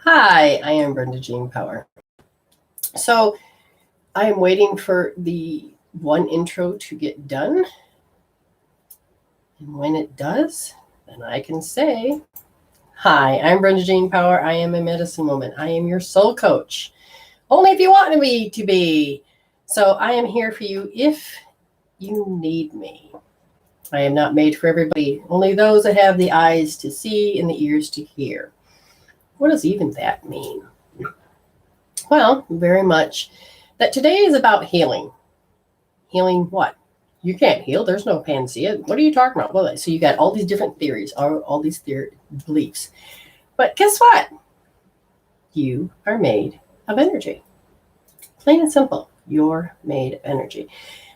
Hi, I am Brenda Jean Power. So I am waiting for the one intro to get done. And when it does, then I can say, hi, I'm Brenda Jean Power. I am a medicine woman. I am your soul coach. Only if you want me to be. So I am here for you if you need me. I am not made for everybody, only those that have the eyes to see and the ears to hear. What does even that mean? Well, very much that today is about healing. Healing what? You can't heal. There's no panacea. What are you talking about? Well, so you got all these different theories, all these beliefs. But guess what? You are made of energy. Plain and simple. You're made of energy.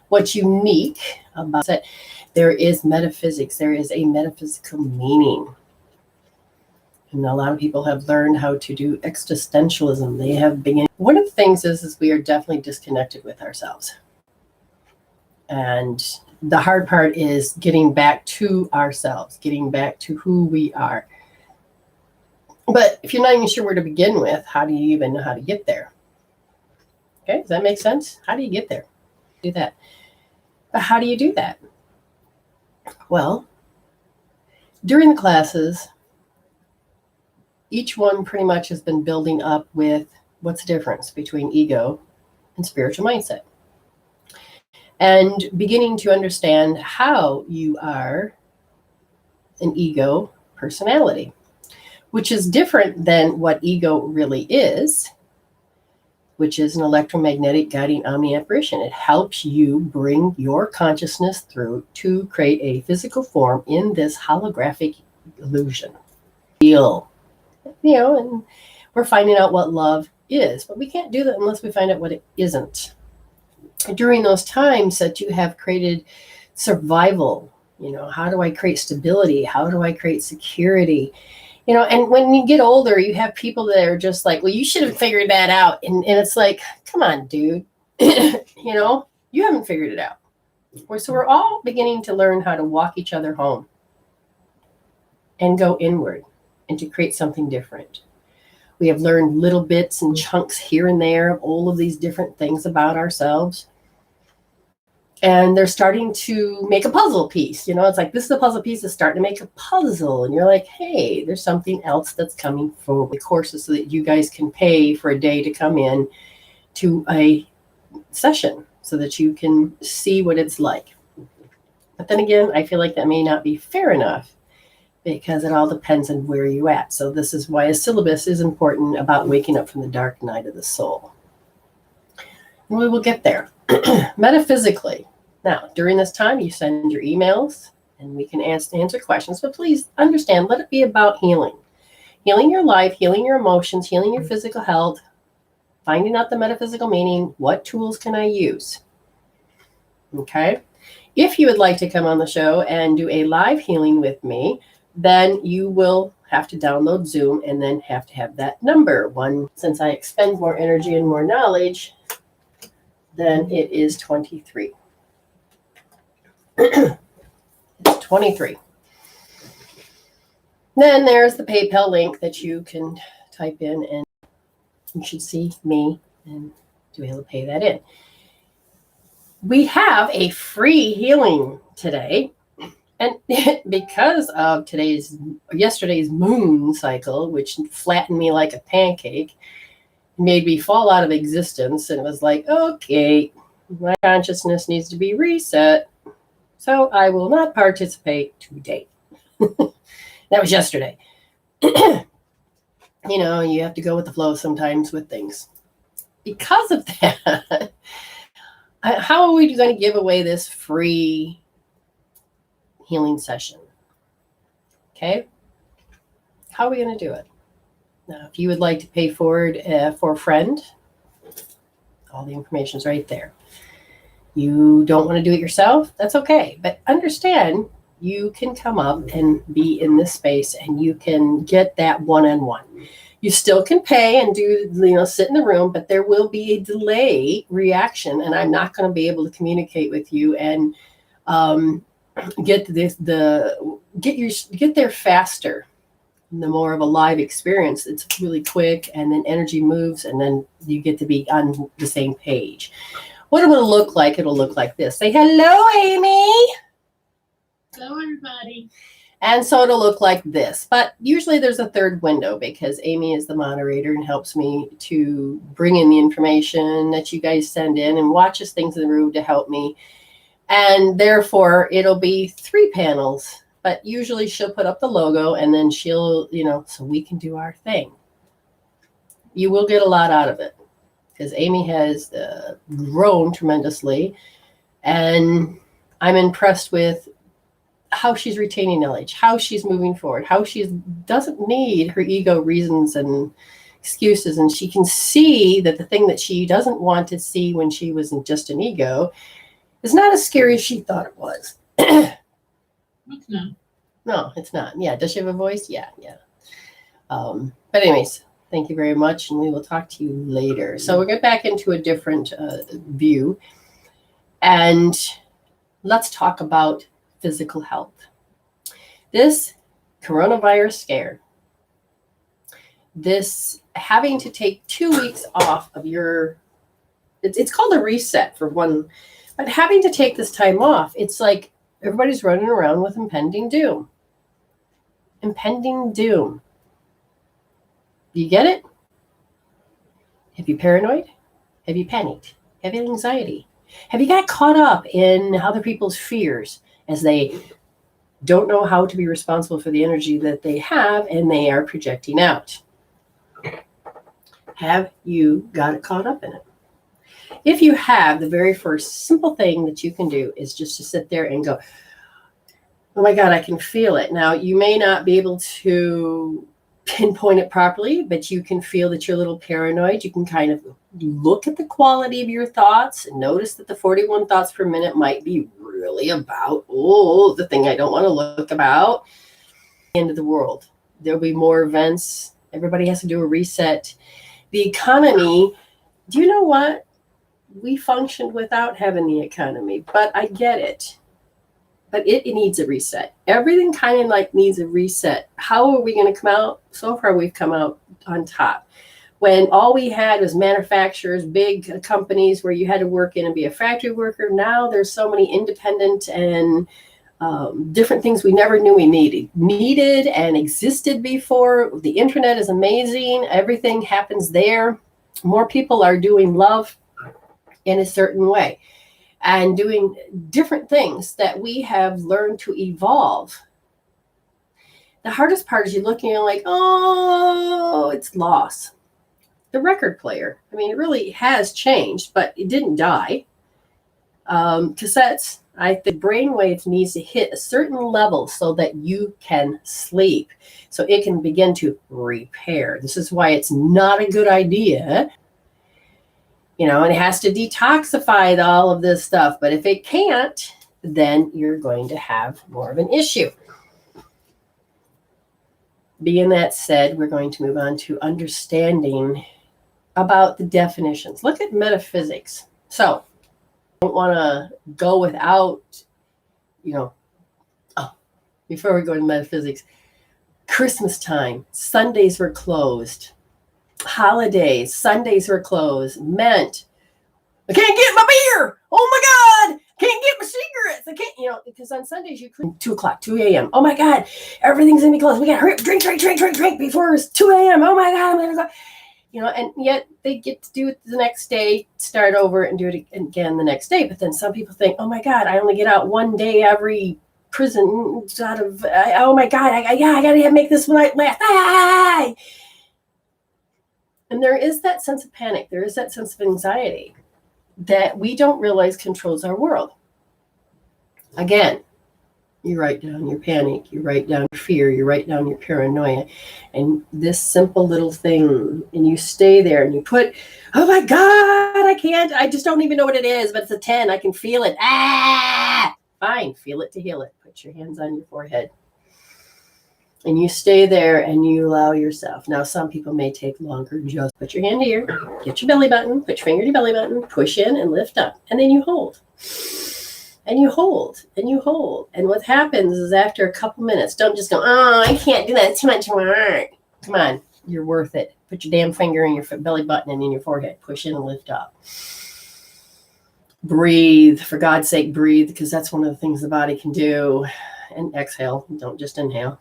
What's unique about it, there is metaphysics. There is a metaphysical meaning. And a lot of people have learned how to do existentialism. They have been. One of the things is we are definitely disconnected with ourselves. And the hard part is getting back to ourselves, getting back to who we are. But if you're not even sure where to begin with, how do you even know how to get there? Okay, does that make sense? How do you get there? Do that. But how do you do that? Well, during the classes, each one pretty much has been building up with what's the difference between ego and spiritual mindset. And beginning to understand how you are an ego personality, which is different than what ego really is, which is an electromagnetic guiding omni-apparition. It helps you bring your consciousness through to create a physical form in this holographic illusion. And we're finding out what love is, but we can't do that unless we find out what it isn't. During those times that you have created survival, how do I create stability? How do I create security? And when you get older, you have people that are just like, well, you should have figured that out. And it's like, come on, dude, you haven't figured it out. So we're all beginning to learn how to walk each other home and go inward and to create something different. We have learned little bits and chunks here and there of all of these different things about ourselves. And they're starting to make a puzzle piece. It's like, this is the puzzle piece that's starting to make a puzzle. And you're like, hey, there's something else that's coming forward. The courses so that you guys can pay for a day to come in to a session so that you can see what it's like. But then again, I feel like that may not be fair enough, because it all depends on where you're at. So this is why a syllabus is important about waking up from the dark night of the soul. And we will get there. Metaphysically. Now, during this time, you send your emails and we can answer questions, but please understand, let it be about healing. Healing your life, healing your emotions, healing your physical health, finding out the metaphysical meaning. What tools can I use? Okay. If you would like to come on the show and do a live healing with me, then you will have to download Zoom and then have to have that number. Since I expend more energy and more knowledge, then it is 23. It's 23. Then there's the PayPal link that you can type in, and you should see me and to be able to pay that in. We have a free healing today. And because of yesterday's moon cycle, which flattened me like a pancake, made me fall out of existence, and it was like, okay, my consciousness needs to be reset, so I will not participate today. That was yesterday. You have to go with the flow sometimes with things. Because of that, how are we going to give away this free healing session? Okay. How are we going to do it? Now, if you would like to pay forward for a friend, all the information is right there. You don't want to do it yourself, that's okay. But understand, you can come up and be in this space and you can get that one-on-one. You still can pay and do, sit in the room, but there will be a delay reaction, and I'm not going to be able to communicate with you and get there faster the more of a live experience. It's really quick, and then energy moves, and then you get to be on the same page. What it will look like, it'll look like this. Say hello, Amy. Hello, everybody. And so it'll look like this. But usually there's a third window because Amy is the moderator and helps me to bring in the information that you guys send in and watches things in the room to help me. And therefore, it'll be 3 panels. But usually she'll put up the logo and then she'll, so we can do our thing. You will get a lot out of it because Amy has grown tremendously. And I'm impressed with how she's retaining knowledge, how she's moving forward, how she doesn't need her ego reasons and excuses. And she can see that the thing that she doesn't want to see when she was just an ego is not as scary as she thought it was. It's not. No, it's not. Yeah. Does she have a voice? Yeah. But anyways, thank you very much. And we will talk to you later. So we'll get back into a different view. And let's talk about physical health. This coronavirus scare, this having to take 2 weeks off of it's called a reset for one, but having to take this time off, it's like everybody's running around with impending doom. Impending doom. Do you get it? Have you paranoid? Have you panicked? Have you anxiety? Have you got caught up in other people's fears as they don't know how to be responsible for the energy that they have and they are projecting out? Have you got it caught up in it? If you have, the very first simple thing that you can do is just to sit there and go, oh my God, I can feel it. Now, you may not be able to pinpoint it properly, but you can feel that you're a little paranoid. You can kind of look at the quality of your thoughts and notice that the 41 thoughts per minute might be really about, the thing I don't want to look about. End of the world. There'll be more events. Everybody has to do a reset. The economy, do you know what? We functioned without having the economy, but I get it. But it needs a reset. Everything kind of like needs a reset. How are we going to come out? So far, we've come out on top. When all we had was manufacturers, big companies where you had to work in and be a factory worker. Now there's so many independent and different things we never knew we needed and existed before. The internet is amazing. Everything happens there. More people are doing love in a certain way and doing different things that we have learned to evolve. The hardest part is you're looking and you're like, oh, it's loss. The record player, I mean, it really has changed, but it didn't die. Cassettes, I think brainwaves needs to hit a certain level so that you can sleep, so it can begin to repair. This is why it's not a good idea. And it has to detoxify all of this stuff. But if it can't, then you're going to have more of an issue. Being that said, we're going to move on to understanding about the definitions. Look at metaphysics. So I don't want to go without, before we go into metaphysics, Christmas time, Sundays were closed. Holidays, Sundays were closed, meant I can't get my beer. Oh my God, can't get my cigarettes. I can't, because on Sundays you couldn't. 2 o'clock, 2 a.m. Oh my God, everything's gonna be closed. We gotta hurry up, drink before it's 2 a.m. Oh my God, I'm gonna go. And yet they get to do it the next day, start over and do it again the next day. But then some people think, oh my God, I only get out one day every prison out of, oh my God, I gotta make this night last. And there is that sense of panic. There is that sense of anxiety that we don't realize controls our world. Again, you write down your panic, you write down your fear, you write down your paranoia, and this simple little thing, and you stay there and you put, oh my God, I just don't even know what it is, but it's a 10, I can feel it. Fine, feel it to heal it. Put your hands on your forehead. And you stay there and you allow yourself. Now, some people may take longer. Just put your hand here, get your belly button, put your finger to your belly button, push in and lift up. And then you hold. And you hold and you hold. And what happens is after a couple minutes, don't just go, oh, I can't do that. It's too much work. Come on, you're worth it. Put your damn finger in your belly button and in your forehead. Push in and lift up. Breathe. For God's sake, breathe, because that's one of the things the body can do. And exhale. Don't just inhale.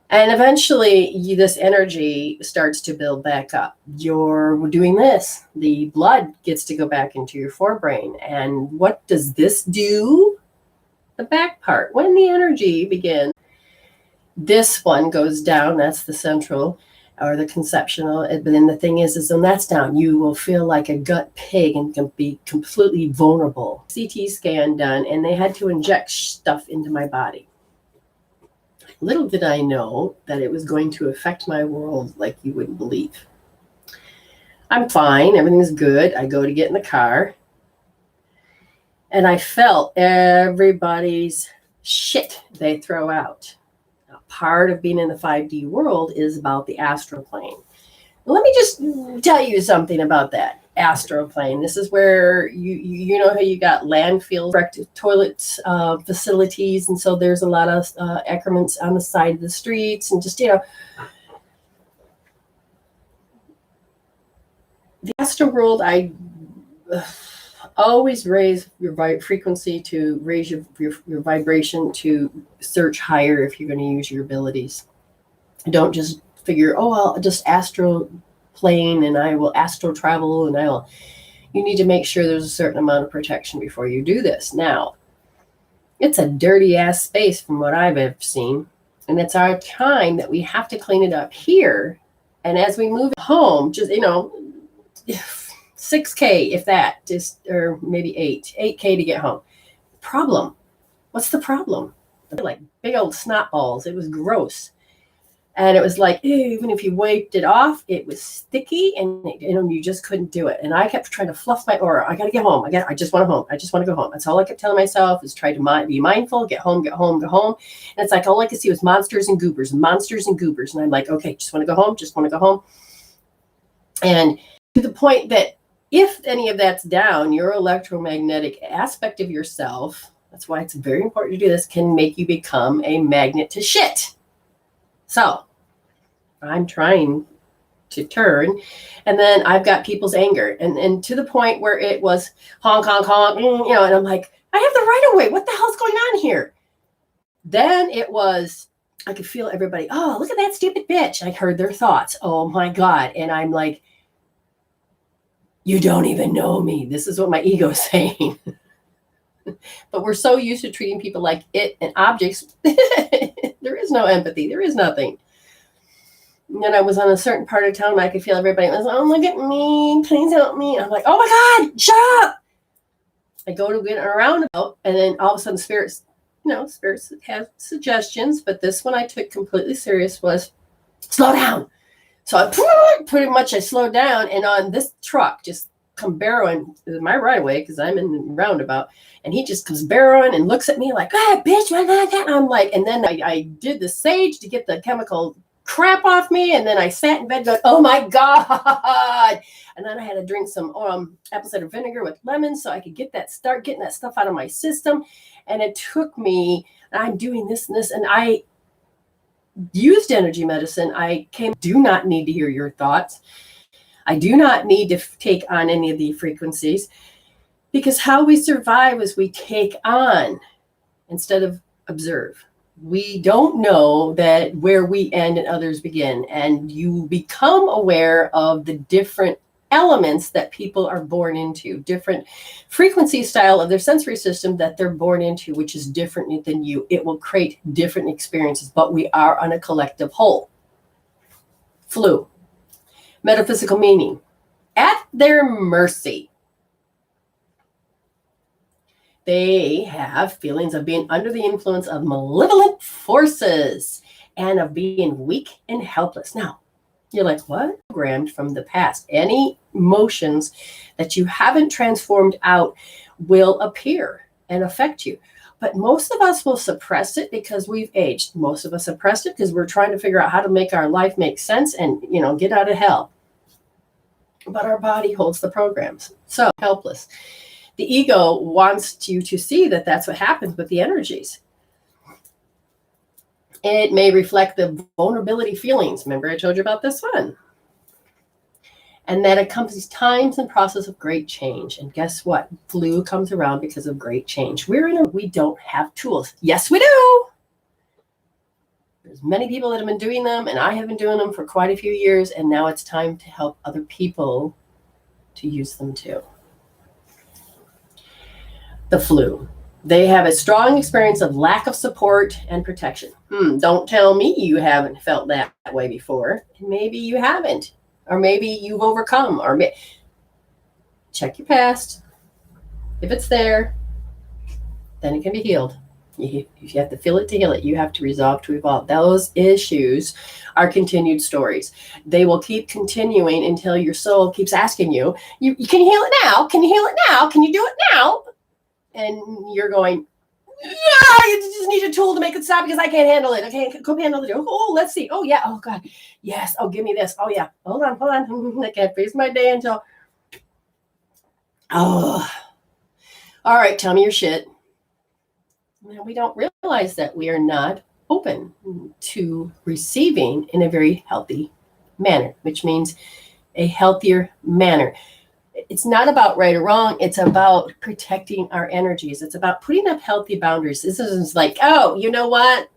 And eventually, this energy starts to build back up. You're doing this. The blood gets to go back into your forebrain. And what does this do? The back part. When the energy begins, this one goes down. That's the central or the conceptual. But then the thing is when that's down, you will feel like a gut pig and can be completely vulnerable. CT scan done, and they had to inject stuff into my body. Little did I know that it was going to affect my world like you wouldn't believe. I'm fine. Everything's good. I go to get in the car. And I felt everybody's shit they throw out. Now, part of being in the 5D world is about the astral plane. Let me just tell you something about that astral plane. This is where you know how you got landfills, toilets, facilities, and so there's a lot of excrements on the side of the streets, and just the astral world. I always raise your frequency to raise your vibration to search higher if you're going to use your abilities. Don't just figure, oh, I'll just astral plane and I will astral travel and you need to make sure there's a certain amount of protection before you do this. Now, it's a dirty ass space from what I've ever seen. And it's our time that we have to clean it up here. And as we move home, just, 6K, if that, or maybe 8K to get home. Problem. What's the problem? Like big old snot balls. It was gross. And it was like, even if you wiped it off, it was sticky and you just couldn't do it. And I kept trying to fluff my aura. I got to get home. I just want to home. I just want to go home. That's all I kept telling myself is try to be mindful, get home. And it's like, all I could see was monsters and goobers. And I'm like, okay, just want to go home. And to the point that if any of that's down, your electromagnetic aspect of yourself, that's why it's very important to do this, can make you become a magnet to shit. So I'm trying to turn, and then I've got people's anger and to the point where it was honk, honk, honk, and I'm like, I have the right of way. What the hell's going on here? Then it was, I could feel everybody, oh, look at that stupid bitch. I heard their thoughts. Oh my God. And I'm like, you don't even know me. This is what my ego is saying. But we're so used to treating people like it and objects. There is no empathy. There is nothing. And then I was on a certain part of town and I could feel everybody was, oh, look at me. Please help me. I'm like, oh my God, shut up. I go to get around about, and then all of a sudden spirits have suggestions, but this one I took completely serious was slow down. So I slowed down, and on this truck just come barreling my right away because I'm in the roundabout, and he just comes barreling and looks at me like, ah, bitch, what that? And I'm like, and then I did the sage to get the chemical crap off me, and then I sat in bed going, oh my God. And then I had to drink some apple cider vinegar with lemon so I could start getting that stuff out of my system. And it took me, I'm doing this and this, and I used energy medicine. Do not need to hear your thoughts. I do not need to take on any of the frequencies, because how we survive is we take on instead of observe. We don't know that where we end and others begin, and you become aware of the different elements that people are born into, different frequency style of their sensory system that they're born into, which is different than you. It will create different experiences, but we are on a collective whole. Flu. Metaphysical meaning. At their mercy. They have feelings of being under the influence of malevolent forces and of being weak and helpless. Now, you're like, what? Programmed from the past. Any emotions that you haven't transformed out will appear and affect you. But most of us will suppress it because we've aged. Most of us suppress it because we're trying to figure out how to make our life make sense and, get out of hell. But our body holds the programs. So helpless. The ego wants you to see that that's what happens with the energies. It may reflect the vulnerability feelings. Remember I told you about this one? And that accompanies times and process of great change. And guess what? Flu comes around because of great change. We don't have tools. Yes, we do. There's many people that have been doing them, and I have been doing them for quite a few years, and now it's time to help other people to use them too. The flu. They have a strong experience of lack of support and protection. Don't tell me you haven't felt that way before. Maybe you haven't. Or maybe you've overcome. Check your past. If it's there, then it can be healed. You have to feel it to heal it. You have to resolve to evolve. Those issues are continued stories. They will keep continuing until your soul keeps asking you, you can you heal it now? Can you heal it now? Can you do it now? And you're going, yeah, you just need a tool to make it stop because I can't handle it. I can't go handle it. Oh, let's see. Oh, yeah. Oh, God. Yes. Oh, give me this. Oh, yeah. Hold on. I can't face my day until. Oh. All right. Tell me your shit. We don't realize that we are not open to receiving in a very healthy manner, which means a healthier manner. It's not about right or wrong. It's about protecting our energies. It's about putting up healthy boundaries. This isn't like, oh, you know what?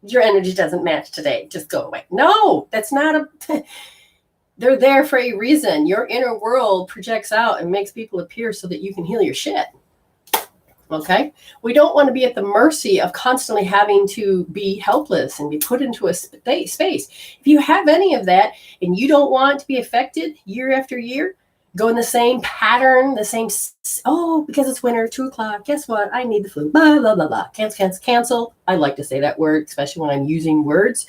Your energy doesn't match today. Just go away. No, that's not they're there for a reason. Your inner world projects out and makes people appear so that you can heal your shit. Okay? We don't want to be at the mercy of constantly having to be helpless and be put into a space. If you have any of that and you don't want to be affected year after year, go in the same pattern, the same, because it's winter, 2:00. Guess what? I need the flu. Blah, blah, blah, blah. Cancel. I like to say that word, especially when I'm using words.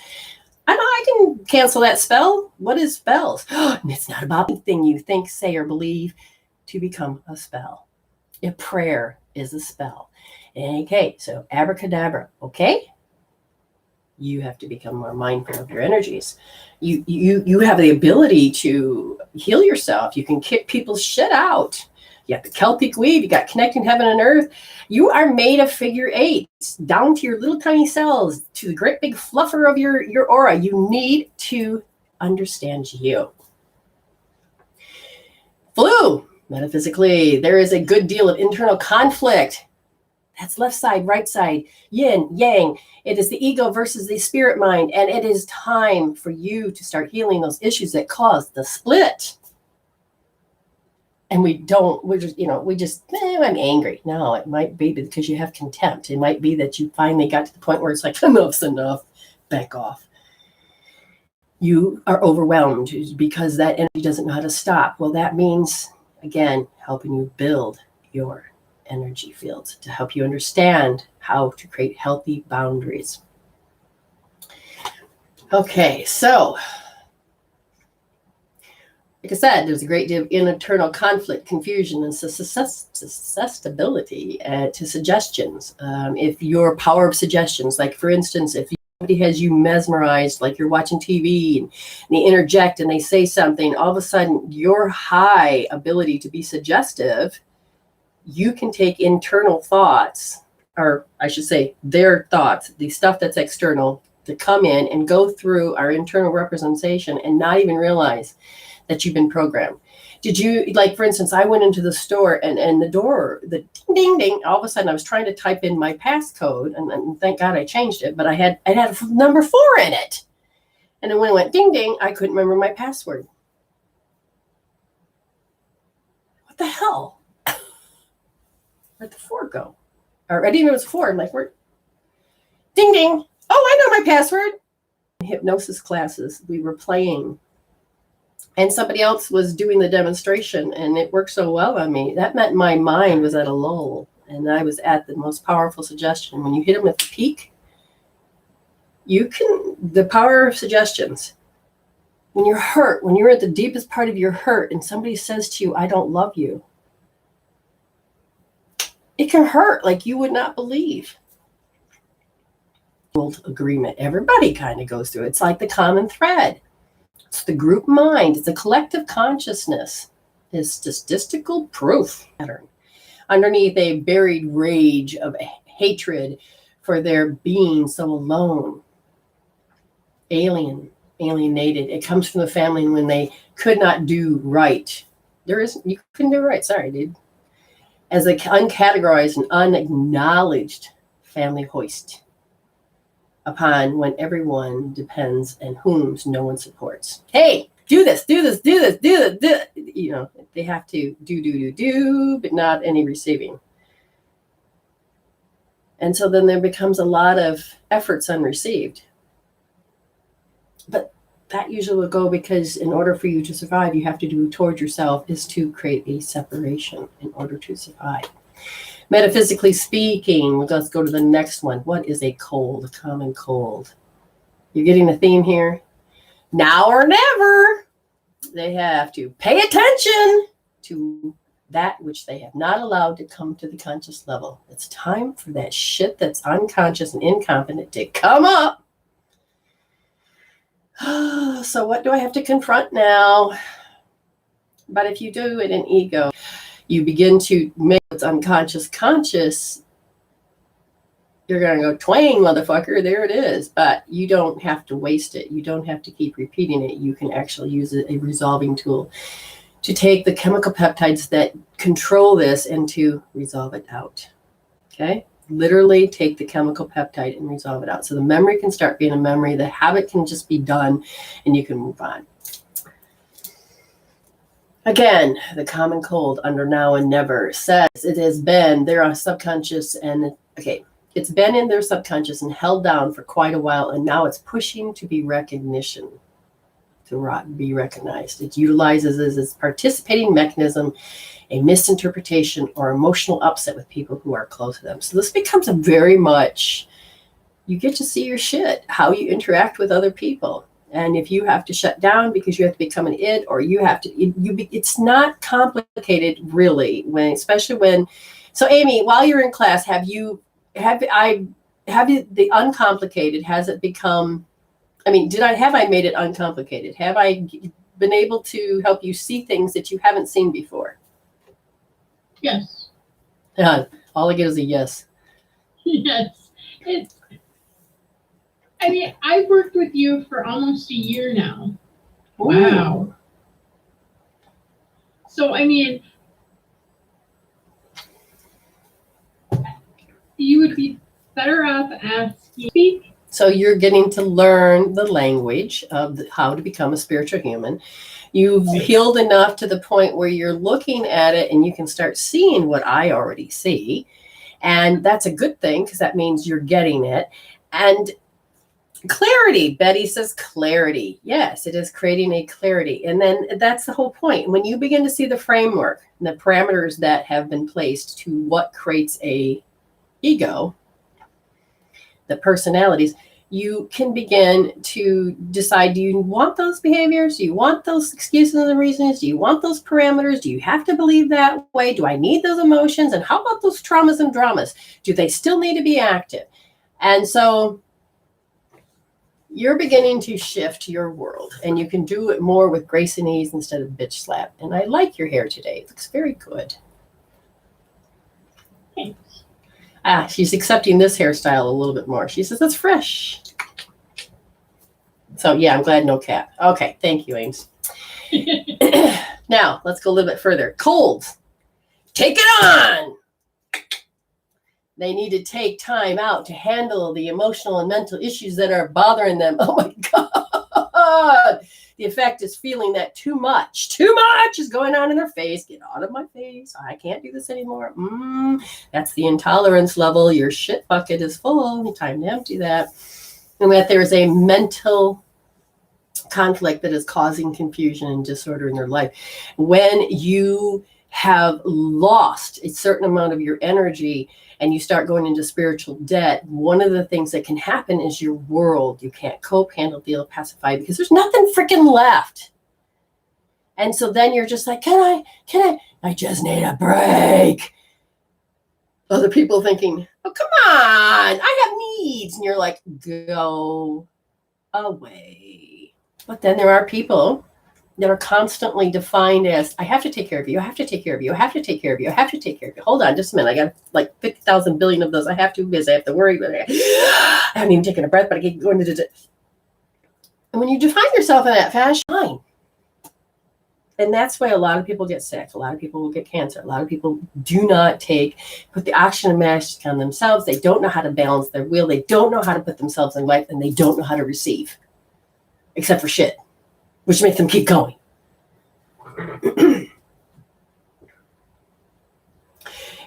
I can cancel that spell. What is spells? It's not about anything you think, say, or believe to become a spell. A prayer is a spell. Okay, so abracadabra, okay? You have to become more mindful of your energies. You have the ability to heal yourself. You can kick people's shit out. You have the Celtic weave. You got connecting heaven and earth. You are made of figure eights, down to your little tiny cells, to the great big fluffer of your aura. You need to understand you. Flu, metaphysically, there is a good deal of internal conflict. That's left side, right side, yin, yang. It is the ego versus the spirit mind. And it is time for you to start healing those issues that caused the split. And I'm angry. No, it might be because you have contempt. It might be that you finally got to the point where it's like, enough's enough, back off. You are overwhelmed because that energy doesn't know how to stop. Well, that means, again, helping you build your energy fields to help you understand how to create healthy boundaries. Okay, so like I said, there's a great deal of internal conflict, confusion, and susceptibility to suggestions. If your power of suggestions, like for instance, if somebody has you mesmerized, like you're watching TV and they interject and they say something, all of a sudden your high ability to be suggestive, you can take internal thoughts, or I should say their thoughts, the stuff that's external, to come in and go through our internal representation and not even realize that you've been programmed. Did you, like, for instance, I went into the store and the door, the ding, ding, ding, all of a sudden I was trying to type in my passcode and thank God I changed it, but it had a number 4 in it. And then when it went ding, ding, I couldn't remember my password. What the hell? Where'd the 4 go? Or I didn't know it was 4. I'm like, where? Ding, ding. Oh, I know my password. In hypnosis classes, we were playing. And somebody else was doing the demonstration, and it worked so well on me. That meant my mind was at a lull, and I was at the most powerful suggestion. When you hit them at the peak, the power of suggestions. When you're hurt, when you're at the deepest part of your hurt, and somebody says to you, I don't love you, it can hurt like you would not believe. Agreement. Everybody kind of goes through it. It's like the common thread. It's the group mind. It's a collective consciousness. It's statistical proof pattern. underneath a buried rage of hatred for their being so alone, alienated. It comes from the family when they could not do right. You couldn't do right. Sorry, dude. As an uncategorized and unacknowledged family hoist upon when everyone depends and whom no one supports. Hey, do this. You know, they have to do, but not any receiving. And so then there becomes a lot of efforts unreceived. But that usually will go because in order for you to survive, you have to do toward yourself is to create a separation in order to survive. Metaphysically speaking, let's go to the next one. What is a cold, a common cold? You're getting the theme here? Now or never, they have to pay attention to that which they have not allowed to come to the conscious level. It's time for that shit that's unconscious and incompetent to come up. So what do I have to confront now? But if you do it in ego, you begin to make what's unconscious conscious. You're going to go twang, motherfucker. There it is. But you don't have to waste it. You don't have to keep repeating it. You can actually use a resolving tool to take the chemical peptides that control this and to resolve it out. Okay? Literally take the chemical peptide and resolve it out. So the memory can start being a memory. The habit can just be done and you can move on. Again, the common cold under now and never says it has been their subconscious and it's been in their subconscious and held down for quite a while, and now it's pushing to be recognition, to be recognized. It utilizes as its participating mechanism a misinterpretation or emotional upset with people who are close to them. So this becomes a very much, you get to see your shit, how you interact with other people. And if you have to shut down because you have to become an it, or you have to, it's not complicated really. So Amy, while you're in class, have the uncomplicated, has it become, have I made it uncomplicated? Have I been able to help you see things that you haven't seen before? Yes. All I get is a yes. Yes. I've worked with you for almost a year now. Ooh. Wow. So, you would be better off asking. So you're getting to learn the language of how to become a spiritual human. You've healed enough to the point where you're looking at it and you can start seeing what I already see. And that's a good thing because that means you're getting it. And clarity, Betty says clarity. Yes, it is creating a clarity. And then that's the whole point. When you begin to see the framework and the parameters that have been placed to what creates a ego, the personalities, you can begin to decide, do you want those behaviors? Do you want those excuses and reasons? Do you want those parameters? Do you have to believe that way? Do I need those emotions? And how about those traumas and dramas? Do they still need to be active? And so you're beginning to shift your world, and you can do it more with grace and ease instead of bitch slap. And I like your hair today. It looks very good. Thanks. She's accepting this hairstyle a little bit more. She says, that's fresh. So yeah, I'm glad no cap. Okay, thank you, Ames. Now, let's go a little bit further. Colds. Take it on. They need to take time out to handle the emotional and mental issues that are bothering them. Oh my God. The effect is feeling that too much is going on in their face. Get out of my face. I can't do this anymore. That's the intolerance level. Your shit bucket is full. Time to empty that. And that there's a mental conflict that is causing confusion and disorder in their life. When you have lost a certain amount of your energy and you start going into spiritual debt, one of the things that can happen is your world, you can't cope, handle, deal, pacify, because there's nothing freaking left. And so then you're just like, I just need a break. Other people thinking, oh, come on, I have needs. And you're like, go away. But then there are people that are constantly defined as, I have to take care of you, I have to take care of you, I have to take care of you, I have to take care of you. Hold on just a minute. I got like 50,000 billion of those. I have to because I have to worry. But I haven't even taken a breath, but I keep going to it. And when you define yourself in that fashion, fine. And that's why a lot of people get sick. A lot of people will get cancer. A lot of people do not put the oxygen mask on themselves. They don't know how to balance their wheel. They don't know how to put themselves in life, and they don't know how to receive, except for shit, which makes them keep going.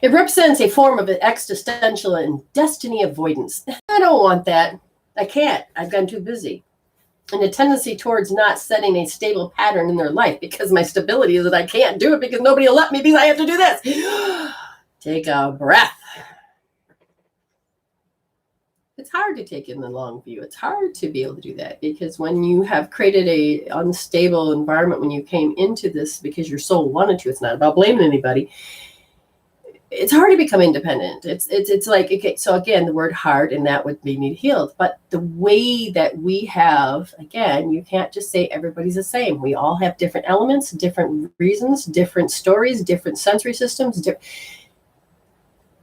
It represents a form of existential and destiny avoidance. I don't want that. I can't. I've gotten too busy. And a tendency towards not setting a stable pattern in their life, because my stability is that I can't do it because nobody will let me because I have to do this. Take a breath. It's hard to take in the long view. It's hard to be able to do that because when you have created a unstable environment, when you came into this because your soul wanted to, it's not about blaming anybody. It's hard to become independent. It's like, okay, so again, the word hard, and that would be need healed. But the way that we have, again, you can't just say everybody's the same. We all have different elements, different reasons, different stories, different sensory systems.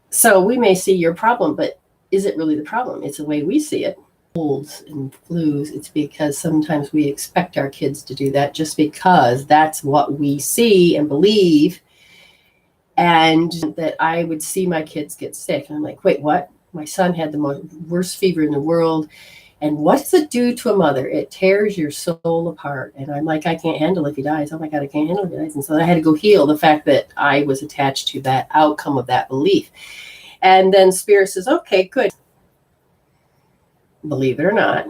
So we may see your problem, but is it really the problem? It's the way we see it. Colds and flus, it's because sometimes we expect our kids to do that just because that's what we see and believe. And that I would see my kids get sick. And I'm like, wait, what? My son had the worst fever in the world. And what does it do to a mother? It tears your soul apart. And I'm like, I can't handle if he dies. Oh my God, I can't handle if he dies. And so I had to go heal the fact that I was attached to that outcome of that belief. And then Spirit says, okay, good. Believe it or not,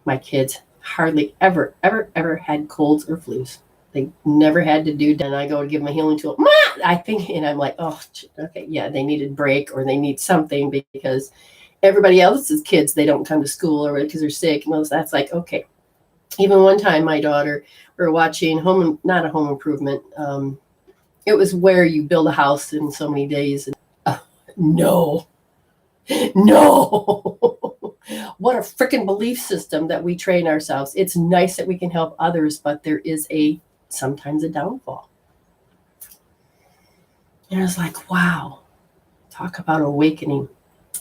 my kids hardly ever had colds or flus. They never had to do, and I go to give them a healing tool. I think, and I'm like, oh, okay, yeah, they needed break or they need something because everybody else's kids, they don't come to school or because they're sick. And that's like, okay. Even one time, my daughter, we were watching not a home improvement. It was where you build a house in so many days. And, no. What a freaking belief system that we train ourselves. It's nice that we can help others, but there is sometimes a downfall. And I was like, wow, talk about awakening. A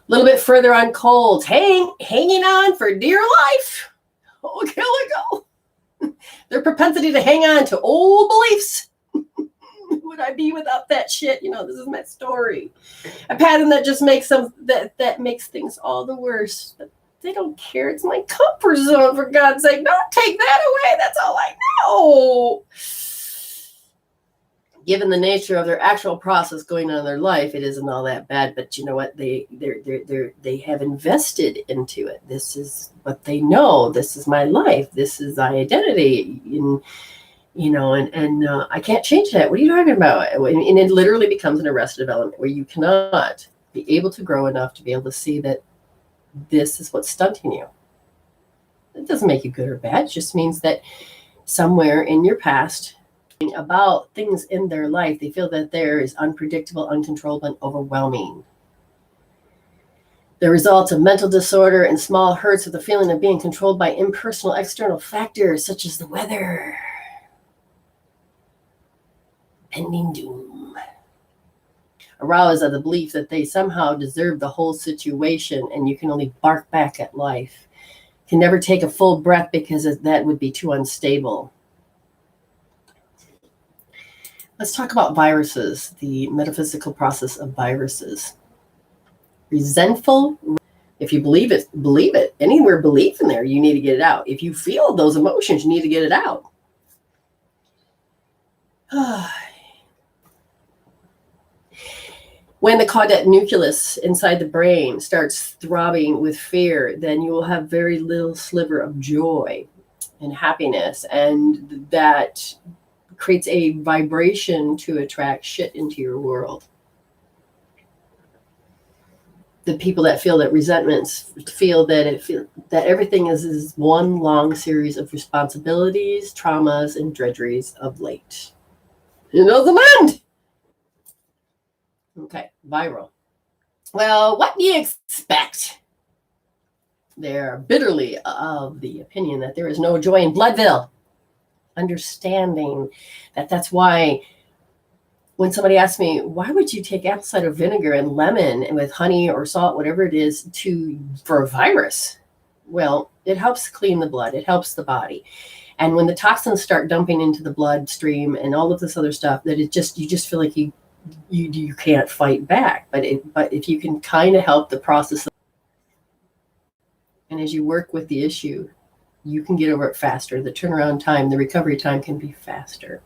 little bit further on colds, hanging on for dear life. Oh, here we go. Their propensity to hang on to old beliefs. Who would I be without that shit? This is my story. A pattern that just makes that makes things all the worse. But they don't care. It's my comfort zone, for God's sake. Don't take that away. That's all I know. Given the nature of their actual process going on in their life, it isn't all that bad. But you know what? They have invested into it. This is what they know. This is my life. This is my identity. And I can't change that. What are you talking about? And it literally becomes an arrested development where you cannot be able to grow enough to be able to see that this is what's stunting you. It doesn't make you good or bad. It just means that somewhere in your past, about things in their life, they feel that there is unpredictable, uncontrollable, and overwhelming. The results of mental disorder and small hurts of the feeling of being controlled by impersonal external factors such as the weather. Pending doom. Aroused of the belief that they somehow deserve the whole situation and you can only bark back at life. Can never take a full breath because that would be too unstable. Let's talk about viruses, the metaphysical process of viruses. Resentful. If you believe it, believe it. Anywhere belief in there, you need to get it out. If you feel those emotions, you need to get it out. When the caudate nucleus inside the brain starts throbbing with fear, then you will have very little sliver of joy and happiness. And that creates a vibration to attract shit into your world. The people that feel that resentments feel that everything is one long series of responsibilities, traumas, and drudgeries of late. The end. Okay, viral. Well, what do you expect? They're bitterly of the opinion that there is no joy in Bloodville. understanding that that's why when somebody asks me, why would you take apple cider vinegar and lemon and with honey or salt, whatever it is, for a virus? Well, it helps clean the blood. It helps the body. And when the toxins start dumping into the bloodstream and all of this other stuff, that you just feel like you can't fight back. But if you can kind of help the process, and as you work with the issue, you can get over it faster. The turnaround time, the recovery time can be faster.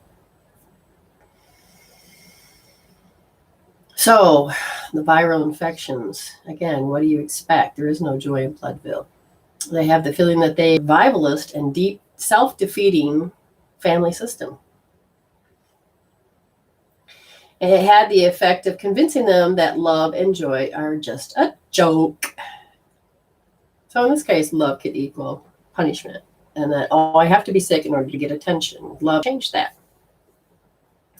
So the viral infections, again, what do you expect? There is no joy in Bloodville. They have the feeling that they are survivalist and deep self-defeating family system. And it had the effect of convincing them that love and joy are just a joke. So in this case, love could equal punishment. And that, oh, I have to be sick in order to get attention. Love changed that.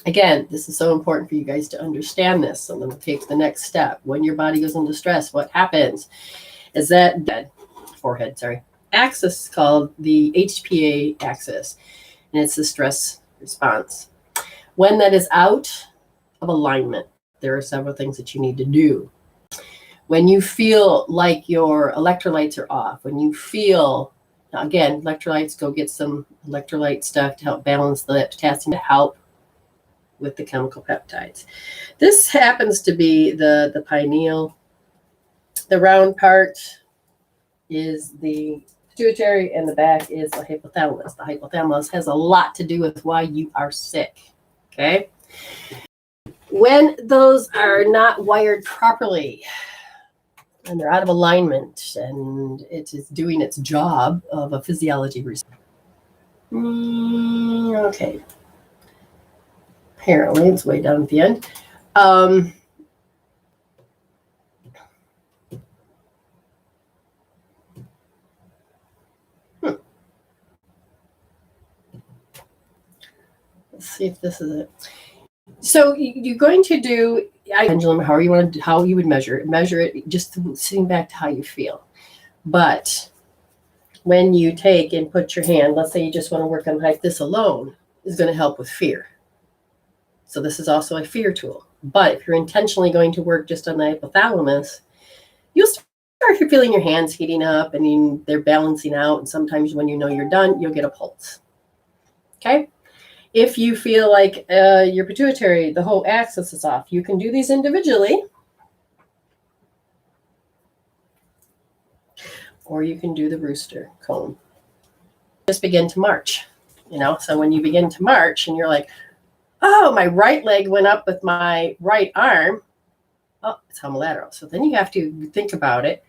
Again, this is so important for you guys to understand this. So let me take the next step. When your body goes into stress, what happens is that axis called the HPA axis, and it's the stress response. When that is out of alignment, there are several things that you need to do. When you feel like your electrolytes are off, when you feel, again, electrolytes, go get some electrolyte stuff to help balance the potassium, to help with the chemical peptides. This happens to be the pineal. The round part is the pituitary and the back is the hypothalamus. The hypothalamus has a lot to do with why you are sick. Okay? When those are not wired properly and they're out of alignment and it is doing its job of a physiology response. Okay. Apparently, it's way down at the end. Let's see if this is it. So you're going to do pendulum, how you would measure it. Measure it just sitting back to how you feel. But when you take and put your hand, let's say you just want to work on height, this alone is going to help with fear. So this is also a fear tool. But if you're intentionally going to work just on the hypothalamus, you'll start feeling your hands heating up and they're balancing out. And sometimes when you know you're done, you'll get a pulse. Okay? If you feel like your pituitary, the whole axis is off, you can do these individually. Or you can do the rooster cone. Just begin to march. So when you begin to march and you're like, oh, my right leg went up with my right arm. Oh, it's homolateral. So then you have to think about it.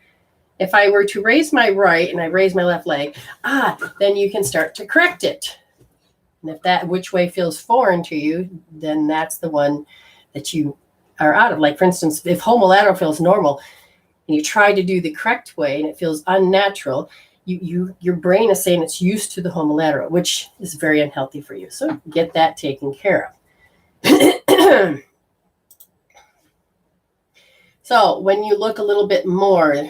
If I were to raise my right and I raise my left leg, then you can start to correct it. And if that which way feels foreign to you, then that's the one that you are out of. Like, for instance, if homolateral feels normal and you try to do the correct way and it feels unnatural, your brain is saying it's used to the homolateral, which is very unhealthy for you. So get that taken care of. So when you look a little bit more,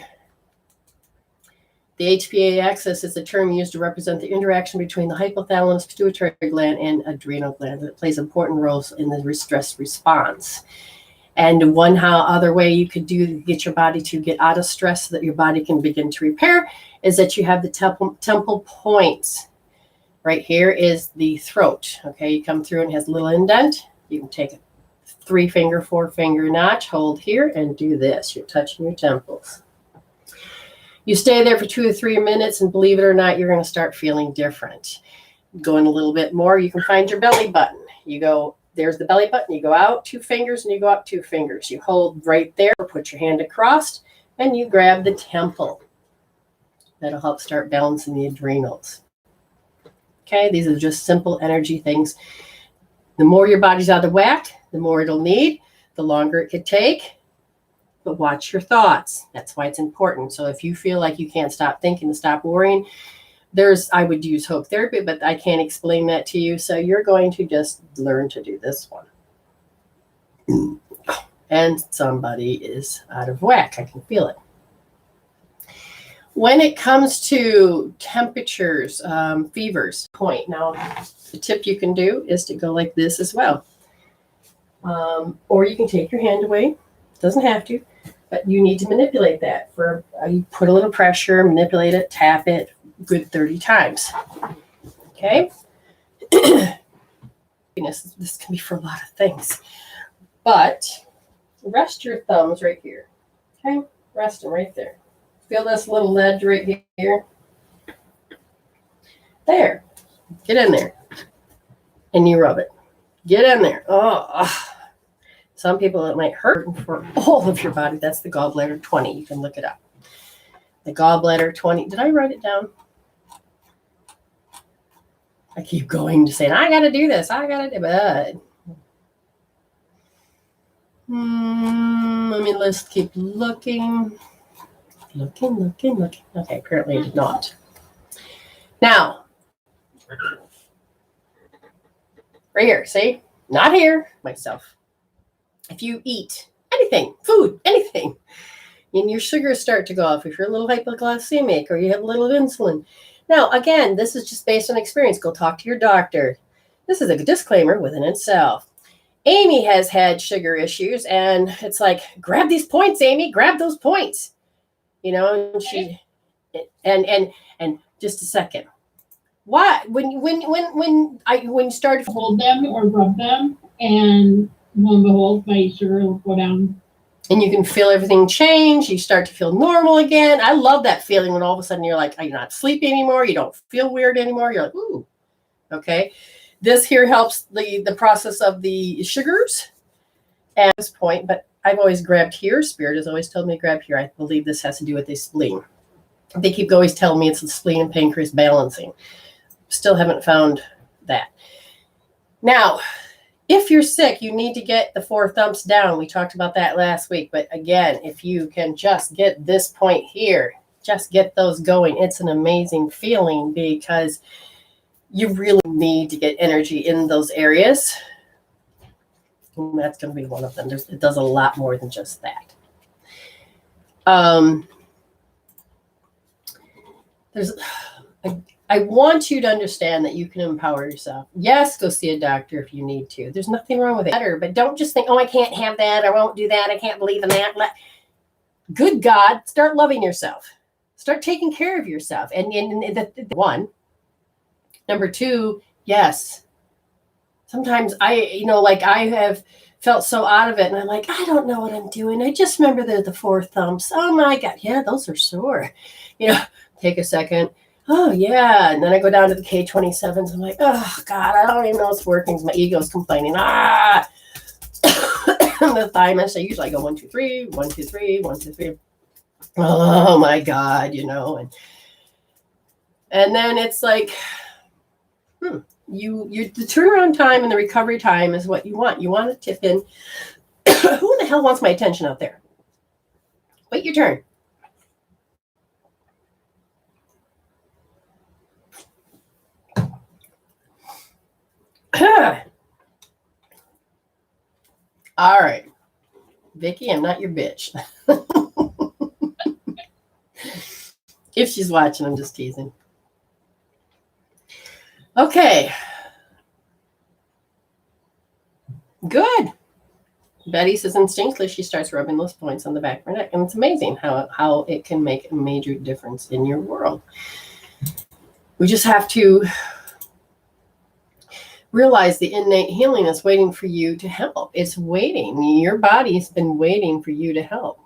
the HPA axis is a term used to represent the interaction between the hypothalamus, pituitary gland, and adrenal gland. It plays important roles in the stress response. And one other way you could get your body to get out of stress so that your body can begin to repair is that you have the temple points. Right here is the throat. Okay, you come through and it has a little indent. You can take a 3-finger, 4-finger notch, hold here, and do this. You're touching your temples. You stay there for 2 or 3 minutes, and believe it or not, you're going to start feeling different. Going a little bit more, you can find your belly button. You go, there's the belly button. You go out 2 fingers, and you go up 2 fingers. You hold right there, put your hand across, and you grab the temple. That'll help start balancing the adrenals. Okay, these are just simple energy things. The more your body's out of whack, the more it'll need, the longer it could take. But watch your thoughts. That's why it's important. So if you feel like you can't stop thinking and stop worrying, I would use hope therapy, but I can't explain that to you. So you're going to just learn to do this one. And somebody is out of whack. I can feel it. When it comes to temperatures, fevers, point. Now, the tip you can do is to go like this as well. Or you can take your hand away. Doesn't have to, but you need to manipulate that. You put a little pressure, manipulate it, tap it, good 30 times. Okay? This can be for a lot of things. But rest your thumbs right here. Okay? Rest them right there. Feel this little ledge right here? There. Get in there. And you rub it. Get in there. Oh. Some people it might hurt for all of your body. That's the gallbladder 20. You can look it up. The gallbladder 20. Did I write it down? I keep going to saying, I got to do this. I got to do it. Let's keep looking. Looking. Okay, apparently I did not. Now, right here, see? Not here, myself. If you eat anything, food, anything, and your sugars start to go off, if you're a little hypoglycemic or you have a little insulin. Now, again, this is just based on experience. Go talk to your doctor. This is a disclaimer within itself. Amy has had sugar issues, and it's like, grab these points, Amy, grab those points. And she, and just a second. Why? When you started Hold them or rub them, and lo and behold, my sugar will go down. And you can feel everything change. You start to feel normal again. I love that feeling when all of a sudden you're like, you're not sleepy anymore. You don't feel weird anymore. You're like, ooh, okay. This here helps the process of the sugars at this point, but I've always grabbed here. Spirit has always told me to grab here. I believe this has to do with the spleen. They keep always telling me it's the spleen and pancreas balancing. Still haven't found that. Now, if you're sick, you need to get the 4 thumps down. We talked about that last week. But again, if you can just get this point here, just get those going. It's an amazing feeling because you really need to get energy in those areas. And that's going to be one of them. It does a lot more than just that. I want you to understand that you can empower yourself. Yes, go see a doctor if you need to. There's nothing wrong with it. But don't just think, I can't have that. I won't do that. I can't believe in that. Good God, start loving yourself. Start taking care of yourself. And one. Number 2, yes. Sometimes I have felt so out of it, and I'm like, I don't know what I'm doing. I just remember the 4 thumps. Oh my God, yeah, those are sore. Take a second. Oh yeah, and then I go down to the K27s. I'm like, oh God, I don't even know it's working. My ego's complaining. The thymus. I usually go 1, 2, 3, 1, 2, 3, 1, 2, 3. Oh my God, and then it's like, the turnaround time and the recovery time is what you want. You want to tip in. Who the hell wants my attention out there? Wait your turn. All right. Vicki, I'm not your bitch. If she's watching, I'm just teasing. Okay. Good. Betty says instinctively she starts rubbing those points on the back of her neck. And it's amazing how it can make a major difference in your world. We just have to realize the innate healing is waiting for you to help. It's waiting. Your body's been waiting for you to help.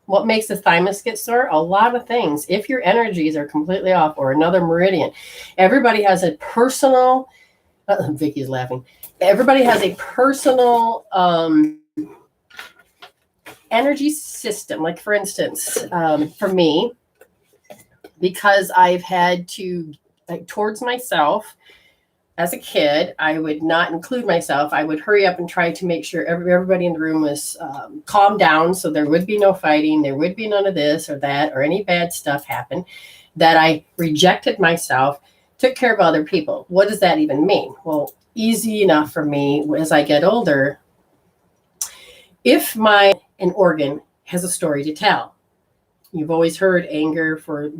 What makes the thymus get sore? A lot of things. If your energies are completely off or another meridian, everybody has a personal, Vicky's laughing. Everybody has a personal energy system. Like for instance, for me, because I've had to, towards myself, as a kid, I would not include myself. I would hurry up and try to make sure everybody in the room was calmed down so there would be no fighting. There would be none of this or that or any bad stuff happen. That I rejected myself, took care of other people. What does that even mean? Well, easy enough for me as I get older. If an organ has a story to tell, You've always heard anger for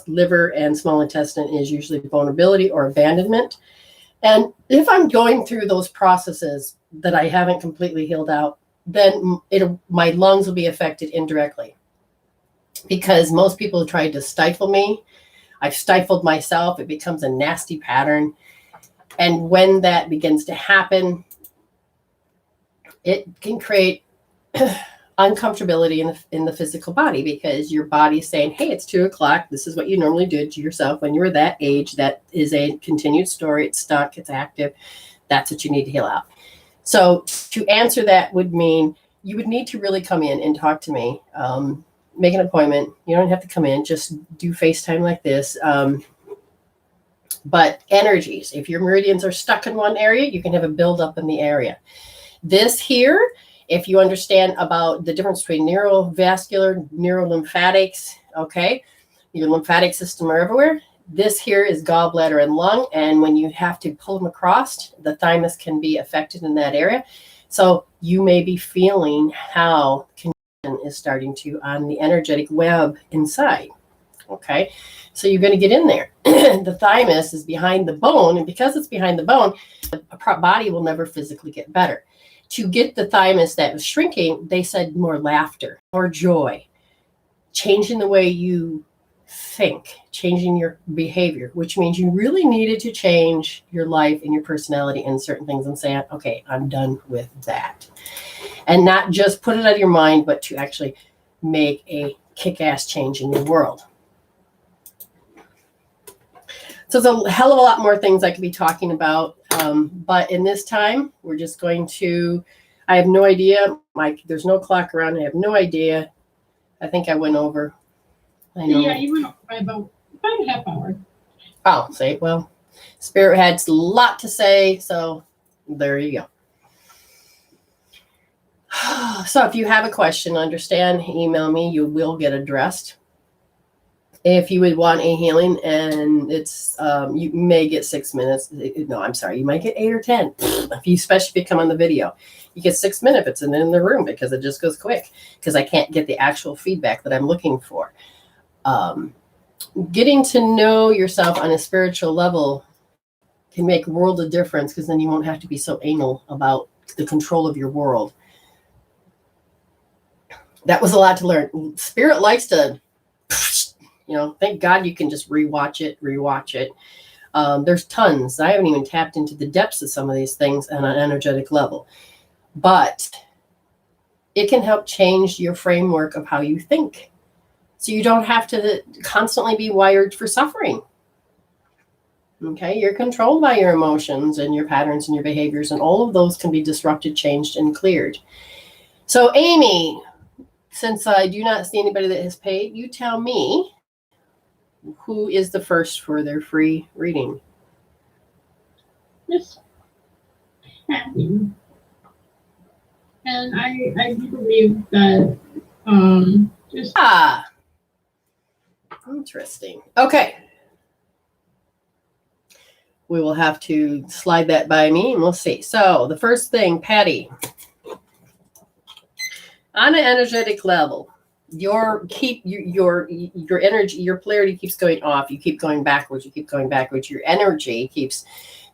liver and small intestine is usually vulnerability or abandonment. And if I'm going through those processes that I haven't completely healed out, then my lungs will be affected indirectly, because most people have tried to stifle me. I've stifled myself. It becomes a nasty pattern. And when that begins to happen, it can create uncomfortability in the physical body, because your body's saying, hey, it's 2:00. This is what you normally did to yourself when you were that age. That is a continued story. It's stuck. It's active. That's what you need to heal out. So to answer that would mean you would need to really come in and talk to me. Make an appointment. You don't have to come in. Just do FaceTime like this. But energies, if your meridians are stuck in one area, you can have a buildup in the area. This here, if you understand about the difference between neurovascular, neurolymphatics, okay, your lymphatic system are everywhere. This here is gallbladder and lung. And when you have to pull them across, the thymus can be affected in that area. So you may be feeling how connection is starting to on the energetic web inside. Okay, so you're going to get in there. The thymus is behind the bone. And because it's behind the bone, the body will never physically get better. To get the thymus that was shrinking, they said more laughter, more joy, changing the way you think, changing your behavior, which means you really needed to change your life and your personality and certain things and say, okay, I'm done with that. And not just put it out of your mind, but to actually make a kick-ass change in your world. So there's a hell of a lot more things I could be talking about. But in this time, we're just going to, I have no idea. There's no clock around. I have no idea. I think I went over. I know. Yeah, you went over by about a half hour. Oh, say, well, Spirit had a lot to say. So there you go. So if you have a question, understand, email me. You will get addressed. If you would want a healing, and it's you may get 6 minutes. No, I'm sorry, you might get 8 or 10. Especially if you come on the video, you get 6 minutes. It's in the room because it just goes quick. Because I can't get the actual feedback that I'm looking for. Getting to know yourself on a spiritual level can make a world of difference, because then you won't have to be so anal about the control of your world. That was a lot to learn. Spirit likes to. Thank God you can just rewatch it. There's tons. I haven't even tapped into the depths of some of these things on an energetic level. But it can help change your framework of how you think. So you don't have to constantly be wired for suffering. Okay, you're controlled by your emotions and your patterns and your behaviors, and all of those can be disrupted, changed, and cleared. So Amy, since I do not see anybody that has paid, you tell me, who is the first for their free reading? Yes. Happy. And I do believe that interesting. Okay. We will have to slide that by me and we'll see. So the first thing, Patty, on an energetic level, your energy, your polarity keeps going off. You keep going backwards. Your energy keeps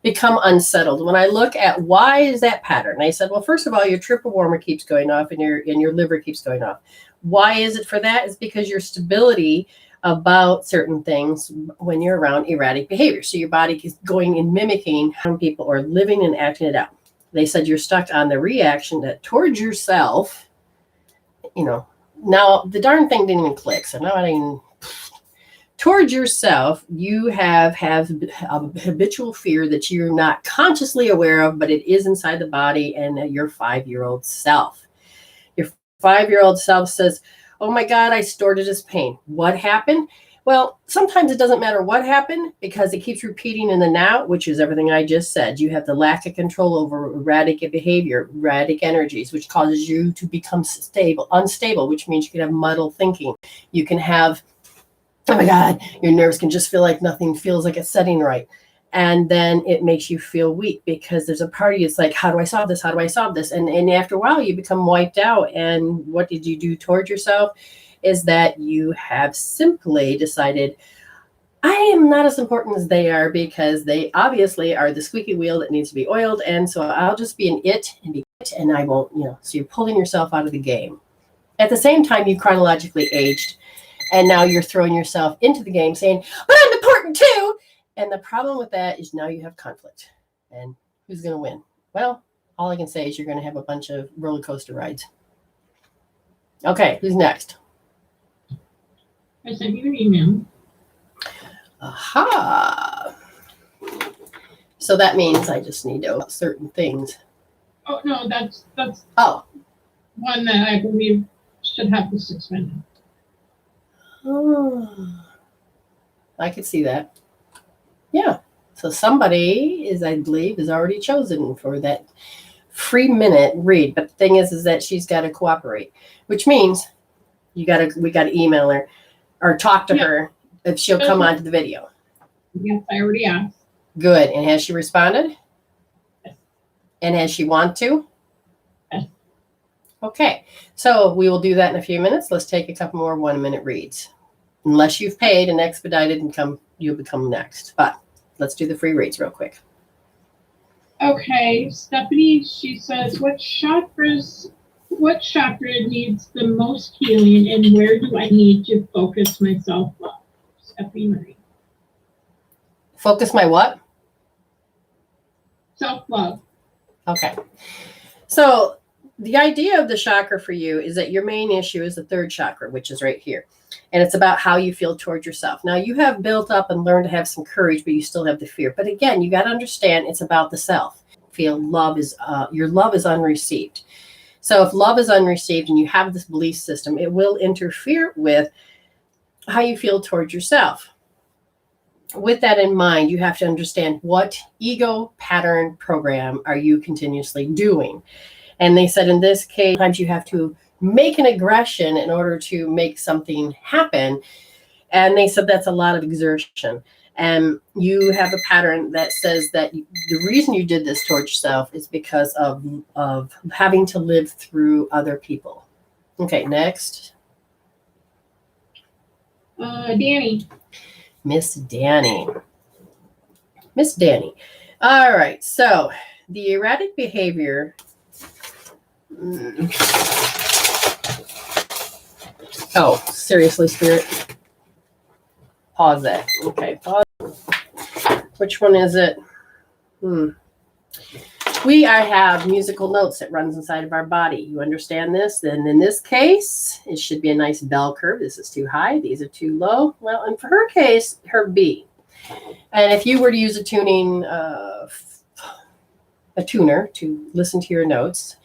become unsettled. When I look at why is that pattern, I said, well, first of all, your triple warmer keeps going off and your liver keeps going off. Why is it for that? It's because your stability about certain things when you're around erratic behavior. So your body is going and mimicking how people are living and acting it out. They said you're stuck on the reaction that towards yourself, now the darn thing didn't even click. So now I didn't. Towards yourself, you have a habitual fear that you're not consciously aware of, but it is inside the body and your 5-year-old self. Your 5-year-old self says, oh my God, I stored it as pain. What happened? Well, sometimes it doesn't matter what happened because it keeps repeating in the now, which is everything I just said. You have the lack of control over erratic behavior, erratic energies, which causes you to become unstable, which means you can have muddled thinking. You can have, oh my God, your nerves can just feel like nothing feels like it's setting right. And then it makes you feel weak because there's a part of you, it's like, how do I solve this? How do I solve this? And after a while, you become wiped out. And what did you do toward yourself? is that you have simply decided, I am not as important as they are because they obviously are the squeaky wheel that needs to be oiled. And so I'll just be an it and be it, and I won't, so you're pulling yourself out of the game. At the same time, you chronologically aged, and now you're throwing yourself into the game saying, but I'm important too. And the problem with that is now you have conflict. And who's going to win? Well, all I can say is you're going to have a bunch of roller coaster rides. Okay, who's next? I sent you an email. Aha. So that means I just need to know certain things. Oh, no, that's Oh. one that I believe should have the 6 minutes. Oh. I could see that. Yeah. So somebody I believe, is already chosen for that free minute read. But the thing is that she's got to cooperate, which means we got to email her or talk to her if she'll come onto the video. Yes, I already asked. Good. And has she responded? Yes. And has she want to? Yes. Okay. So we will do that in a few minutes. Let's take a couple more 1-minute reads. Unless you've paid and expedited and you'll become next. But let's do the free reads real quick. Okay, Stephanie, she says, what chakra needs the most healing, and where do I need to focus my self-love? Stephanie Marie. Focus my what? Self-love. Okay. So the idea of the chakra for you is that your main issue is the third chakra, which is right here. And it's about how you feel towards yourself. Now, you have built up and learned to have some courage, but you still have the fear. But again, you got to understand it's about the self. Feel your love is unreceived. So if love is unreceived and you have this belief system, it will interfere with how you feel towards yourself. With that in mind, you have to understand what ego pattern program are you continuously doing. And they said in this case, sometimes you have to make an aggression in order to make something happen. And they said that's a lot of exertion. And you have a pattern that says that the reason you did this towards yourself is because of having to live through other people. Okay, next. Danny. Miss Danny. Miss Danny. All right, so the erratic behavior. Oh, seriously, Spirit? Pause that. Okay, pause. Which one is it? We have musical notes that runs inside of our body. You understand this? Then in this case, it should be a nice bell curve. This is too high. These are too low. Well, and for her case, her B. And if you were to use a tuner to listen to your notes,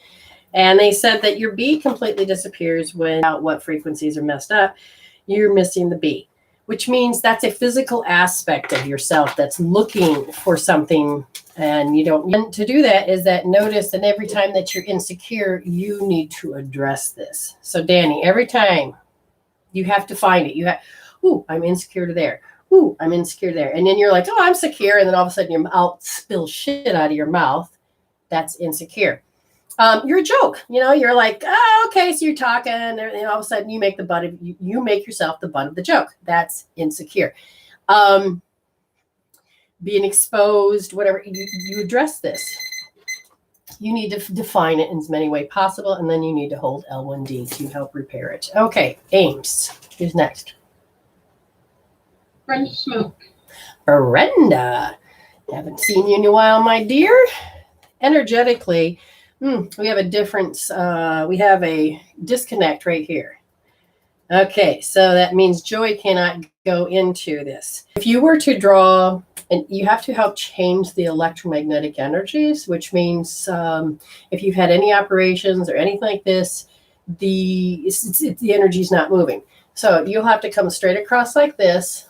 and they said that your B completely disappears when what frequencies are messed up, you're missing the B, which means that's a physical aspect of yourself that's looking for something. And you don't need to do that is that notice that every time that you're insecure, you need to address this. So Danny, every time you have to find it, I'm insecure to there. Ooh, I'm insecure there. And then you're like, oh, I'm secure. And then all of a sudden your mouth spills shit out of your mouth. That's insecure. You're a joke, you're like, oh, okay. So you're talking and all of a sudden you make you make yourself the butt of the joke. That's insecure. Being exposed, whatever, you address this. You need to define it in as many ways possible, and then you need to hold L1D to help repair it. Okay, Ames. Who's next? Brenda Smoke. Brenda. Haven't seen you in a while, my dear. Energetically, we have a difference. We have a disconnect right here. Okay, so that means joy cannot go into this. If you were to draw, and you have to help change the electromagnetic energies, which means if you've had any operations or anything like this, the energy is not moving. So you'll have to come straight across like this.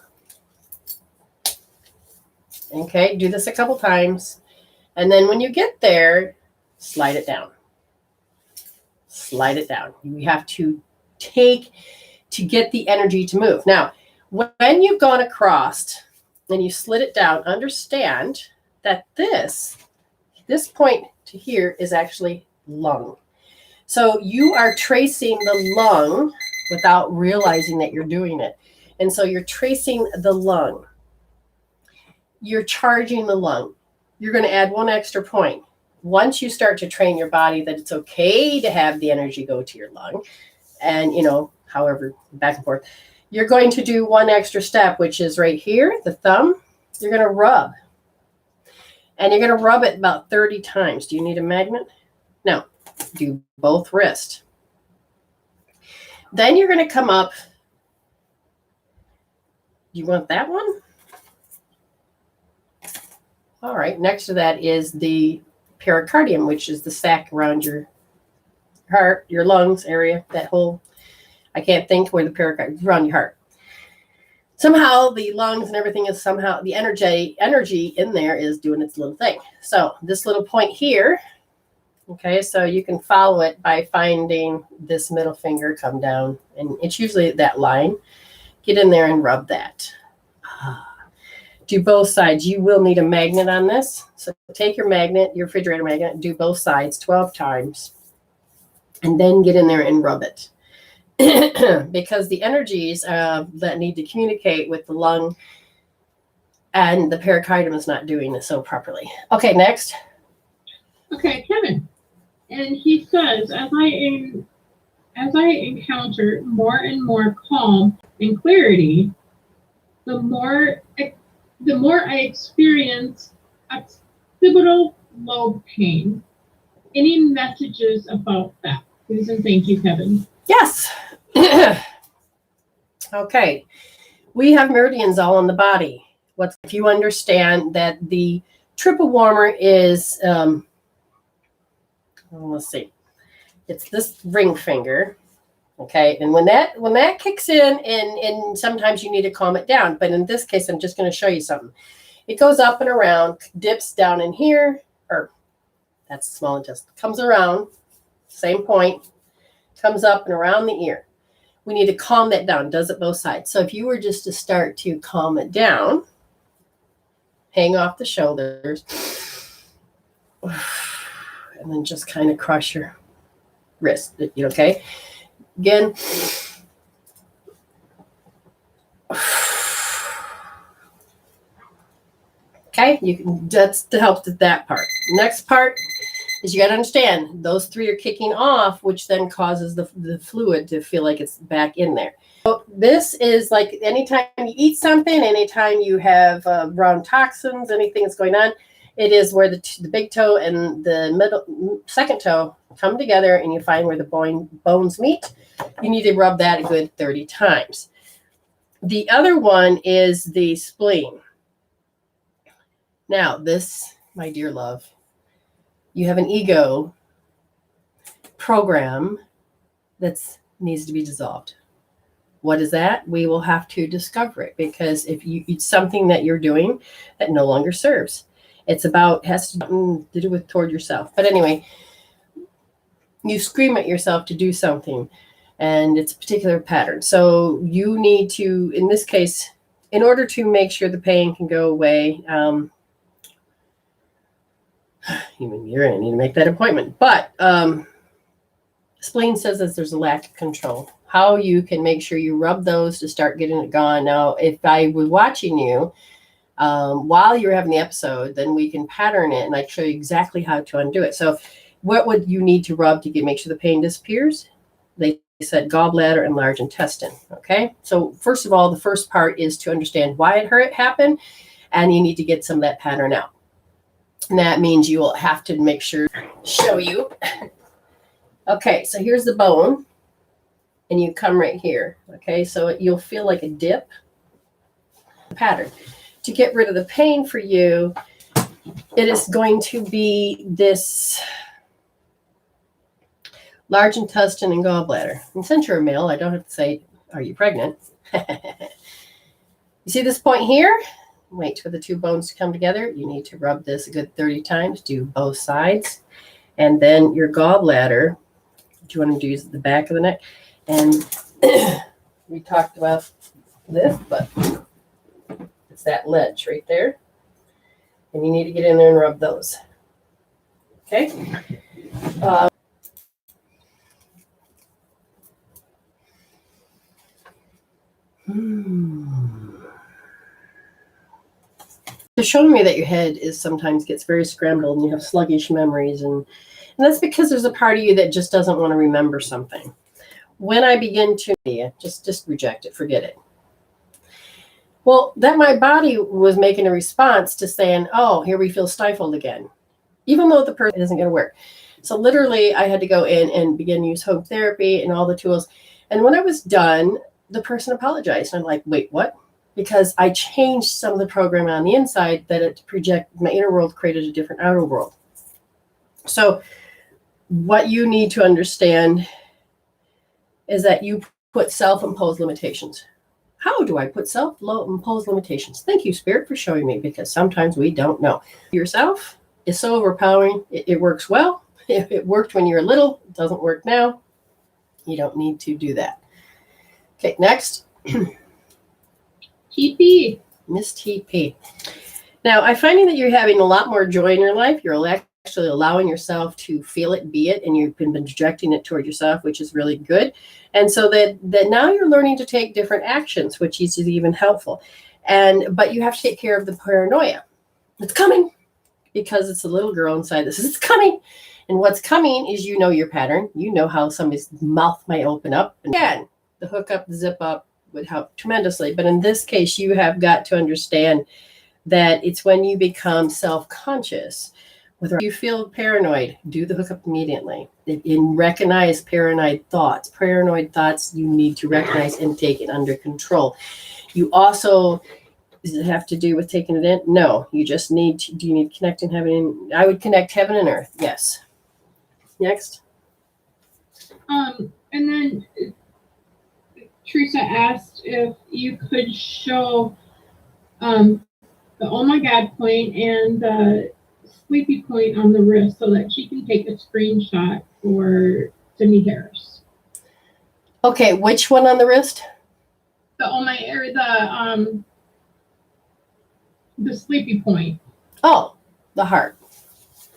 Okay, do this a couple times. And then when you get there, slide it down. Slide it down. You have to get the energy to move. Now, when you've gone across and you slid it down, understand that this point to here is actually lung. So you are tracing the lung without realizing that you're doing it. And so you're tracing the lung. You're charging the lung. You're going to add one extra point. Once you start to train your body that it's okay to have the energy go to your lung, and, however, back and forth, you're going to do one extra step, which is right here, the thumb. You're going to rub. And you're going to rub it about 30 times. Do you need a magnet? No. Do both wrists. Then you're going to come up. You want that one? All right. Next to that is the pericardium, which is the sac around your heart, your lungs area, that whole, I can't think where the pericardium is, around your heart. Somehow the lungs and everything is somehow, the energy in there is doing its little thing. So this little point here, okay, so you can follow it by finding this middle finger, come down, and it's usually that line. Get in there and rub that. Do both sides. You will need a magnet on this. So take your magnet, your refrigerator magnet, do both sides 12 times, and then get in there and rub it. Because the energies that need to communicate with the lung and the pericardium is not doing this so properly. Okay, next. Okay, Kevin. And he says, as I encounter more and more calm and clarity, the more I experience occipital lobe pain. Any messages about that? Please and thank you, Kevin. Yes. Okay. We have meridians all in the body. If you understand that the triple warmer is, let's see, it's this ring finger. Okay. And when that kicks in, and sometimes you need to calm it down. But in this case, I'm just going to show you something. It goes up and around, dips down in here, or that's the small intestine, comes around, same point, comes up and around the ear. We need to calm that down. Does it both sides. So if you were just to start to calm it down, hang off the shoulders, and then just kind of cross your wrist. Okay? Again. Okay, that's to help with that part. Next part is you got to understand those three are kicking off, which then causes the fluid to feel like it's back in there. So this is like anytime you eat something, anytime you have around toxins, anything that's going on, it is where the big toe and the second toe come together, and you find where the bones meet. You need to rub that a good 30 times. The other one is the spleen. Now, this, my dear love, you have an ego program that needs to be dissolved. What is that? We will have to discover it, because if it's something that you're doing that no longer serves. Has to do with toward yourself. But anyway, you scream at yourself to do something, and it's a particular pattern. So you need to, in this case, in order to make sure the pain can go away, you're going to need to make that appointment. But spleen says that there's a lack of control. How you can make sure you rub those to start getting it gone. Now, if I were watching you while you're having the episode, then we can pattern it, and I show you exactly how to undo it. So what would you need to rub to make sure the pain disappears? They said gallbladder and large intestine. Okay. So first of all, the first part is to understand why it happened, and you need to get some of that pattern out. And that means you will have to make sure, show you. Okay, so here's the bone, and you come right here. Okay, so you'll feel like a dip pattern. To get rid of the pain for you, it is going to be this large intestine and gallbladder. And since you're a male, I don't have to say, are you pregnant? You see this point here? Wait for the two bones to come together. You need to rub this a good 30 times. Do both sides. And then your gallbladder, what you want to do is the back of the neck. And we talked about this, but it's that ledge right there. And you need to get in there and rub those. Okay? They're showing me that your head is sometimes gets very scrambled and you have sluggish memories, and that's because there's a part of you that just doesn't want to remember something. When I begin to just reject it, forget it. Well, that my body was making a response to saying, oh, here we feel stifled again, even though the person isn't going to work. So literally I had to go in and begin to use home therapy and all the tools. And when I was done, the person apologized. And I'm like, wait, what? Because I changed some of the programming on the inside that it project my inner world created a different outer world. So what you need to understand is that you put self-imposed limitations. How do I put self-imposed limitations? Thank you, Spirit, for showing me, because sometimes we don't know. Yourself is so overpowering. It works well. It worked when you were little. It doesn't work now. You don't need to do that. Okay, next. TP. Miss TP. Now, I'm finding that you're having a lot more joy in your life. You're actually allowing yourself to feel it, be it, and you've been projecting it toward yourself, which is really good. And so that now you're learning to take different actions, which is even helpful. But you have to take care of the paranoia. It's coming, because it's a little girl inside this. It's coming. And what's coming is, you know, your pattern. You know how somebody's mouth might open up. And again, the hook up, the zip up would help tremendously. But in this case, you have got to understand that it's when you become self-conscious. Whether you feel paranoid, do the hookup immediately. And recognize paranoid thoughts. Paranoid thoughts you need to recognize and take it under control. You also, does it have to do with taking it in? No, you just need to, do you need connecting heaven? I would connect heaven and earth. Yes. Next. And then Teresa asked if you could show the Oh My God point and the sleepy point on the wrist so that she can take a screenshot for Cindy Harris. Okay, which one on the wrist? The sleepy point. Oh, the heart.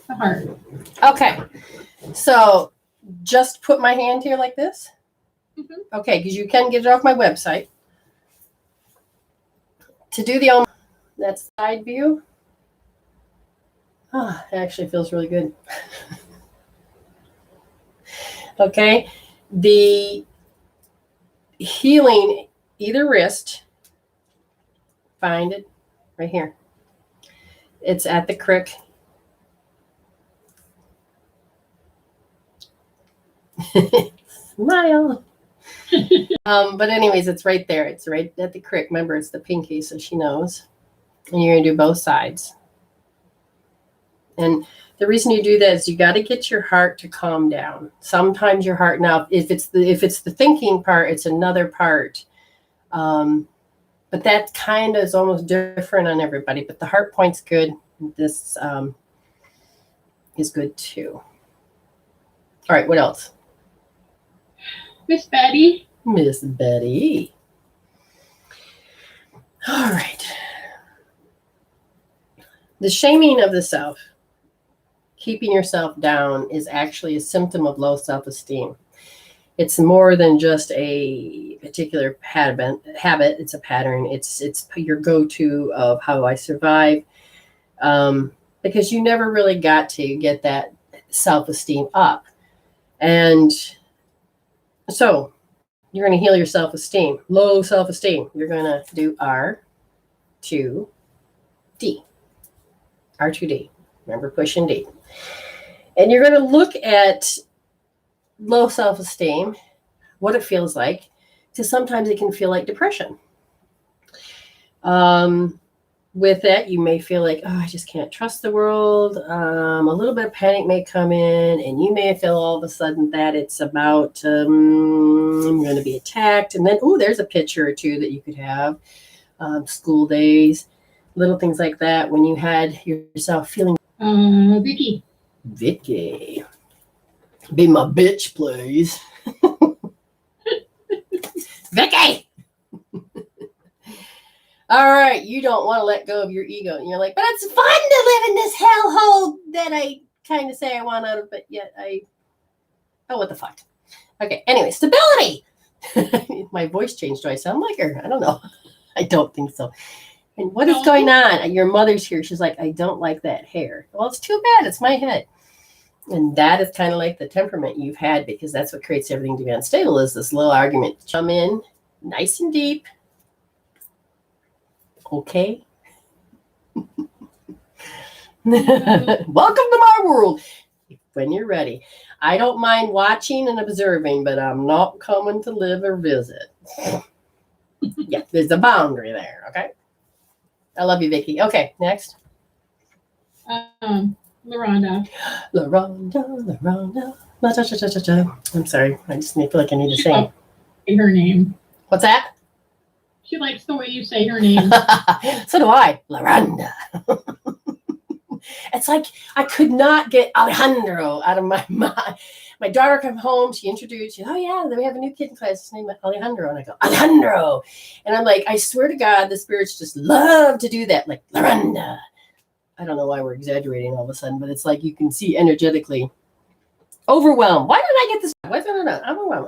The heart. Okay, so just put my hand here like this. Mm-hmm. Okay, because you can get it off my website. To do the that side view. Ah, it actually feels really good. Okay, the healing, either wrist, find it right here. It's at the crick. Smile. But anyways, it's right there. It's right at the crick. Remember, it's the pinky, so she knows. And you're going to do both sides. And the reason you do that is you got to get your heart to calm down. Sometimes your heart, now, if it's the thinking part, it's another part. But that kind of is almost different on everybody. But the heart point's good. This is good too. All right, what else? Miss Betty. Miss Betty. All right. The shaming of the self, keeping yourself down, is actually a symptom of low self-esteem. It's more than just a particular habit. It's a pattern. It's your go-to of how I survive, because you never really got to get that self-esteem up. And so you're going to heal your self-esteem, low self-esteem. You're going to do R2D. R2D. Remember, pushing D. And you're going to look at low self-esteem, what it feels like, because sometimes it can feel like depression. With that, you may feel like, oh, I just can't trust the world. A little bit of panic may come in, and you may feel all of a sudden that it's about, I'm going to be attacked. And then, oh, there's a picture or two that you could have. School days, little things like that, when you had yourself feeling. Vicky. Vicky. Be my bitch, please. Vicky! All right, you don't want to let go of your ego. And you're like, but it's fun to live in this hellhole that I kind of say I want out of, but yet oh, what the fuck? Okay, anyway, stability. My voice changed. Do I sound like her? I don't know. I don't think so. And what is going on? Your mother's here. She's like, I don't like that hair. Well, it's too bad. It's my head. And that is kind of like the temperament you've had, because that's what creates everything to be unstable, is this little argument. Come in nice and deep. Okay. Welcome to my world. When you're ready. I don't mind watching and observing, but I'm not coming to live or visit. Yeah, there's a boundary there. Okay. I love you, Vicky. Okay, next. LaRonda. LaRonda. I'm sorry. I just feel like I need to sing. Her name. What's that? She likes the way you say her name. So do I. LaRonda. It's like I could not get Alejandro out of my mind. My daughter came home. She introduced, oh, yeah, we have a new kid in class. His name is Alejandro. And I go, Alejandro. And I'm like, I swear to God, the spirits just love to do that. Like, LaRonda. I don't know why we're exaggerating all of a sudden, but it's like you can see energetically overwhelmed. Why did I get this? Why did I overwhelmed?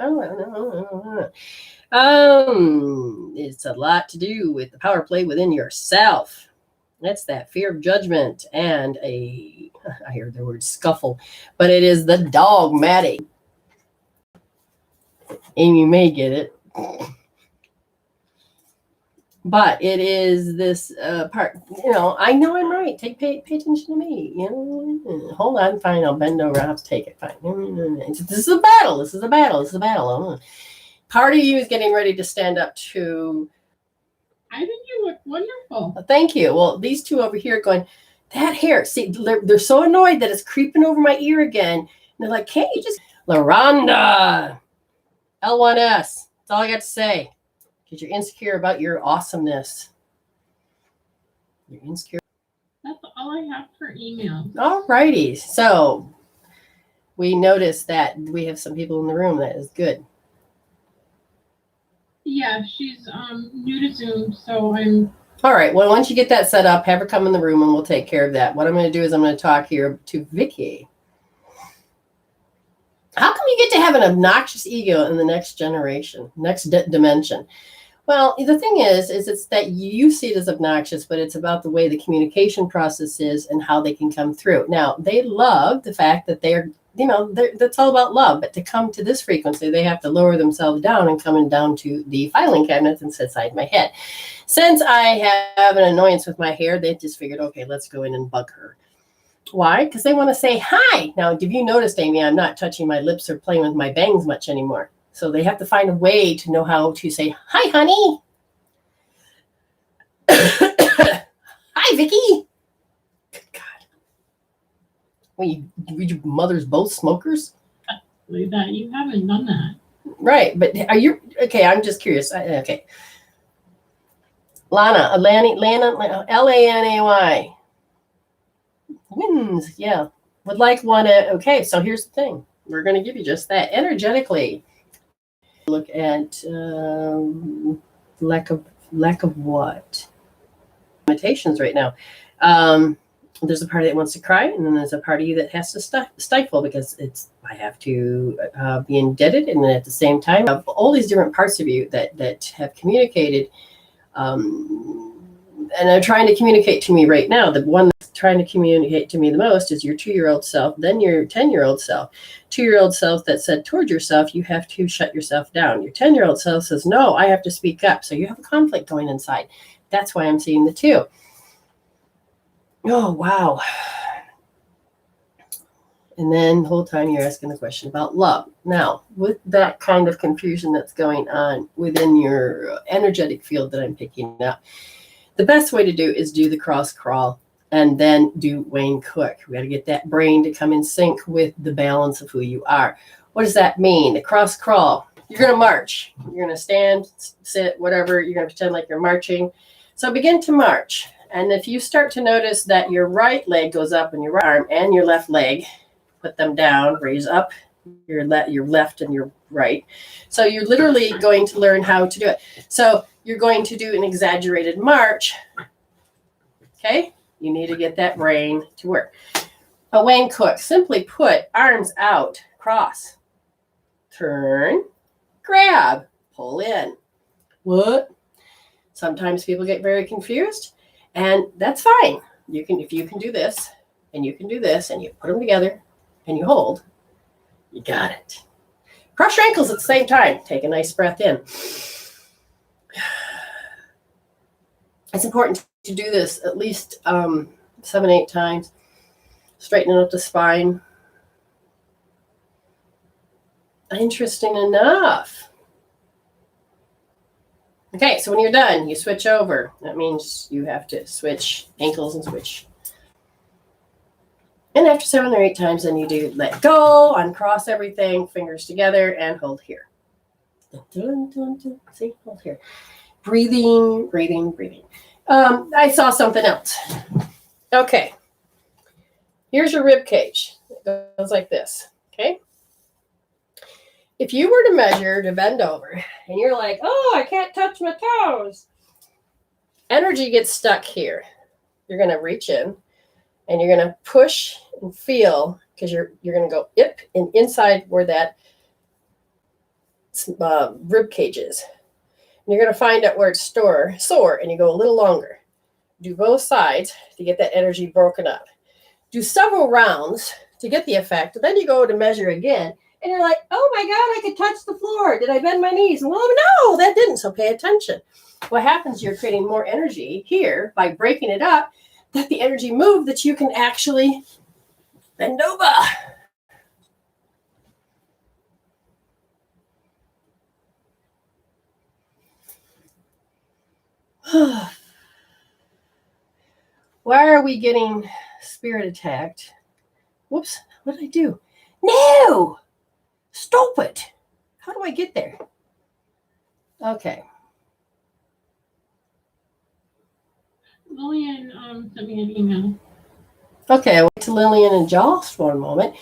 It's a lot to do with the power play within yourself. That's that fear of judgment and I hear the word scuffle, but it is the dogmatic. Amy may get it. But it is this part, I know I'm right. Pay attention to me. Hold on, fine. I'll bend over. I'll have to take it. Fine. This is a battle. This is a battle. This is a battle. Part of you is getting ready to stand up to. I think you look wonderful. Thank you. Well, these two over here going, that hair. See, they're so annoyed that it's creeping over my ear again. And they're like, can't you just. LaRonda. L1S. That's all I got to say. Because you're insecure about your awesomeness. You're insecure. That's all I have for email. All righty. So we noticed that we have some people in the room. That is good. Yeah, she's new to Zoom, so I'm... All right. Well, once you get that set up, have her come in the room and we'll take care of that. What I'm going to do is I'm going to talk here to Vicky. How come you get to have an obnoxious ego in the next generation, next dimension? Well, the thing is it's that you see it as obnoxious, but it's about the way the communication process is and how they can come through. Now, they love the fact that that's all about love. But to come to this frequency, they have to lower themselves down and coming down to the filing cabinets and sit inside my head. Since I have an annoyance with my hair, they just figured, okay, let's go in and bug her. Why? Because they want to say hi. Now, have you noticed, Amy, I'm not touching my lips or playing with my bangs much anymore. So they have to find a way to know how to say, hi, honey. Hi, Vicky. Good God. Were you mothers both smokers? Believe that. You haven't done that. Right. But are you, okay, I'm just curious. Okay. Lana, Lanay. Wins. Yeah. Would like one. Okay. So here's the thing. We're going to give you just that energetically. Look at lack of what? Limitations right now. There's a party that wants to cry, and then there's a party that has to stifle because I have to be indebted, and then at the same time, I have all these different parts of you that have communicated, and are trying to communicate to me right now. The one that's trying to communicate to me the most is your 2-year-old self, then your 10-year-old self. 2-year-old self that said toward yourself, you have to shut yourself down. Your 10-year-old self says, no, I have to speak up. So you have a conflict going inside. That's why I'm seeing the two. Oh, wow. And then the whole time you're asking the question about love. Now, with that kind of confusion that's going on within your energetic field that I'm picking up, the best way to do is do the cross crawl and then do Wayne Cook. We got to get that brain to come in sync with the balance of who you are. What does that mean? The cross crawl. You're going to march. You're going to stand, sit, whatever. You're going to pretend like you're marching. So begin to march. And if you start to notice that your right leg goes up and your right arm and your left leg, put them down, raise up your left and your right. So you're literally going to learn how to do it. So you're going to do an exaggerated march. Okay? You need to get that brain to work. A Wayne Cook, simply put, arms out, cross, turn, grab, pull in. What? Sometimes people get very confused, and that's fine. If you can do this, and you can do this, and you put them together, and you hold, you got it. Cross your ankles at the same time. Take a nice breath in. It's important to do this at least 7-8 times. Straightening up the spine. Interesting enough. Okay, so when you're done, you switch over. That means you have to switch ankles and switch. And after 7 or 8 times, then you do let go, uncross everything, fingers together, and hold here. See, hold here. Breathing, breathing, breathing. I saw something else. Okay. Here's your rib cage. It goes like this. Okay. If you were to measure to bend over and you're like, oh, I can't touch my toes. Energy gets stuck here. You're going to reach in and you're going to push and feel because you're going to go and inside where that rib cage is. And you're going to find out where it's sore and you go a little longer. Do both sides to get that energy broken up. Do several rounds to get the effect. Then you go to measure again. And you're like, oh my God, I could touch the floor. Did I bend my knees? Well, no, that didn't. So pay attention. What happens, you're creating more energy here by breaking it up, that the energy move that you can actually bend over. Why are we getting spirit attacked? Whoops, what did I do? No! Stop it. How do I get there? Okay. Lillian sent me an email. Okay, I went to Lillian and Joss for a moment.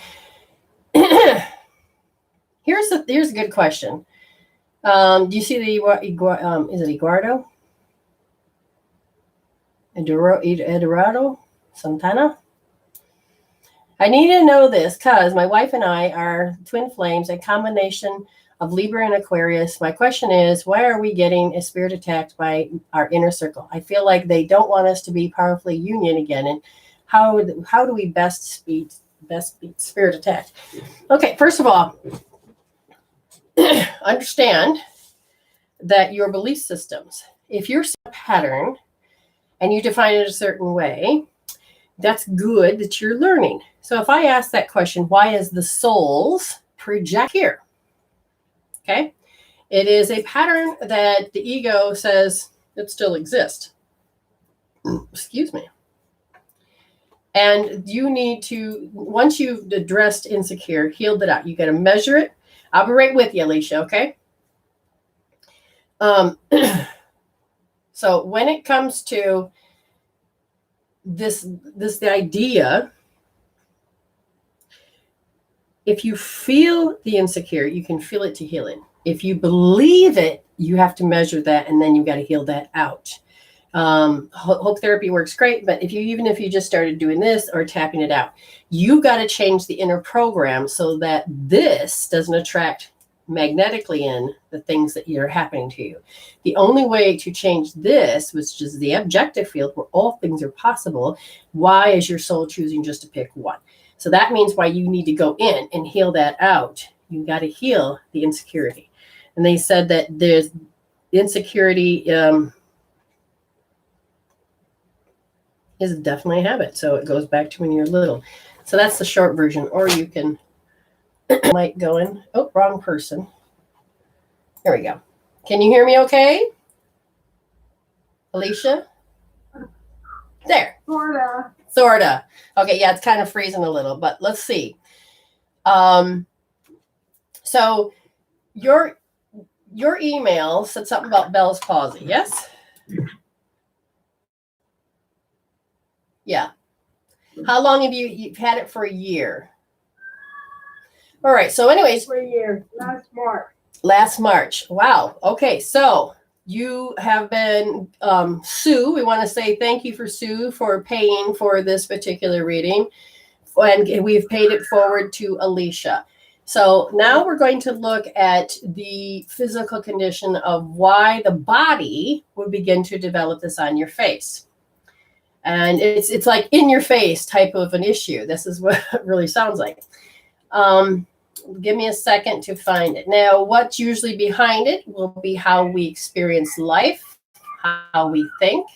Here's a good question. Do you see the is it Eduardo? Eduardo Santana? I need to know this because my wife and I are twin flames, a combination of Libra and Aquarius. My question is, why are we getting a spirit attacked by our inner circle? I feel like they don't want us to be powerfully union again. And how do we best be spirit attacked? Okay, first of all, understand that your belief systems, if you're a pattern and you define it a certain way, that's good that you're learning. So if I ask that question, why is the souls project here? Okay. It is a pattern that the ego says it still exists. Excuse me. And you need to, once you've addressed insecure, healed it out, you got to measure it. I'll be right with you, Alicia. Okay. So when it comes to the idea, if you feel the insecure, you can feel it to heal it. If you believe it, you have to measure that, and then you've got to heal that out. Hope therapy works great, but even if you just started doing this or tapping it out, you've got to change the inner program so that this doesn't attract magnetically in the things that are happening to you. The only way to change this, which is the objective field where all things are possible, why is your soul choosing just to pick one? So that means why you need to go in and heal that out. You got to heal the insecurity. And they said that there's insecurity is definitely a habit. So it goes back to when you're little. So that's the short version. Or you can might go in. Oh, wrong person. There we go. Can you hear me okay? Alicia? There. Sorta. Okay, yeah, it's kind of freezing a little, but let's see. So your email said something about Bell's palsy, yes? Yeah. How long have you've had it? For a year? All right. So anyways. For a year. Last March. Wow. Okay. So you have been, Sue, we want to say thank you for Sue for paying for this particular reading. And we've paid it forward to Alicia. So now we're going to look at the physical condition of why the body would begin to develop this on your face. And it's like in your face type of an issue. This is what it really sounds like. Give me a second to find it. Now, what's usually behind it will be how we experience life, how we think,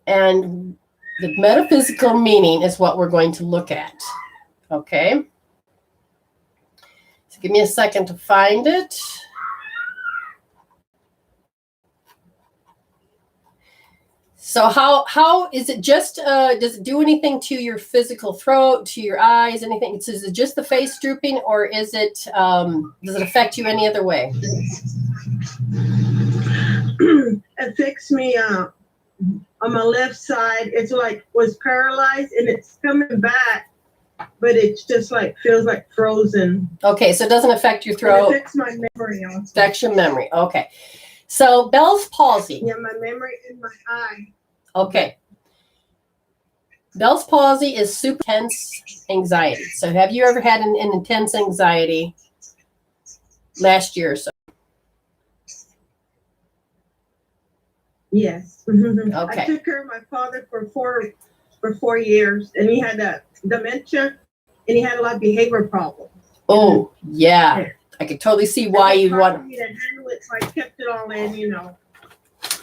and the metaphysical meaning is what we're going to look at. Okay? So give me a second to find it. So how is it just, does it do anything to your physical throat, to your eyes, anything? Is it just the face drooping, or is it, does it affect you any other way? It affects me on my left side. It's like was paralyzed and it's coming back, but it's just like feels like frozen. Okay, so it doesn't affect your throat. It affects my memory also. Affects your memory. Okay. So Bell's palsy. Yeah, my memory in my eye. Okay. Bell's palsy is super intense anxiety. So have you ever had an intense anxiety last year or so? Yes. Okay. I took care of my father for 4 years, and he had dementia, and he had a lot of behavior problems. Oh, yeah. I could totally see why you'd want me to handle it, so I kept it all in.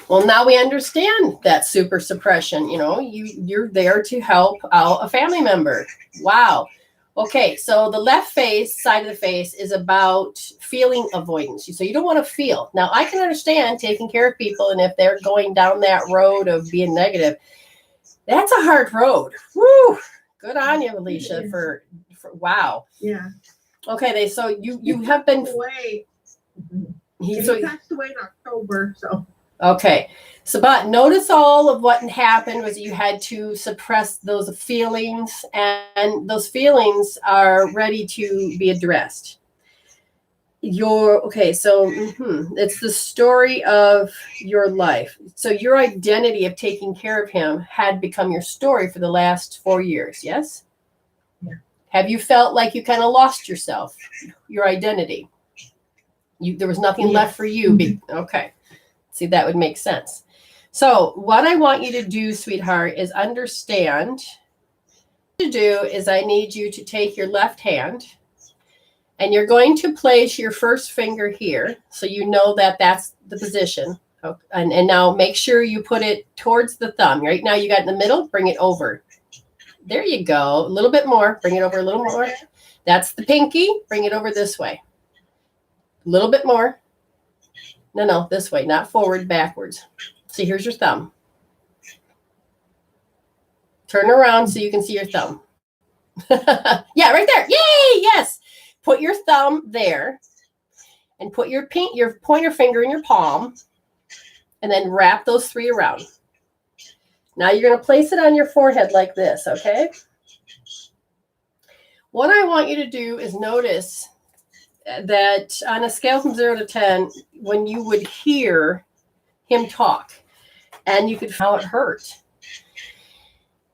Well, now we understand that super suppression. You're there to help out a family member. Wow. Okay, so the left side of the face is about feeling avoidance. So you don't want to feel. Now, I can understand taking care of people, and if they're going down that road of being negative, that's a hard road. Woo! Good on you, Alicia, for wow. Yeah. Okay, so you have been away. He passed away in October, so. Okay, so but notice all of what happened was you had to suppress those feelings, and those feelings are ready to be addressed. It's the story of your life. So your identity of taking care of him had become your story for the last 4 years, yes? Yeah. Have you felt like you kind of lost yourself, your identity? There was nothing left for you. Okay. See, that would make sense. So what I want you to do, sweetheart, is understand. What to do is I need you to take your left hand, and you're going to place your first finger here, so you know that that's the position. Okay. And now make sure you put it towards the thumb. Right now you got in the middle, bring it over. There you go. A little bit more. Bring it over a little more. That's the pinky. Bring it over this way. A little bit more. No, this way, not forward, backwards. See, here's your thumb. Turn around so you can see your thumb. Yeah, right there. Yay, yes. Put your thumb there and put your pointer finger in your palm, and then wrap those 3 around. Now you're going to place it on your forehead like this, okay? What I want you to do is notice that on a scale from 0 to 10, when you would hear him talk and you could feel how it hurt.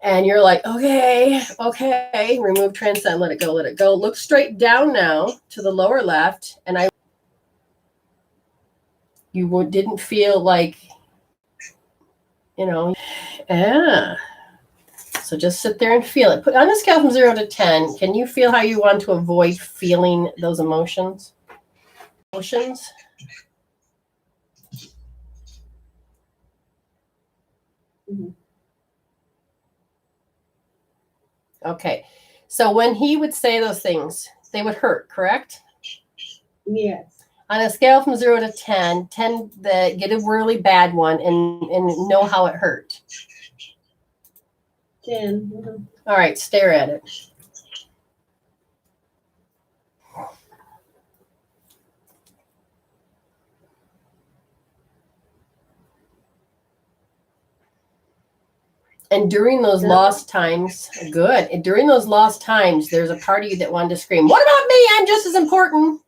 And you're like, okay, remove, transcend, let it go, let it go. Look straight down now to the lower left. And you didn't feel like, So just sit there and feel it. Put on a scale from 0 to 10, can you feel how you want to avoid feeling those emotions? Mm-hmm. Okay. So when he would say those things, they would hurt, correct? Yes. On a scale from 0 to 10, get a really bad one and know how it hurt. 10. Mm-hmm. All right, stare at it. And during those lost times, good. And during those lost times, there's a part of you that wanted to scream, "What about me? I'm just as important."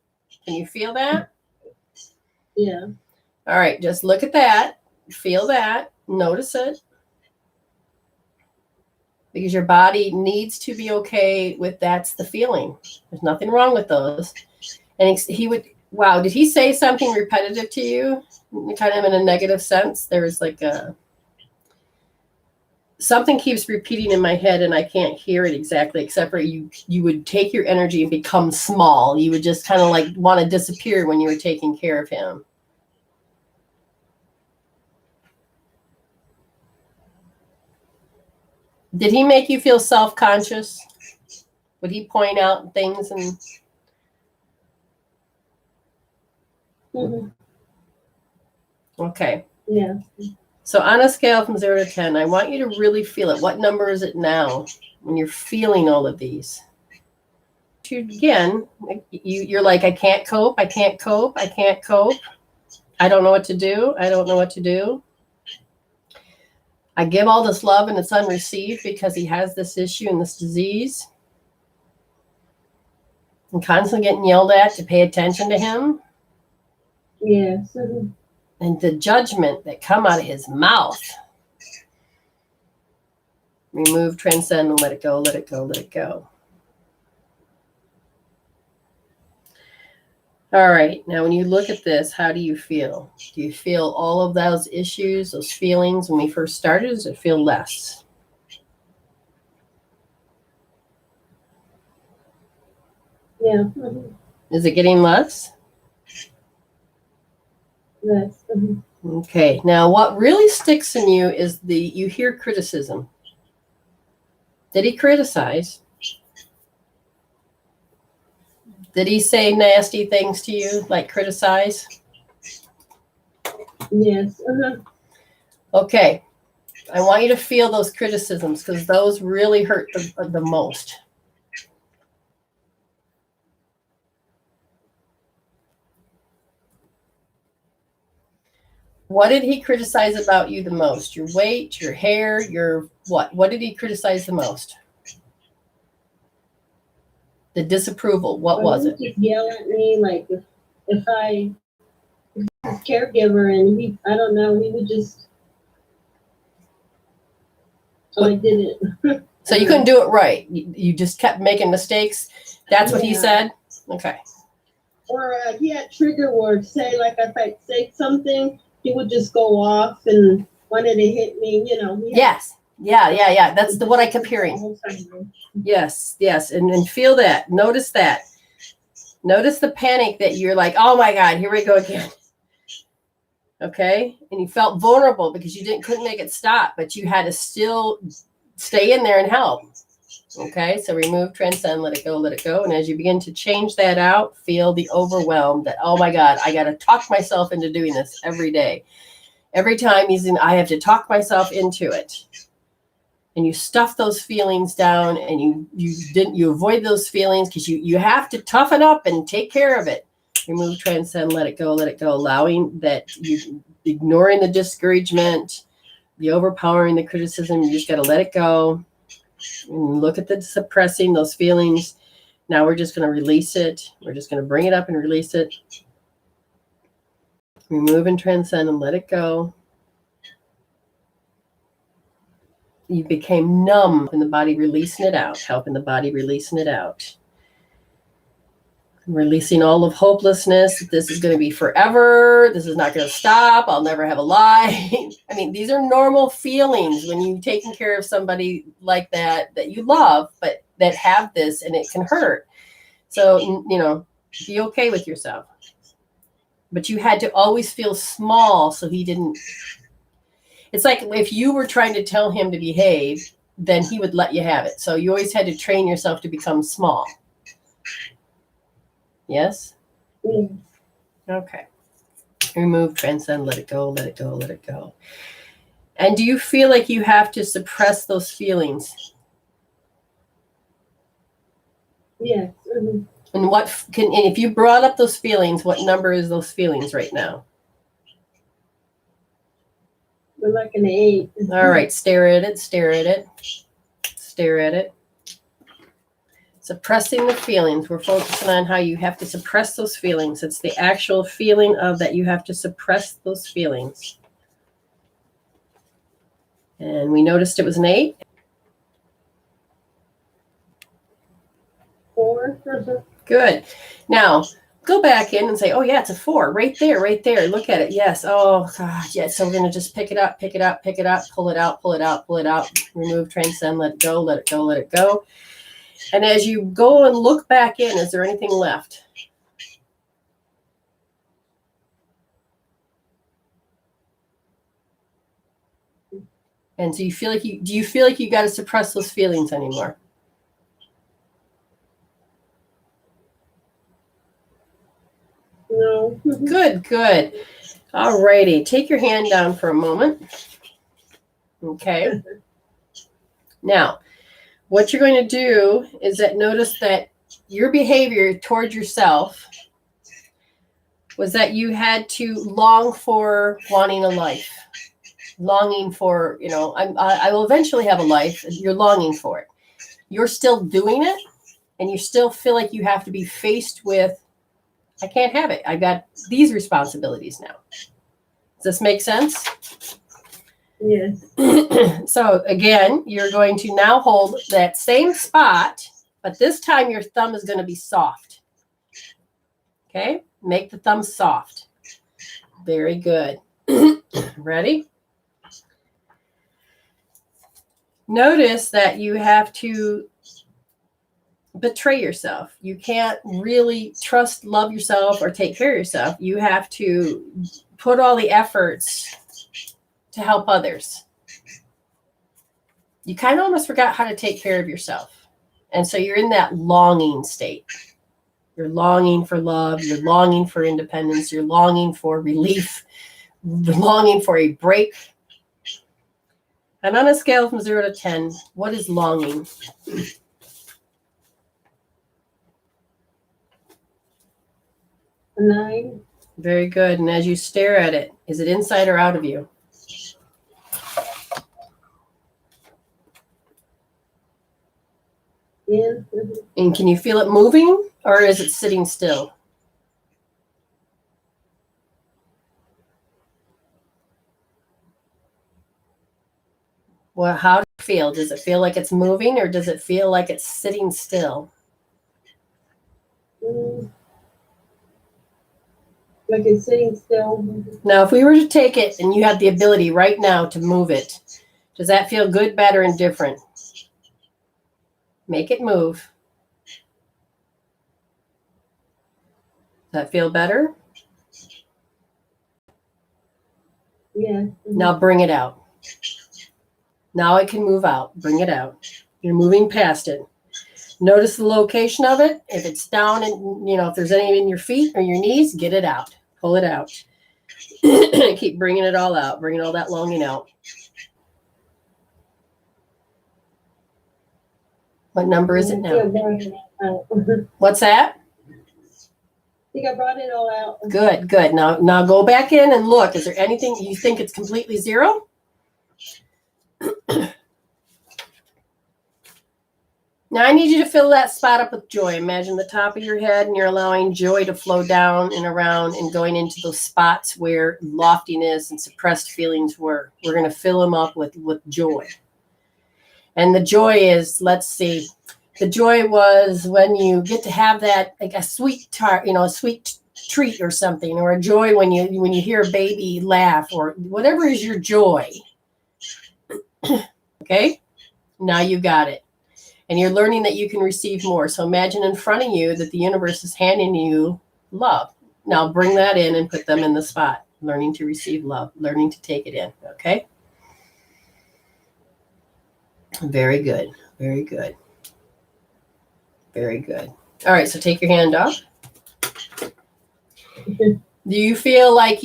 Can you feel that? Yeah. All right, just look at that. Feel that. Notice it. because your body needs to be okay with that's the feeling. There's nothing wrong with those. And he would, wow, did he say something repetitive to you? Kind of in a negative sense? There's like something keeps repeating in my head and I can't hear it exactly, except for you would take your energy and become small. You would just kind of like want to disappear when you were taking care of him. Did he make you feel self-conscious? Would he point out things and... Mhm. Okay. Yeah. So on a scale from 0 to 10, I want you to really feel it. What number is it now when you're feeling all of these? Again, you're like, I can't cope. I can't cope. I can't cope. I don't know what to do. I don't know what to do. I give all this love and it's unreceived because he has this issue and this disease. I'm constantly getting yelled at to pay attention to him. Yes. Mhm. And the judgment that come out of his mouth. Remove, transcend, and let it go, let it go, let it go. All right. Now, when you look at this, how do you feel? Do you feel all of those issues, those feelings when we first started? Does it feel less? Yeah. Mhm. Is it getting less? Yes. Mhm. Okay. Now, what really sticks in you is you hear criticism. Did he criticize? Did he say nasty things to you, like criticize? Yes. Mhm. Okay. I want you to feel those criticisms because those really hurt the most. What did he criticize about you the most? Your weight, your hair, your what? What did he criticize the most? The disapproval. What was it? He would just yell at me like if I was his caregiver and I don't know, he would just. So I did it. So you couldn't do it right. You just kept making mistakes. That's what he said? Okay. Or he had trigger words. Say like if I say something, he would just go off and wanted to hit me. You know. Yes. Yeah. That's what I kept hearing. Yes. And feel that. Notice that. Notice the panic that you're like, oh my God, here we go again. Okay. And you felt vulnerable because you couldn't make it stop, but you had to still stay in there and help. Okay. So remove, transcend, let it go, let it go. And as you begin to change that out, feel the overwhelm that, oh my God, I got to talk myself into doing this every day. Every time I have to talk myself into it. And you stuff those feelings down and you avoid those feelings because you have to toughen up and take care of it. Remove, transcend, let it go, allowing that you ignoring the discouragement, the overpowering, the criticism. You just got to let it go and look at the suppressing those feelings. Now we're just going to release it. We're just going to bring it up and release it. Remove and transcend and let it go. You became numb in the body, releasing it out, helping the body releasing it out. Releasing all of hopelessness. This is going to be forever. This is not going to stop. I'll never have a life. I mean, these are normal feelings when you're taking care of somebody like that you love, but that have this and it can hurt. So, be okay with yourself. But you had to always feel small so he didn't. It's like if you were trying to tell him to behave, then he would let you have it. So you always had to train yourself to become small. Yes? Yeah. Okay. Remove, transcend, let it go, let it go, let it go. And do you feel like you have to suppress those feelings? Yes. Mm-hmm. And if you brought up those feelings, what number is those feelings right now? We're like an 8. All right, stare at it, stare at it, stare at it. Suppressing the feelings. We're focusing on how you have to suppress those feelings. It's the actual feeling of that you have to suppress those feelings. And we noticed it was an 8. Good. Now, go back in and say, oh, yeah, it's a 4 right there, right there. Look at it. Yes. Oh, God. Yes. So we're going to just pick it up, pick it up, pick it up, pull it out, pull it out, pull it out, remove, transcend, let it go, let it go, let it go. And as you go and look back in, is there anything left? And do you feel like you got to suppress those feelings anymore? No. Good, good. All righty. Take your hand down for a moment. Okay. Now, what you're going to do is that notice that your behavior toward yourself was that you had to long for wanting a life, longing for, I will eventually have a life. You're longing for it. You're still doing it, and you still feel like you have to be faced with, I can't have it. I've got these responsibilities now. Does this make sense? Yes. So again, you're going to now hold that same spot, but this time your thumb is going to be soft. Okay? Make the thumb soft. Very good. Ready? Notice that you have to betray yourself. You can't really trust, love yourself, or take care of yourself. You have to put all the efforts to help others. You kind of almost forgot how to take care of yourself. And so you're in that longing state. You're longing for love. You're longing for independence. You're longing for relief. You're longing for a break. And on a scale from 0 to 10, what is longing? A 9. Very good. And as you stare at it, is it inside or out of you? Yeah. And can you feel it moving, or is it sitting still? Well, how does it feel? Does it feel like it's moving, or does it feel like it's sitting still? Like it's sitting still. Now, if we were to take it and you had the ability right now to move it, does that feel good, bad, or indifferent? Make it move. Does that feel better? Yeah. Now bring it out. Now it can move out. Bring it out. You're moving past it. Notice the location of it. If it's down and, if there's any in your feet or your knees, get it out. Pull it out. Keep bringing it all out. Bringing all that longing out. What number is it now? What's that? I think I brought it all out. Good, good. Now go back in and look. Is there anything you think it's completely 0? Now I need you to fill that spot up with joy. Imagine the top of your head, and you're allowing joy to flow down and around and going into those spots where loftiness and suppressed feelings were. We're going to fill them up with joy. And the joy is, let's see, the joy was when you get to have that, like a sweet a sweet treat or something, or a joy when you hear a baby laugh, or whatever is your joy. Okay? Now you got it. And you're learning that you can receive more. So imagine in front of you that the universe is handing you love. Now bring that in and put them in the spot. Learning to receive love, learning to take it in. Okay? Very good. Very good. Very good. All right, so take your hand off. Do you feel like,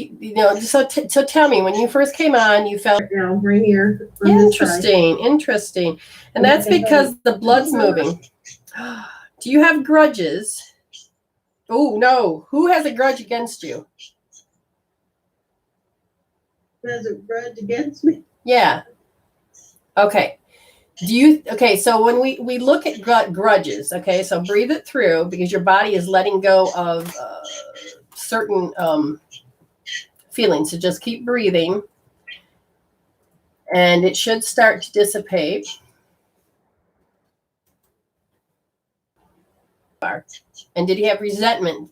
so tell me, when you first came on, you felt... Now, right here. Interesting. And that's because the blood's moving. Do you have grudges? Oh, no. Who has a grudge against you? Who has a grudge against me? Yeah. Okay. So when we look at grudges, okay, so breathe it through, because your body is letting go of certain feelings. So just keep breathing, and it should start to dissipate. are. And did he have resentment?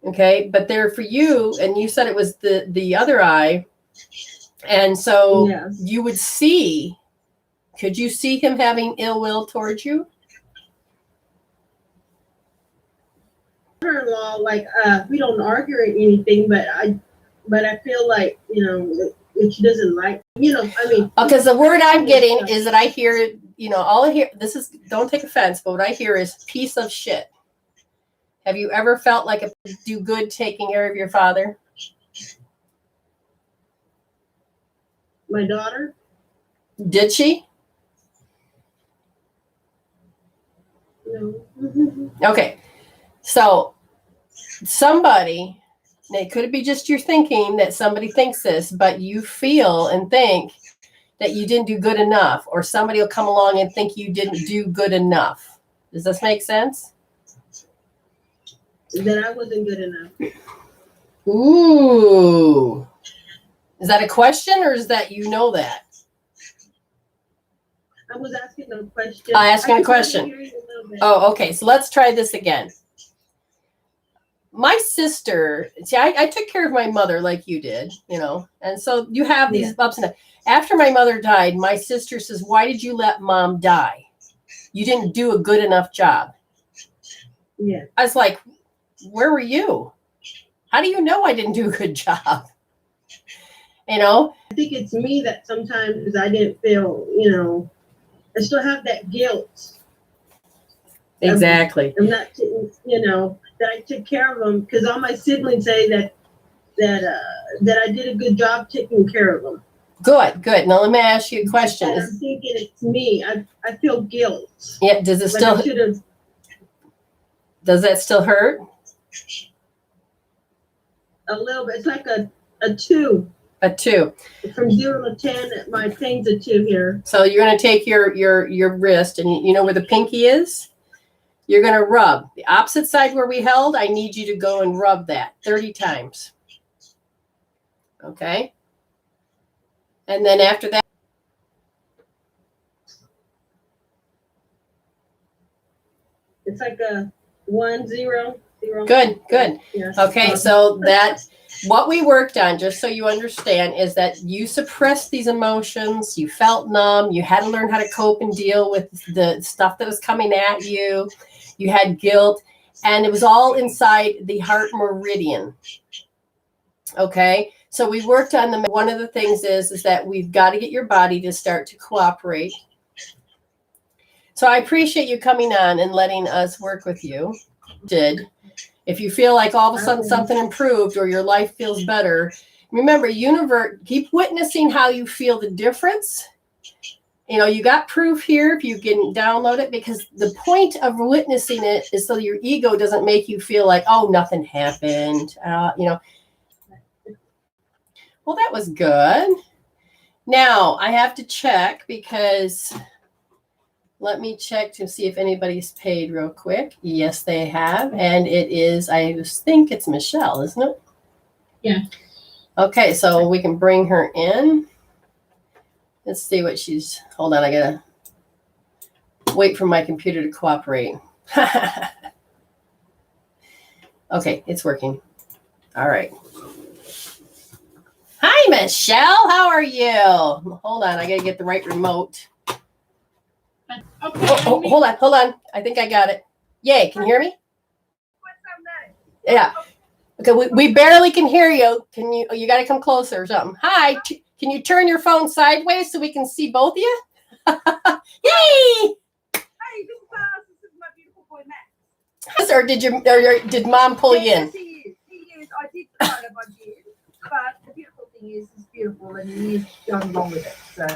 Okay, but there for you, and you said it was the other eye. And so Yes. you would see, could you see him having ill will towards you? Law, like we don't argue or anything, but I feel like, you know, that she doesn't like, you know, I mean, Because the word I'm getting is that I hear, you know, all I hear, this is, don't take offense, but what I hear is piece of shit. Have you ever felt like a do good taking care of your father? my daughter. Did she? No. Okay. So somebody, and it could be just your thinking that somebody thinks this, but you feel and think that you didn't do good enough, or somebody will come along and think you didn't do good enough. Does this make sense? That I wasn't good enough. Ooh. Is that a question, or is that you know that? I was asking a question. Asking a I could question. hear you a little bit. Oh, okay. So let's try this again. My sister, see, I took care of my mother like you did, you know, and so you have these ups and downs. After my mother died, my sister says, "Why did you let mom die? You didn't do a good enough job." Yeah. I was like, "Where were you? How do you know I didn't do a good job?" You know? I think it's me that sometimes I didn't feel, you know, I still have that guilt. Exactly. I'm not, you know, that I took care of them, because all my siblings say that I did a good job taking care of them. Good. Now let me ask you a question. And I'm thinking it's me. I feel guilt. Yeah, does it Like I still, should have. does that still hurt? A little bit. It's like a 2. A 2. From 0 to 10, my thing's a 2 here. So you're going to take your wrist, and you know where the pinky is? You're going to rub. The opposite side where we held, I need you to go and rub that 30 times. Okay? And then after that, It's like a 1 0 0. good. Yes. Okay, so that, what we worked on, just so you understand, is that you suppressed these emotions, you felt numb, you had to learn how to cope and deal with the stuff that was coming at you, you had guilt, and it was all inside the heart meridian. Okay, so we worked on them. One of the things is that we've got to get your body to start to cooperate. So I appreciate you coming on and letting us work with you. If you feel like all of a sudden something improved or your life feels better, remember, universe, keep witnessing how you feel the difference. You know, you got proof here if you can download it, because the point of witnessing it is so your ego doesn't make you feel like, oh, nothing happened. You know, well, that was good. Now I have to check, because let me check to see if anybody's paid real quick. Yes, they have. And it is, I think it's Michelle, isn't it? Yeah. Okay, so we can bring her in. Let's see what she's, hold on, I gotta wait for my computer to cooperate. Okay, it's working. All right. Hi, Michelle, how are you? Hold on, I gotta get the right remote. Okay. Hold on. I think I got it. Yay, can you hear me? Yeah. Okay, we barely can hear you. Can you, you got to come closer or something. Hi, can you turn your phone sideways so we can see both of you? Yay! Hey, this is my beautiful boy Max. Or did mom pull you in? Yes, he is. He is. I did kind of, I did. But the beautiful thing is, he's beautiful and he is going along with it. So,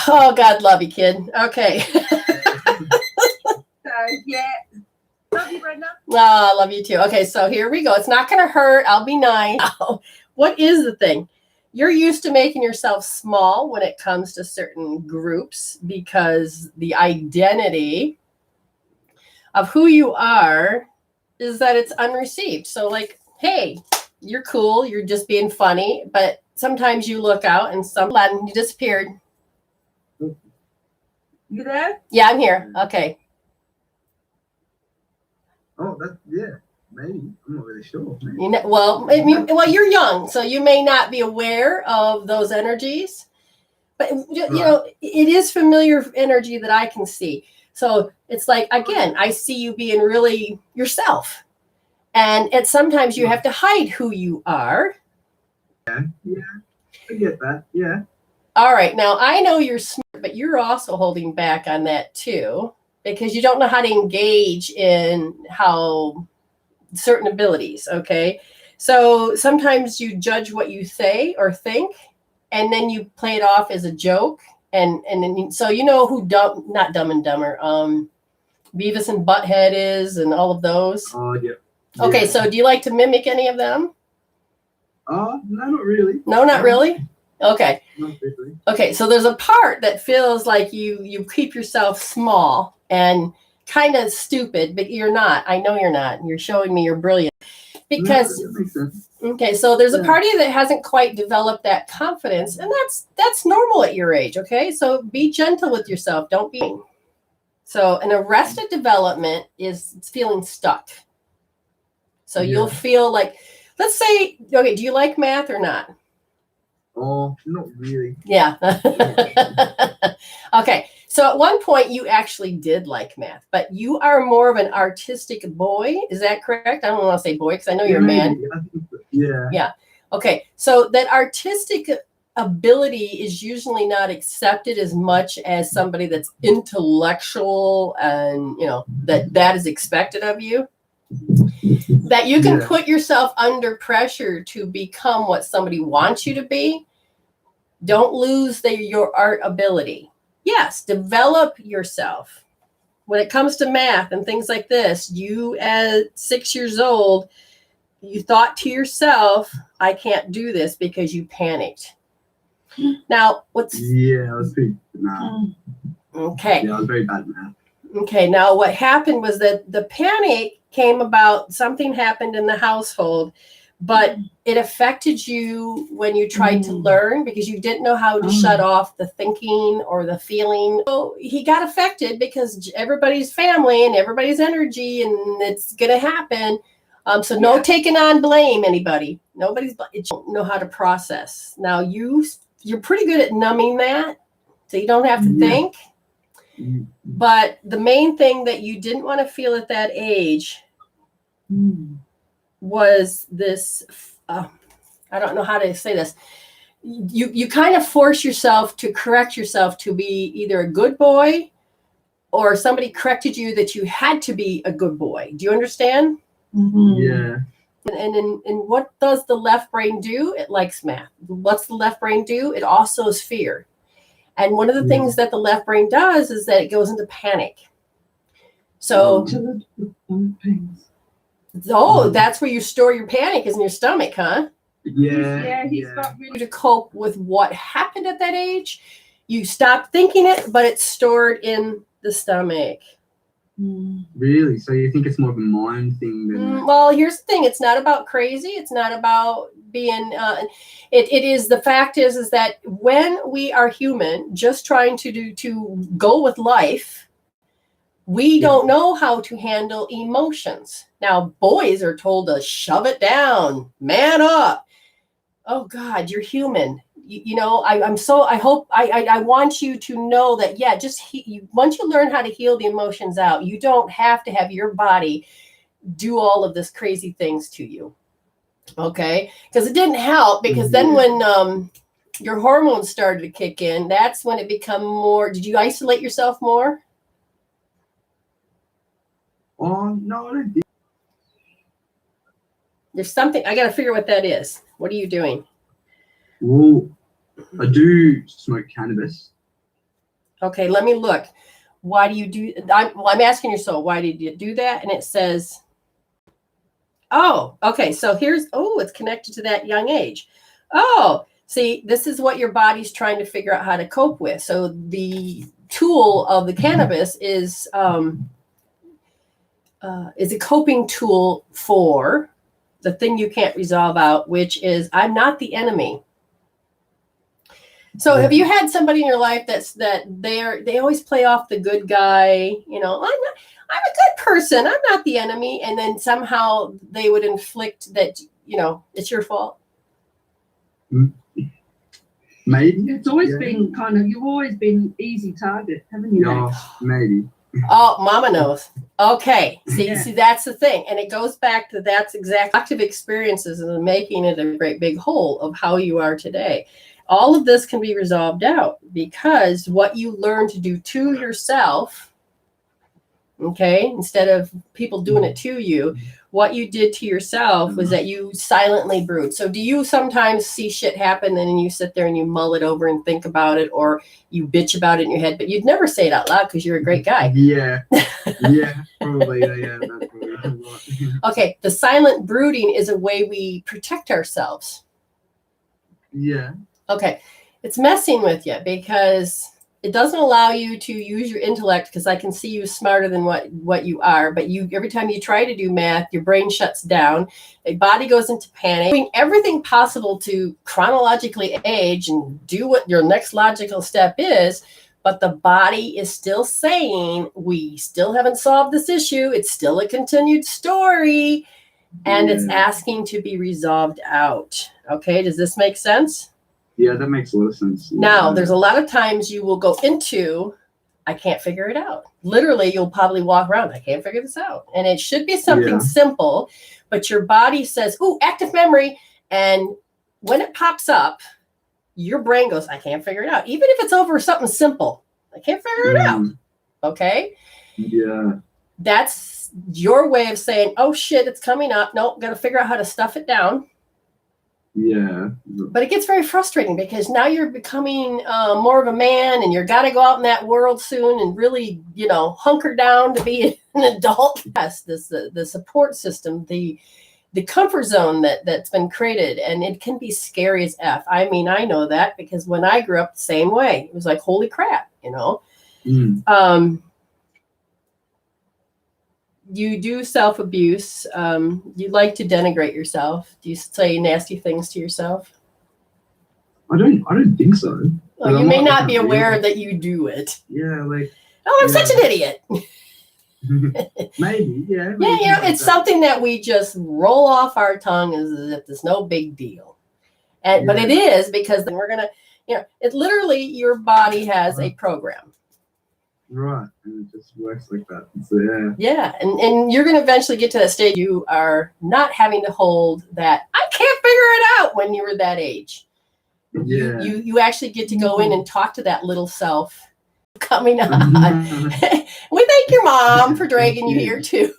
Oh, God love you, kid. Okay. yeah. Love you, Brenda. Oh, I love you too. Okay, so here we go. It's not going to hurt. I'll be nice. What is the thing? You're used to making yourself small when it comes to certain groups, because the identity of who you are is that it's unreceived. So like, hey, you're cool. You're just being funny. But sometimes you look out and you disappeared. You there? Yeah, I'm here. Okay. Oh, maybe. I'm not really sure. Maybe. You know, well, I mean, well, you're young, so you may not be aware of those energies, but you know, it is familiar energy that I can see. So it's like, again, I see you being really yourself, and sometimes you have to hide who you are. Yeah, I get that. Yeah. All right, now I know you're smart, but you're also holding back on that too, because you don't know how to engage in how certain abilities. Okay, so sometimes you judge what you say or think, and then you play it off as a joke, and then so you know who not Dumb and Dumber, Beavis and Butthead is, and all of those. Oh, yeah. Okay, Yeah. so do you like to mimic any of them? No, not really. No, not really. Okay. Not really. Okay, so there's a part that feels like you keep yourself small and kind of stupid, but you're not. I know you're not. You're showing me you're brilliant. Because that makes sense. okay, so there's a Yeah. part of you that hasn't quite developed that confidence, and that's normal at your age, okay? So be gentle with yourself. Don't be. So an arrested development is feeling stuck. So you'll feel like, let's say, okay, do you like math or not? Oh, not really. Yeah. Okay. So at one point you actually did like math, but you are more of an artistic boy. Is that correct? I don't want to say boy because I know you're a man. Maybe, I think so. Yeah. Yeah. Okay. So that artistic ability is usually not accepted as much as somebody that's intellectual, and you know that is expected of you. That you can put yourself under pressure to become what somebody wants you to be. Don't lose your art ability. Yes, develop yourself. When it comes to math and things like this, you at 6 years old, you thought to yourself, I can't do this, because you panicked. Now, Yeah, I was pretty. Nah. Okay. Yeah, I was very bad at math. Okay, now what happened was that the panic came about, something happened in the household, but it affected you when you tried to learn because you didn't know how to shut off the thinking or the feeling. So he got affected because everybody's family and everybody's energy, and it's going to happen. So no taking on blame anybody. Nobody's, you don't know how to process. Now you're pretty good at numbing that, so you don't have to think. But the main thing that you didn't want to feel at that age was this, I don't know how to say this. You kind of force yourself to correct yourself to be either a good boy, or somebody corrected you that you had to be a good boy. Do you understand? Yeah. And what does the left brain do? It likes math. What's the left brain do? It also is fear. And one of the things that the left brain does is that it goes into panic. So, that's where you store your panic, is in your stomach, huh? Yeah. He's got really To cope with what happened at that age, you stop thinking it, but it's stored in the stomach. Really? So you think it's more of a mind thing than? Well, here's the thing. It's not about crazy. It's not about being, it is, the fact is that when we are human, just trying to go with life, we don't know how to handle emotions. Now, boys are told to shove it down, man up. Oh God, you're human. You know, I want you to know that, yeah, once you learn how to heal the emotions out, you don't have to have your body do all of this crazy things to you. Okay. Because it didn't help, because then when your hormones started to kick in, that's when it become more. Did you isolate yourself more? Oh, no, I don't think. There's something, I got to figure what that is. What are you doing? Well, I do smoke cannabis. Okay, let me look. Why do you do? I'm asking your soul, why did you do that? And it says, oh, okay. So it's connected to that young age. Oh, see, this is what your body's trying to figure out how to cope with. So the tool of the cannabis is a coping tool for the thing you can't resolve out, which is, I'm not the enemy. So have you had somebody in your life they always play off the good guy? You know, I'm a good person. I'm not the enemy. And then somehow they would inflict that, it's your fault. Maybe. It's always Yeah. been you've always been easy target, haven't you? Yeah, maybe. Oh, mama knows. Okay. Yeah. See, that's the thing. And it goes back to that's exact active experiences and making it a great big whole of how you are today. All of this can be resolved out because what you learn to do to yourself, okay, instead of people doing it to you, what you did to yourself was that you silently brood. So do you sometimes see shit happen and then you sit there and you mull it over and think about it, or you bitch about it in your head, but you'd never say it out loud because you're a great guy? Yeah. Yeah, probably. Yeah, that's probably a lot. Okay, the silent brooding is a way we protect ourselves. Yeah. Okay, it's messing with you because it doesn't allow you to use your intellect, because I can see you smarter than what you are, but every time you try to do math, your brain shuts down, your body goes into panic, doing everything possible to chronologically age and do what your next logical step is, but the body is still saying, we still haven't solved this issue, it's still a continued story, and it's asking to be resolved out. Okay, does this make sense? Yeah, that makes a lot of sense. Now, there's a lot of times you will go into, I can't figure it out. Literally, you'll probably walk around, I can't figure this out. And it should be something simple, but your body says, ooh, active memory. And when it pops up, your brain goes, I can't figure it out. Even if it's over something simple, I can't figure it out. Okay? Yeah. That's your way of saying, oh shit, it's coming up. Nope, got to figure out how to stuff it down. Yeah. But it gets very frustrating because now you're becoming more of a man and you're got to go out in that world soon and really, hunker down to be an adult. Yes, the support system, the comfort zone that's been created, and it can be scary as F. I mean, I know that because when I grew up the same way, it was like, holy crap, You do self-abuse. You like to denigrate yourself. Do you say nasty things to yourself? I don't think so. Well, you may not be aware that you do it. Yeah, like. Oh, I'm such an idiot. Maybe, yeah. Yeah, it's something that we just roll off our tongue as if it's no big deal. But it is, because then we're gonna, it literally, your body has a program. Right, and it just works like that. So yeah. Yeah, and you're going to eventually get to that stage. You are not having to hold that, I can't figure it out, when you were that age. Yeah. You actually get to go in and talk to that little self coming on. We thank your mom for dragging you here too.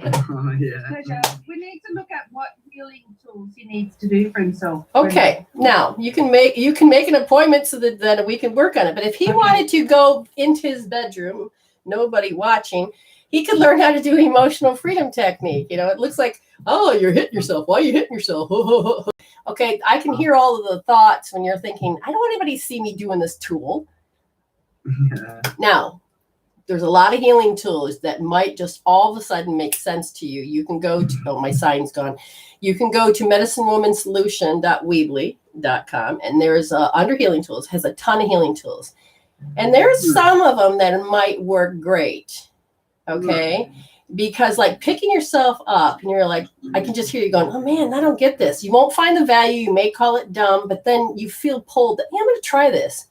Oh, yeah. Pleasure. We need to look at what healing tools he needs to do for himself. Okay, now you can make an appointment so that we can work on it. But if he wanted to go into his bedroom, nobody watching, he could learn how to do emotional freedom technique. It looks like, oh, you're hitting yourself. Why are you hitting yourself? Okay, I can hear all of the thoughts when you're thinking, I don't want anybody to see me doing this tool. Yeah. Now, there's a lot of healing tools that might just all of a sudden make sense to you. You can go to, oh, my sign's gone. You can go to medicinewomansolution.weebly.com, and there's under healing tools, has a ton of healing tools. And there's some of them that might work great. Okay. Because like picking yourself up and you're like, I can just hear you going, oh man, I don't get this. You won't find the value. You may call it dumb, but then you feel pulled that, hey, I'm going to try this.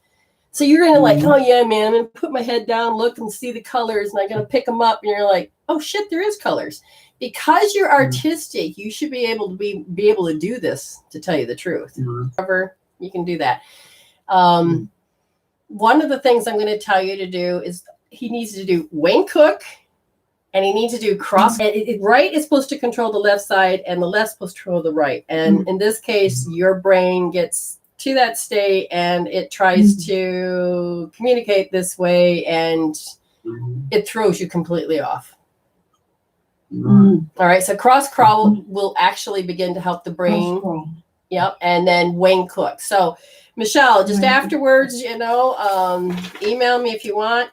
So you're going to like, oh yeah, man, I'm going to put my head down, look and see the colors, and I'm going to pick them up. And you're like, oh shit, there is colors. Because you're artistic, you should be able to be able to do this, to tell you the truth. However, you can do that. One of the things I'm going to tell you to do is he needs to do Wayne Cook, and he needs to do cross. Right is supposed to control the left side, and the left is supposed to control the right. And in this case, your brain gets to that state and it tries to communicate this way, and it throws you completely off. All right, so cross crawl will actually begin to help the brain. Yep, and then Wayne Cook. So Michelle, just afterwards, email me if you want.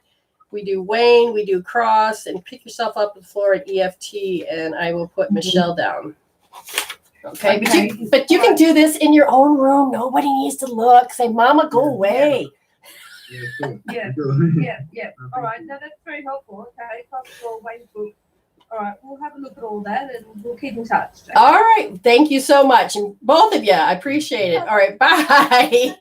We do Wayne, we do cross, and pick yourself up the floor at EFT, and I will put Michelle down. Okay, but you can do this in your own room. Nobody needs to look. Say, Mama, go away. Yeah, sure. Yeah. Sure. Yeah. All right. No, that's very helpful. Okay. Possible Wayne's book. All right. We'll have a look at all that and we'll keep in touch. All right. Thank you so much. And both of you, I appreciate it. All right. Bye.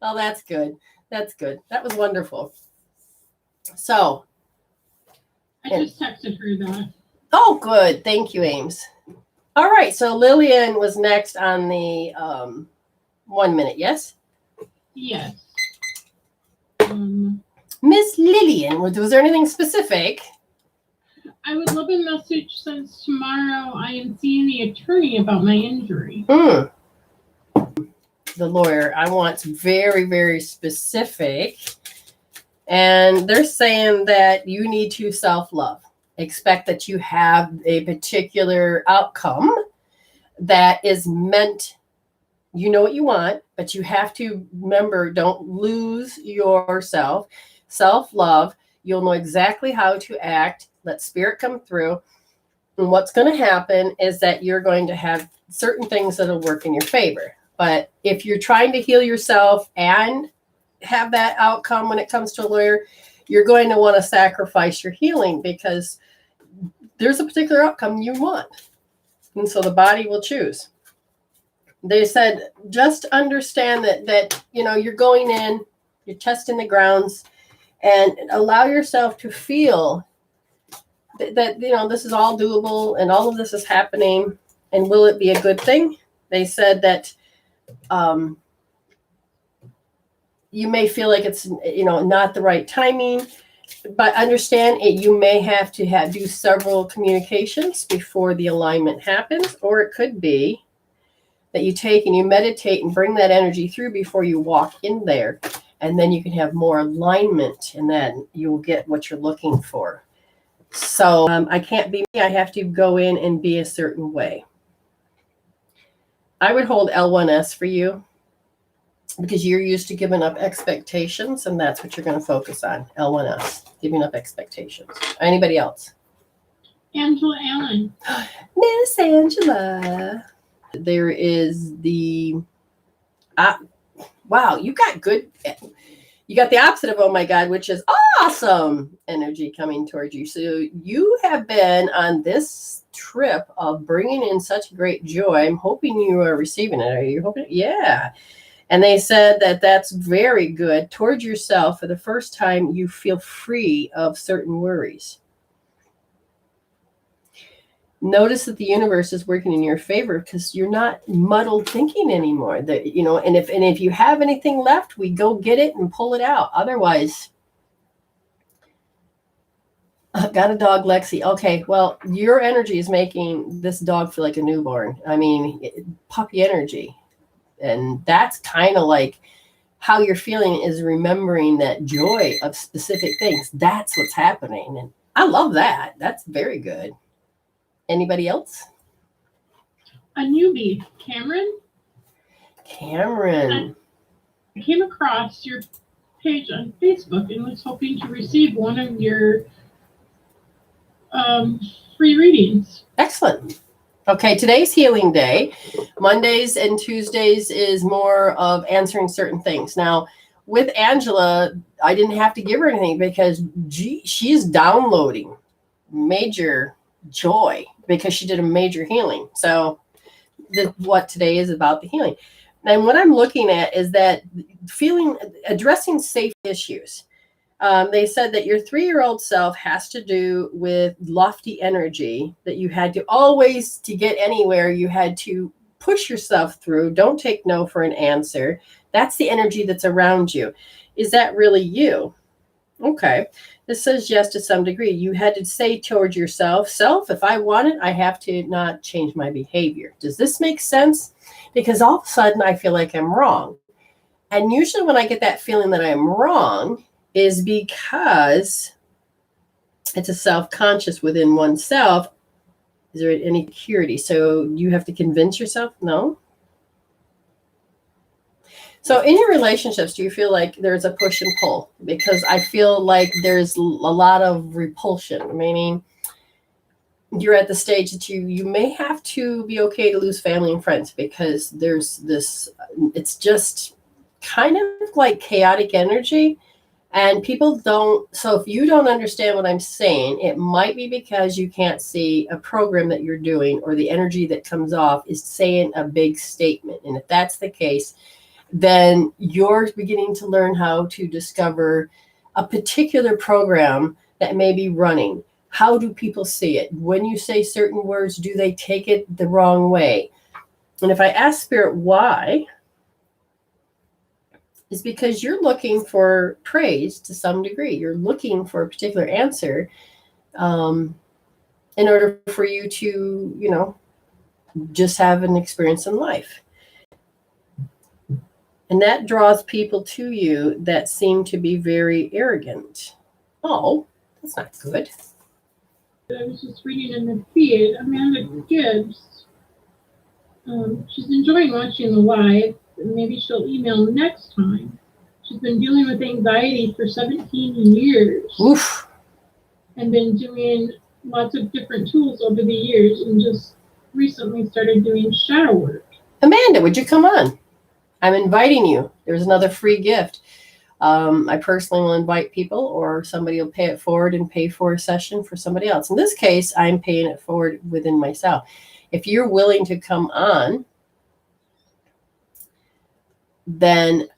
Oh, that's good. That's good. That was wonderful. So, I just texted her that. oh, good. Thank you, Ames. All right. So Lillian was next on the 1 minute. Yes. Yes. Miss Lillian, was there anything specific? I would love a message since tomorrow I am seeing the attorney about my injury. The lawyer, I want very, very specific. And they're saying that you need to self-love. Expect that you have a particular outcome that is meant, you know what you want, but you have to remember, don't lose yourself. Self-love, you'll know exactly how to act. Let spirit come through. And what's going to happen is that you're going to have certain things that'll work in your favor. But if you're trying to heal yourself and have that outcome when it comes to a lawyer, you're going to want to sacrifice your healing because there's a particular outcome you want. And so the body will choose. They said, just understand that you're going in, you're testing the grounds, and allow yourself to feel that this is all doable and all of this is happening. And will it be a good thing? They said that you may feel like it's not the right timing, but understand it. You may have to do several communications before the alignment happens, or it could be that you take and you meditate and bring that energy through before you walk in there, and then you can have more alignment, and then you will get what you're looking for. So I can't be me. I have to go in and be a certain way. I would hold L1S for you because you're used to giving up expectations, and that's what you're going to focus on. L1S, giving up expectations. Anybody else? Angela Allen. Miss Angela. There is the wow, you got the opposite of oh my God, which is awesome energy coming towards you. So you have been on this trip of bringing in such great joy. I'm hoping you are receiving it. Are you hoping? Yeah. And they said that that's very good towards yourself. For the first time, you feel free of certain worries. Notice that the universe is working in your favor because you're not muddled thinking anymore. And if you have anything left, we go get it and pull it out. Otherwise, I've got a dog, Lexi. Okay, well, your energy is making this dog feel like a newborn. I mean, puppy energy. And that's kind of like how you're feeling is remembering that joy of specific things. That's what's happening. And I love that. That's very good. Anybody else? A newbie, Cameron. Cameron. I came across your page on Facebook and was hoping to receive one of your free readings. Excellent. Okay, today's healing day. Mondays and Tuesdays is more of answering certain things. Now, with Angela, I didn't have to give her anything because she's downloading major joy because she did a major healing. So what today is about the healing. And what I'm looking at is that addressing safe issues. They said that your 3-year-old self has to do with lofty energy that you had to always, to get anywhere, you had to push yourself through. Don't take no for an answer. That's the energy that's around you. Is that really you? Okay. This says yes to some degree. You had to say towards yourself, if I want it, I have to not change my behavior. Does this make sense? Because all of a sudden I feel like I'm wrong. And usually when I get that feeling that I'm wrong is because it's a self-conscious within oneself. Is there any security? So you have to convince yourself? No. So in your relationships, do you feel like there's a push and pull? Because I feel like there's a lot of repulsion, meaning you're at the stage that you may have to be okay to lose family and friends, because there's this, it's just kind of like chaotic energy, and people don't. So if you don't understand what I'm saying, it might be because you can't see a program that you're doing, or the energy that comes off is saying a big statement. And if that's the case, then you're beginning to learn how to discover a particular program that may be running. How do people see it? When you say certain words, do they take it the wrong way? And if I ask Spirit why, it's because you're looking for praise to some degree. You're looking for a particular answer in order for you to, just have an experience in life. And that draws people to you that seem to be very arrogant. Oh, that's not good. I was just reading in the feed, Amanda Gibbs. She's enjoying watching the live. Maybe she'll email next time. She's been dealing with anxiety for 17 years. Oof. And been doing lots of different tools over the years, and just recently started doing shadow work. Amanda, would you come on? I'm inviting you. There's another free gift. I personally will invite people, or somebody will pay it forward and pay for a session for somebody else. In this case, I'm paying it forward within myself. If you're willing to come on, then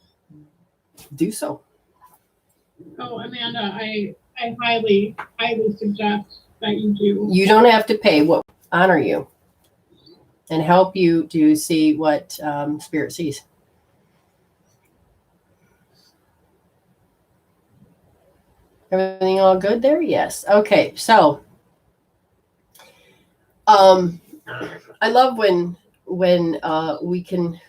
do so. Oh, Amanda, I highly, highly suggest that you do. You don't have to pay. What honor you and help you to see what Spirit sees. Everything all good there? Yes. Okay. So, I love when we can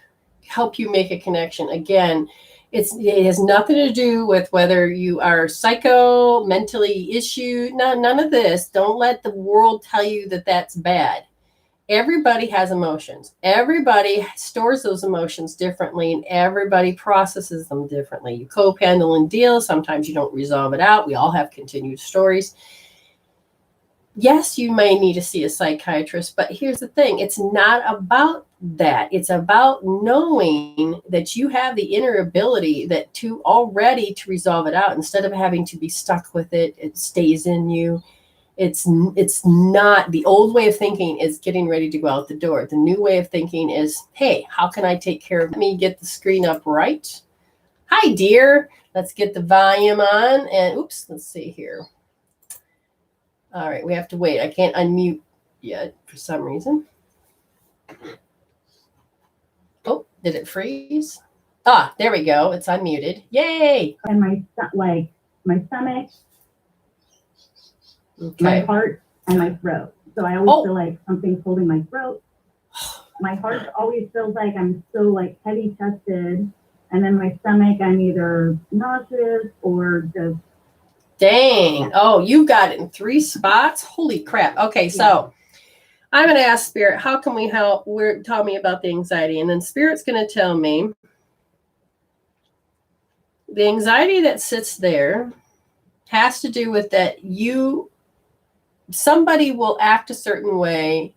help you make a connection. Again, it has nothing to do with whether you are psycho, mentally issued. No, none of this. Don't let the world tell you that that's bad. Everybody has emotions. Everybody stores those emotions differently, and everybody processes them differently. You cope, handle, and deal. Sometimes you don't resolve it out. We all have continued stories. Yes, you may need to see a psychiatrist, but here's the thing. It's not about that. It's about knowing that you have the inner ability to resolve it out, instead of having to be stuck with it. It stays in you. It's not, the old way of thinking is getting ready to go out the door. The new way of thinking is, hey, how can I take care of me? Let me get the screen up right. Hi, dear. Let's get the volume on. And oops, let's see here. All right, we have to wait. I can't unmute yet for some reason. Oh, did it freeze? Ah, there we go. It's unmuted. Yay! And my stomach, Okay. my heart, and my throat. So I always feel like something's holding my throat. My heart always feels like I'm still like heavy chested, and then my stomach, I'm either nauseous or just. Dang. Oh, you got it in 3 spots. Holy crap. Okay, so I'm going to ask Spirit, how can we help? Tell me about the anxiety. And then Spirit's going to tell me the anxiety that sits there has to do with that somebody will act a certain way.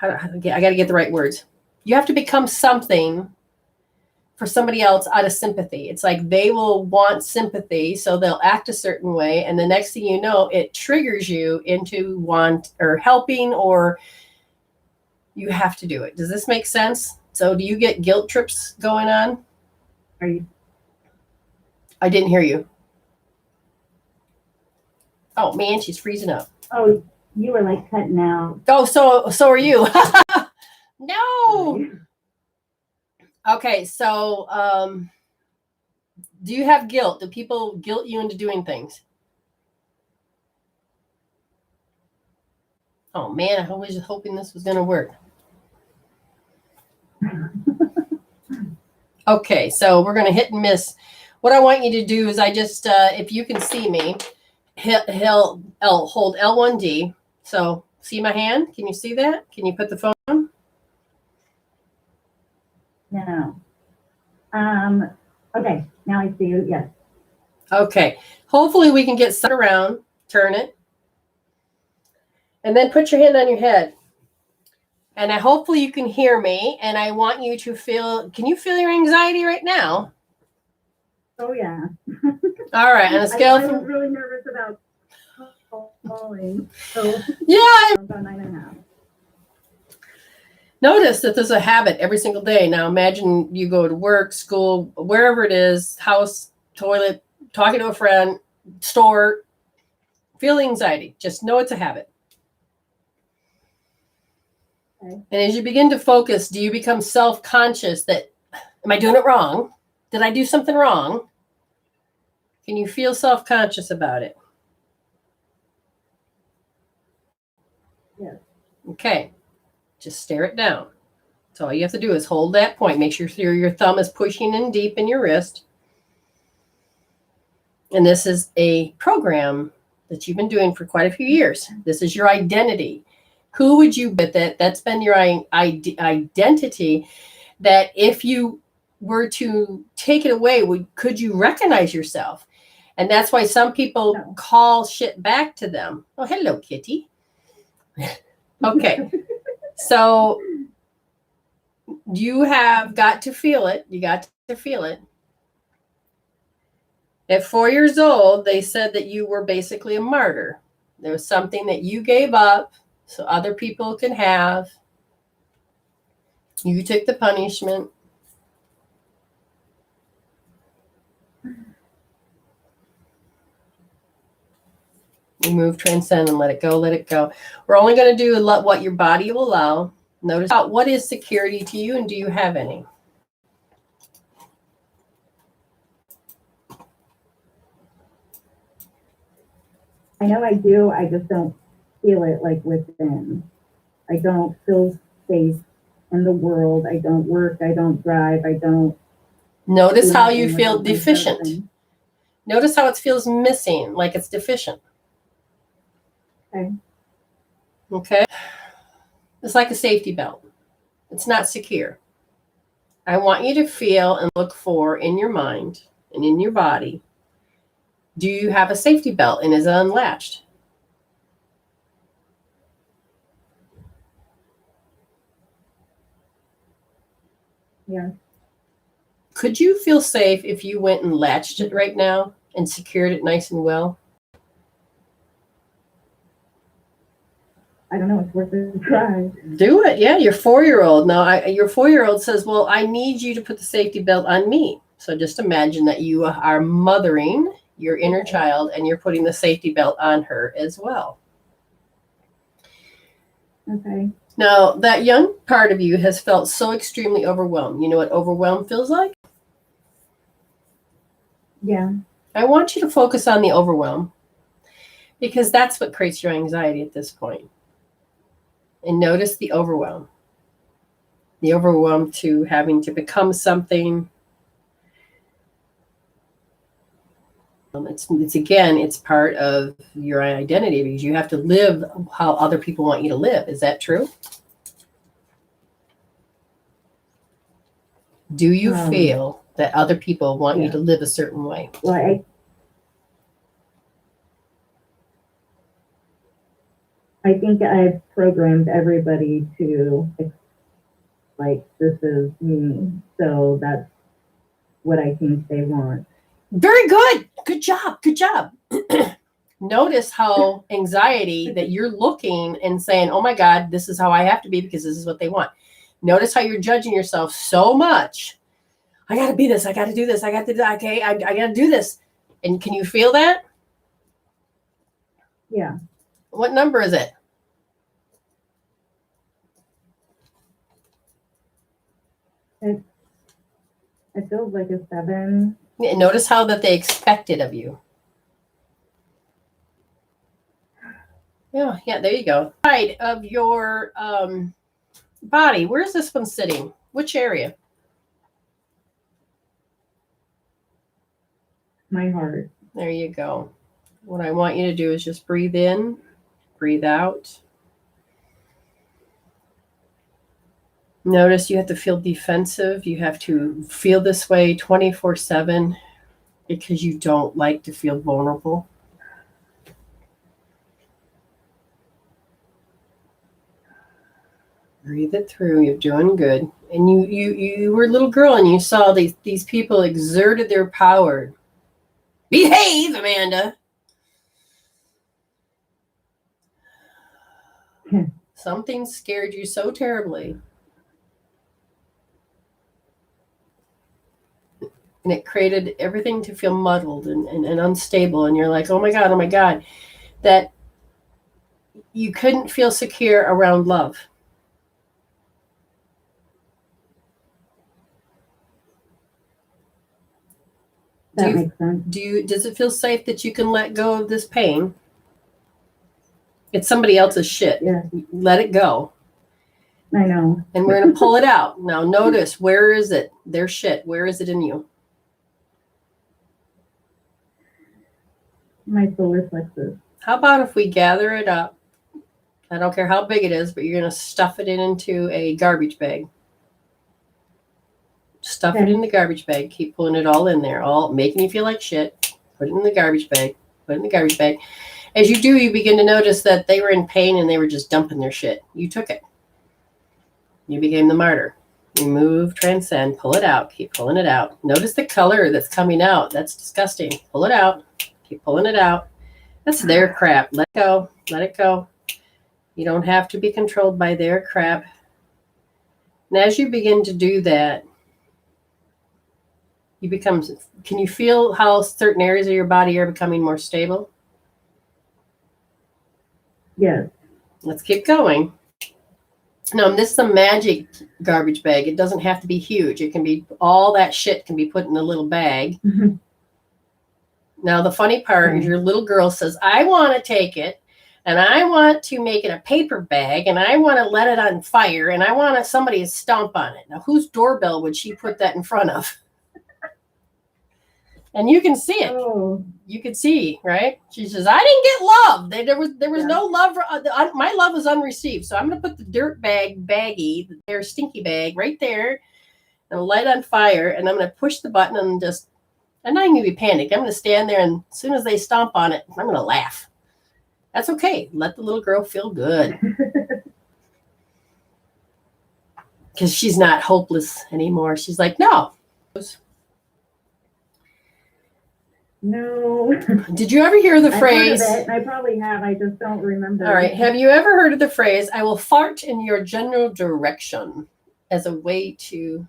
I got to get the right words. You have to become something for somebody else out of sympathy. It's like they will want sympathy, so they'll act a certain way, and the next thing you know, it triggers you into helping, or you have to do it. Does this make sense? So do you get guilt trips going on? I didn't hear you. Oh man, she's freezing up. Oh, you were like cutting out. Oh, so are you. No. Okay, so do you have guilt? Do people guilt you into doing things? Oh man, I was just hoping this was going to work. Okay, so we're going to hit and miss. What I want you to do is if you can see me, hold L1D. So see my hand? Can you see that? Can you put the phone on? No. Okay, now I see you. Yes. Okay. Hopefully we can get around, turn it. And then put your hand on your head. And hopefully you can hear me. And I want you to feel, can you feel your anxiety right now? Oh yeah. All right. On a scale I was from, really nervous about falling. So yeah. about 9.5. Notice that there's a habit every single day. Now imagine you go to work, school, wherever it is, house, toilet, talking to a friend, store, feel anxiety. Just know it's a habit. Okay. And as you begin to focus, do you become self-conscious that, am I doing it wrong? Did I do something wrong? Can you feel self-conscious about it? Yes. Okay. Just stare it down. So all you have to do is hold that point. Make sure your thumb is pushing in deep in your wrist. And this is a program that you've been doing for quite a few years. This is your identity. Who would you bet that? That's been your identity, that if you were to take it away, could you recognize yourself? And that's why some people No. call shit back to them. Oh, hello, kitty. Okay. So you have got to feel it. You got to feel it. At 4 years old, they said that you were basically a martyr. There was something that you gave up so other people can have. You took the punishment. Remove, transcend, and let it go, let it go. We're only going to do what your body will allow. Notice what is security to you, and do you have any? I know I do. I just don't feel it like within. I don't feel safe in the world. I don't work. I don't drive. I don't. Notice how you anything feel without my deficient. husband. Notice how it feels missing, like it's deficient. Okay. Okay. It's like a safety belt. It's not secure. I want you to feel and look for in your mind and in your body. Do you have a safety belt and is it unlatched? Yeah. Could you feel safe if you went and latched it right now and secured it nice and well? I don't know. It's worth a try. Do it. Yeah, your 4-year-old. Now, your 4-year-old says, well, I need you to put the safety belt on me. So just imagine that you are mothering your inner child and you're putting the safety belt on her as well. Okay. Now, that young part of you has felt so extremely overwhelmed. You know what overwhelmed feels like? Yeah. I want you to focus on the overwhelm because that's what creates your anxiety at this point. And notice the overwhelm. The overwhelm to having to become something. It's part of your identity because you have to live how other people want you to live. Is that true? Do you feel that other people want you to live a certain way? Well, I think I've programmed everybody to like this is me. So that's what I think they want. Very good. Good job. Good job. Notice how anxiety that you're looking and saying, oh my God, this is how I have to be because this is what they want. Notice how you're judging yourself so much. I got to be this. I got to do this. I got to do that. Okay. I got to do this. And can you feel that? Yeah. What number is it? It feels like a 7. Notice how that they expect it of you. Yeah, there you go. Side of your body. Where's this one sitting? Which area? My heart. There you go. What I want you to do is just breathe in, breathe out. Notice you have to feel defensive. You have to feel this way 24/7 because you don't like to feel vulnerable. Breathe it through. You're doing good. And you were a little girl and you saw these people exerted their power. Behave, Amanda. Something scared you so terribly. And it created everything to feel muddled and unstable. And you're like, oh my God, that you couldn't feel secure around love. That makes sense. Does it feel safe that you can let go of this pain? It's somebody else's shit. Yeah, Let it go. I know. And we're going to pull it out. Now notice, where is it? Their shit. Where is it in you? My solar plexus. How about if we gather it up? I don't care how big it is, but you're going to stuff it into a garbage bag. Stuff it in the garbage bag. Keep pulling it all in there, all making you feel like shit. Put it in the garbage bag. Put it in the garbage bag. As you do, you begin to notice that they were in pain and they were just dumping their shit. You took it. You became the martyr. Remove, transcend, pull it out. Keep pulling it out. Notice the color that's coming out. That's disgusting. Pull it out. Keep pulling it out. That's their crap. Let go. Let it go. You don't have to be controlled by their crap. And as you begin to do that, can you feel how certain areas of your body are becoming more stable? Yes. Let's keep going. Now, this is a magic garbage bag. It doesn't have to be huge. It can be, all that shit can be put in a little bag. Now, the funny part is your little girl says, I want to take it and I want to make it a paper bag and I want to let it on fire and I want somebody to stomp on it. Now, whose doorbell would she put that in front of? And you can see it. Oh, You could see, right? She says, I didn't get love. There was no love. My love was unreceived. So I'm going to put the dirt baggie, their stinky bag right there and light on fire. And I'm going to push the button and I'm not going to be panicked. I'm going to stand there. And as soon as they stomp on it, I'm going to laugh. That's okay. Let the little girl feel good. Because she's not hopeless anymore. She's like, no. no. Did you ever hear the phrase? I've heard of it, and I probably have. I just don't remember. All right. Have you ever heard of the phrase, I will fart in your general direction as a way to...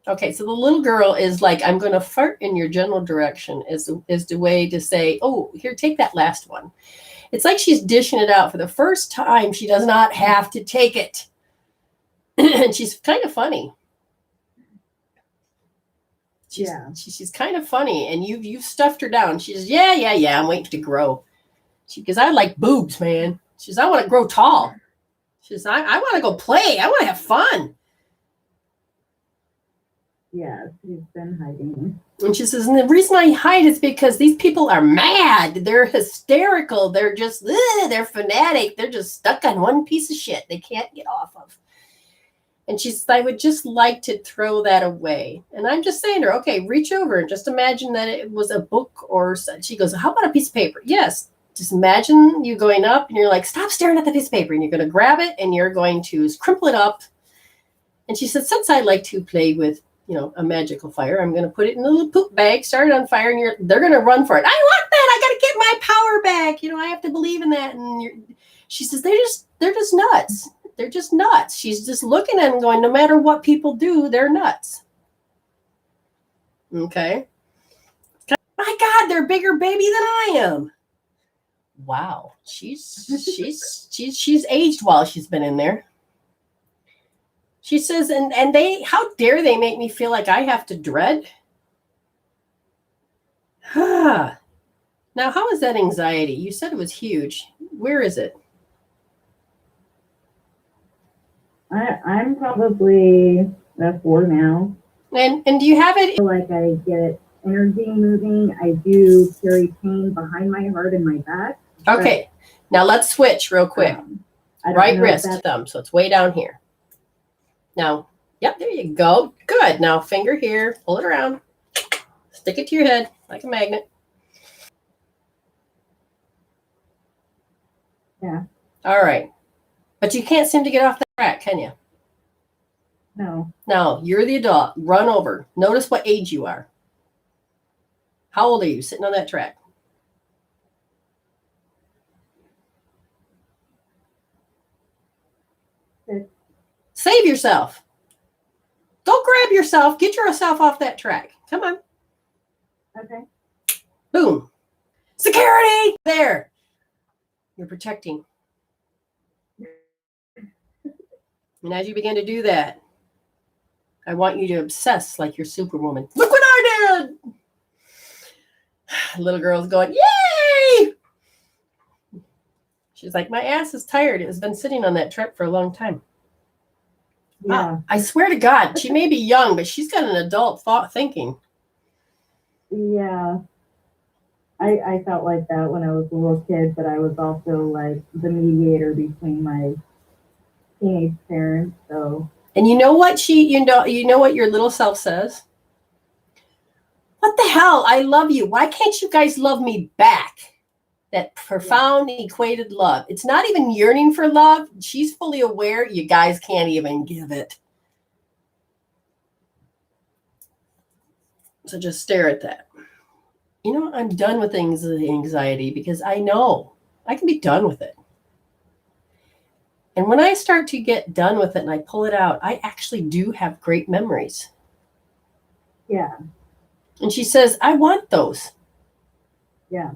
Okay, so the little girl is like, I'm going to fart in your general direction is the way to say, oh, here, take that last one. It's like she's dishing it out for the first time. She does not have to take it. And she's kind of funny. She's kind of funny, and you've stuffed her down. She says, yeah, I'm waiting to grow. Because I like boobs, man. She says, I want to grow tall. She says, I want to go play. I want to have fun. Yeah, she's been hiding. And she says, and the reason I hide is because these people are mad. They're hysterical. They're just, they're fanatic. They're just stuck on one piece of shit they can't get off of. And she says, I would just like to throw that away. And I'm just saying to her, okay, reach over and just imagine that it was a book or something. She goes, how about a piece of paper? Yes. Just imagine you going up and you're like, stop staring at the piece of paper. And you're going to grab it and you're going to crumple it up. And she said, since I like to play with, a magical fire, I'm going to put it in a little poop bag, start it on fire, and they're going to run for it. I want that. I got to get my power back. I have to believe in that. And she says, they're just nuts. They're just nuts. She's just looking at them going, no matter what people do, they're nuts. Okay. My God, they're a bigger baby than I am. Wow. She's aged while she's been in there. She says, and how dare they make me feel like I have to dread? Now, how is that anxiety? You said it was huge. Where is it? I'm probably at 4 now. And do you have it? I feel like I get energy moving. I do carry pain behind my heart and my back. Okay. Now let's switch real quick. Right wrist, thumb. So it's way down here. Now, yep, there you go. Good. Now finger here. Pull it around. Stick it to your head like a magnet. Yeah. All right. But you can't seem to get off the track, can you? No. Now, you're the adult. Run over. Notice what age you are. How old are you sitting on that track? Six. Save yourself. Don't grab yourself. Get yourself off that track. Come on. Okay. Boom. Security! There. You're protecting. And as you begin to do that, I want you to obsess like you're Superwoman. Look what I did! Little girl's going, yay! She's like, my ass is tired. It has been sitting on that track for a long time. Yeah. I swear to God, she may be young, but she's got an adult thought thinking. Yeah. I felt like that when I was a little kid, but I was also like the mediator between my teenage parents. So And you know what you know what your little self says? What the hell? I love you. Why can't you guys love me back? That profound equated love. It's not even yearning for love. She's fully aware you guys can't even give it. So just stare at that. You know, I'm done with anxiety because I know I can be done with it. And when I start to get done with it and I pull it out, I actually do have great memories. yeah. And she says, I want those. Yeah.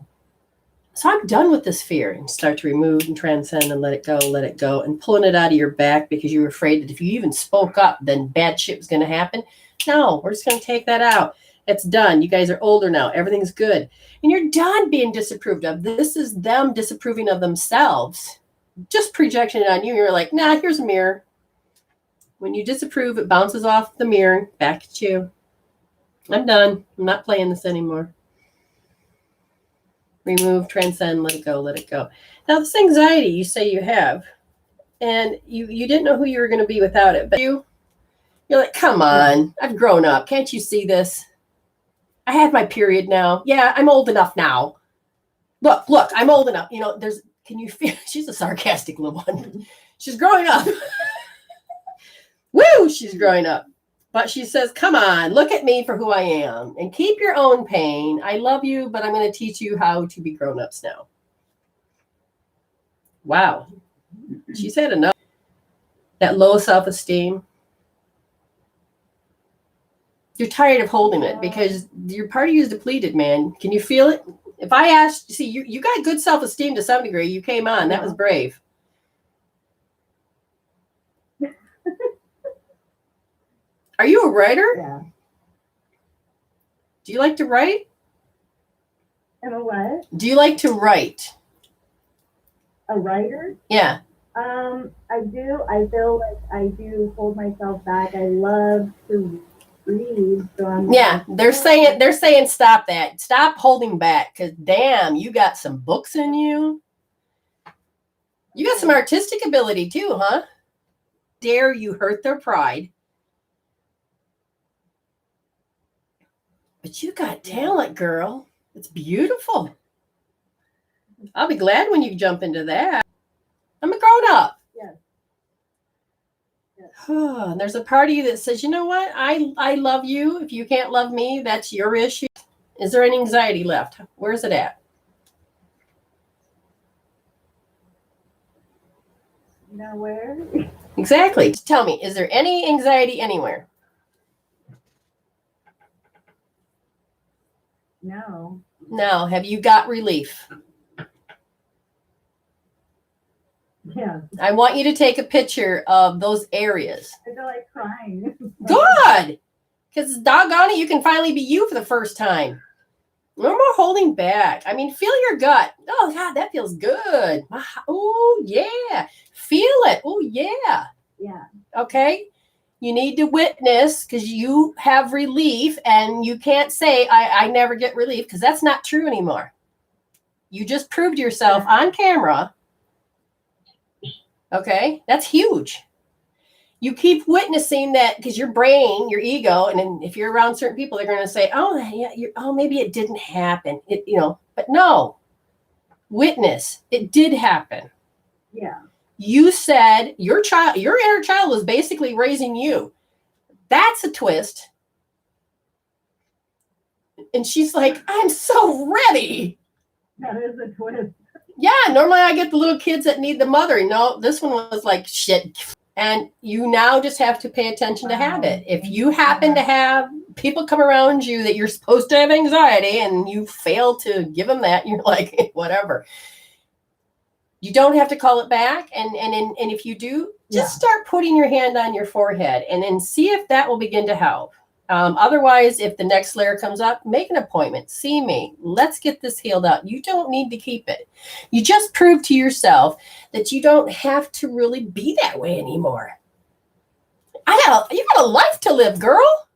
So I'm done with this fear, and start to remove and transcend and let it go, and pulling it out of your back because you were afraid that if you even spoke up, then bad shit was going to happen. No, we're just going to take that out. It's done. You guys are older now. Everything's good. And you're done being disapproved of. This is them disapproving of themselves. Just projection it on you. You're like, nah, here's a mirror. When you disapprove, it bounces off the mirror back at you. I'm done. I'm not playing this anymore. Remove, transcend, let it go, let it go. Now, this anxiety you say you have, and you didn't know who you were going to be without it, but you're like, come on, I've grown up. Can't you see this? I have my period now. Yeah, I'm old enough now. Look, I'm old enough. You know, can you feel, she's a sarcastic little one. She's growing up. Woo, she's growing up. But she says, come on, look at me for who I am and keep your own pain. I love you, but I'm going to teach you how to be grown-ups now. Wow. She's had enough. That low self-esteem. You're tired of holding it because your part of you is depleted, man. Can you feel it? If I asked, see, you got good self-esteem to some degree. You came on. That was brave. Are you a writer? Yeah. Do you like to write? Am I what? Do you like to write? A writer? Yeah. I do. I feel like I do hold myself back. I love to read. So I'm Yeah, they're saying stop that. Stop holding back, because damn, you got some books in you. You got some artistic ability too, huh? Dare you hurt their pride. But you got talent, girl. It's beautiful. I'll be glad when you jump into that. I'm a grown up. Yes. And there's a part of you that says, you know what? I love you. If you can't love me, that's your issue. Is there any anxiety left? Where's it at? Nowhere. Exactly. Tell me, is there any anxiety anywhere? No. Now, have you got relief? Yeah. I want you to take a picture of those areas. I feel like crying. Good. Because doggone it, you can finally be you for the first time. No more holding back. I mean, feel your gut. Oh, God, that feels good. Oh, yeah. Feel it. Oh, yeah. Yeah. Okay. You need to witness because you have relief, and you can't say, I never get relief, because that's not true anymore. You just proved yourself on camera. Okay. That's huge. You keep witnessing that because your brain, your ego, and then if you're around certain people, they're going to say, oh, yeah, maybe it didn't happen. But no, witness, it did happen. Yeah. You said your inner child was basically raising you. That's a twist. And she's like, I'm so ready. That is a twist. Yeah, normally I get the little kids that need the mothering. No, this one was like, shit. And you now just have to pay attention to habit. If you happen to have people come around you that you're supposed to have anxiety and you fail to give them that, you're like, whatever. You don't have to call it back. And if you do, just start putting your hand on your forehead and then see if that will begin to help. Otherwise, if the next layer comes up, make an appointment. See me. Let's get this healed out. You don't need to keep it. You just prove to yourself that you don't have to really be that way anymore. You got a life to live, girl.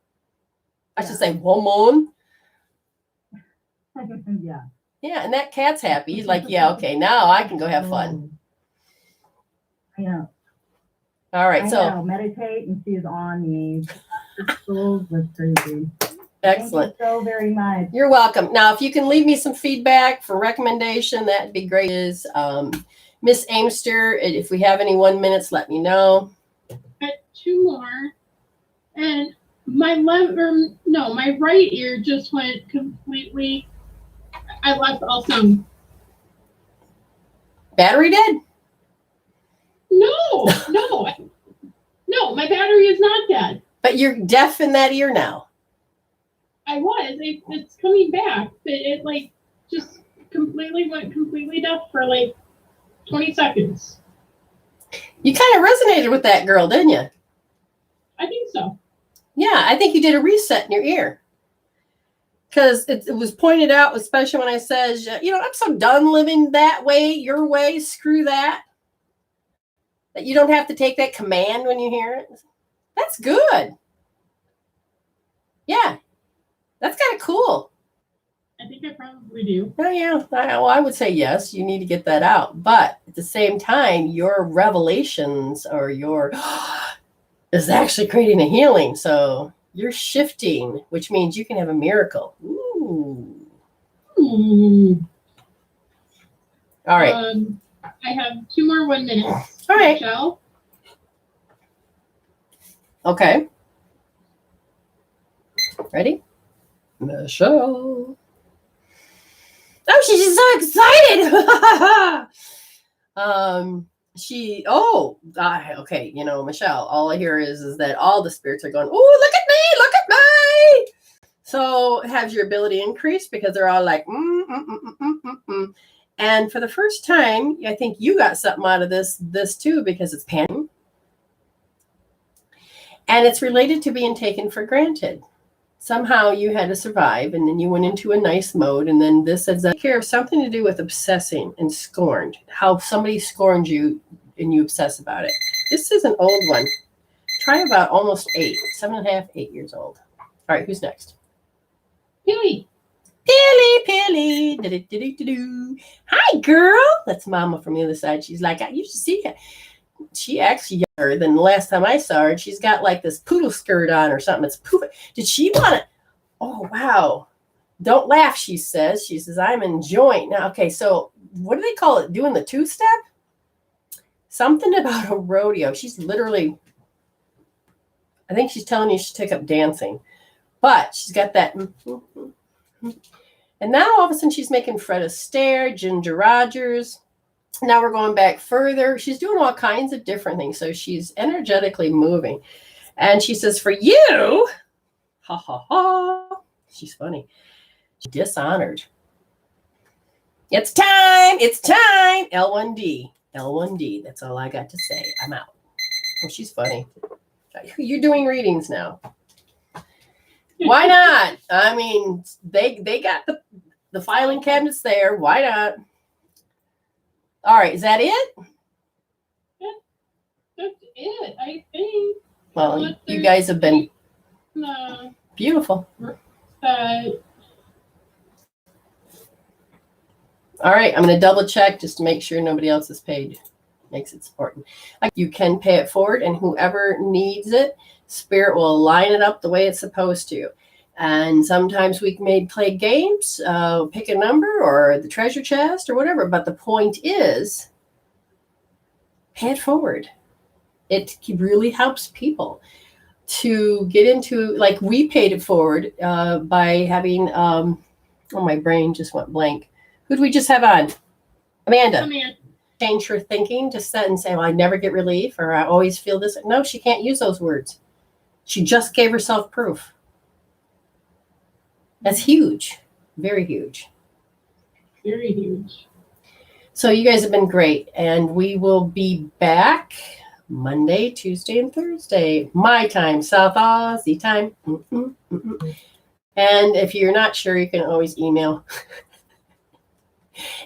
I should say, woman. Yeah. Yeah, and that cat's happy. He's like, yeah, okay, now I can go have fun. I know. All right, I so know. Meditate and she's on me. Crystals, that's crazy. excellent. Thank you so very much. You're welcome. Now, if you can leave me some feedback for recommendation, that'd be great. Is Miss Amester, if we have any 1 minutes, let me know. Got 2 more. And my right ear just went completely. I lost all sound. Battery dead? No, my battery is not dead. But you're deaf in that ear now. I was. It's coming back. It like just went completely deaf for like 20 seconds. You kind of resonated with that girl, didn't you? I think so. Yeah, I think you did a reset in your ear. Because it was pointed out, especially when I says, I'm so done living that way, your way, screw that. That you don't have to take that command when you hear it. That's good. Yeah, that's kind of cool. I think I probably do. Oh, yeah. I would say yes, you need to get that out. But at the same time, your revelations or your is actually creating a healing. So you're shifting, which means you can have a miracle. Ooh. All right. I have 2 more 1 minutes. All right. Michelle? Okay. Ready? Michelle. Oh, she's just so excited. Okay. Michelle, all I hear is that all the spirits are going, oh, look at me. So has your ability increased because they're all like, And for the first time, I think you got something out of this too, because it's pain. And it's related to being taken for granted. Somehow you had to survive, and then you went into a nice mode. And then this has care of something to do with obsessing and scorned. How somebody scorned you and you obsess about it. This is an old one. Try about almost 8, 7.5, 8 years old. All right, who's next? Billy. Pilly. Hi, girl. That's Mama from the other side. She's like, I used to see her. She acts younger than the last time I saw her. She's got like this poodle skirt on or something. It's poof. Did she want to? Oh, wow. Don't laugh, she says. She says, I'm enjoying. Now, okay, so what do they call it? Doing the 2-step? Something about a rodeo. She's literally, I think she's telling you she took up dancing. But she's got that. And now all of a sudden she's making Fred Astaire, Ginger Rogers. Now we're going back further. She's doing all kinds of different things. So she's energetically moving. And she says, for you, ha, ha, ha. She's funny. She's dishonored. It's time. L1D. That's all I got to say. I'm out. Oh, she's funny. You're doing readings now. Why not? I mean, they got the filing cabinets there. Why not? All right, is that it? That's it, I think. Well, you guys have been beautiful. All right, I'm going to double check just to make sure nobody else is paid. Makes it important. You can pay it forward, and whoever needs it, Spirit will line it up the way it's supposed to. And sometimes we may play games, pick a number or the treasure chest or whatever. But the point is, pay it forward. It really helps people to get into, like we paid it forward by having, my brain just went blank. Who did we just have on? Amanda. Come in. Change her thinking to set and say, well, I never get relief, or I always feel this. No, she can't use those words. She just gave herself proof. That's huge. Very huge. Very huge. So you guys have been great, and we will be back Monday, Tuesday, and Thursday. My time, South Aussie time. And if you're not sure, you can always email.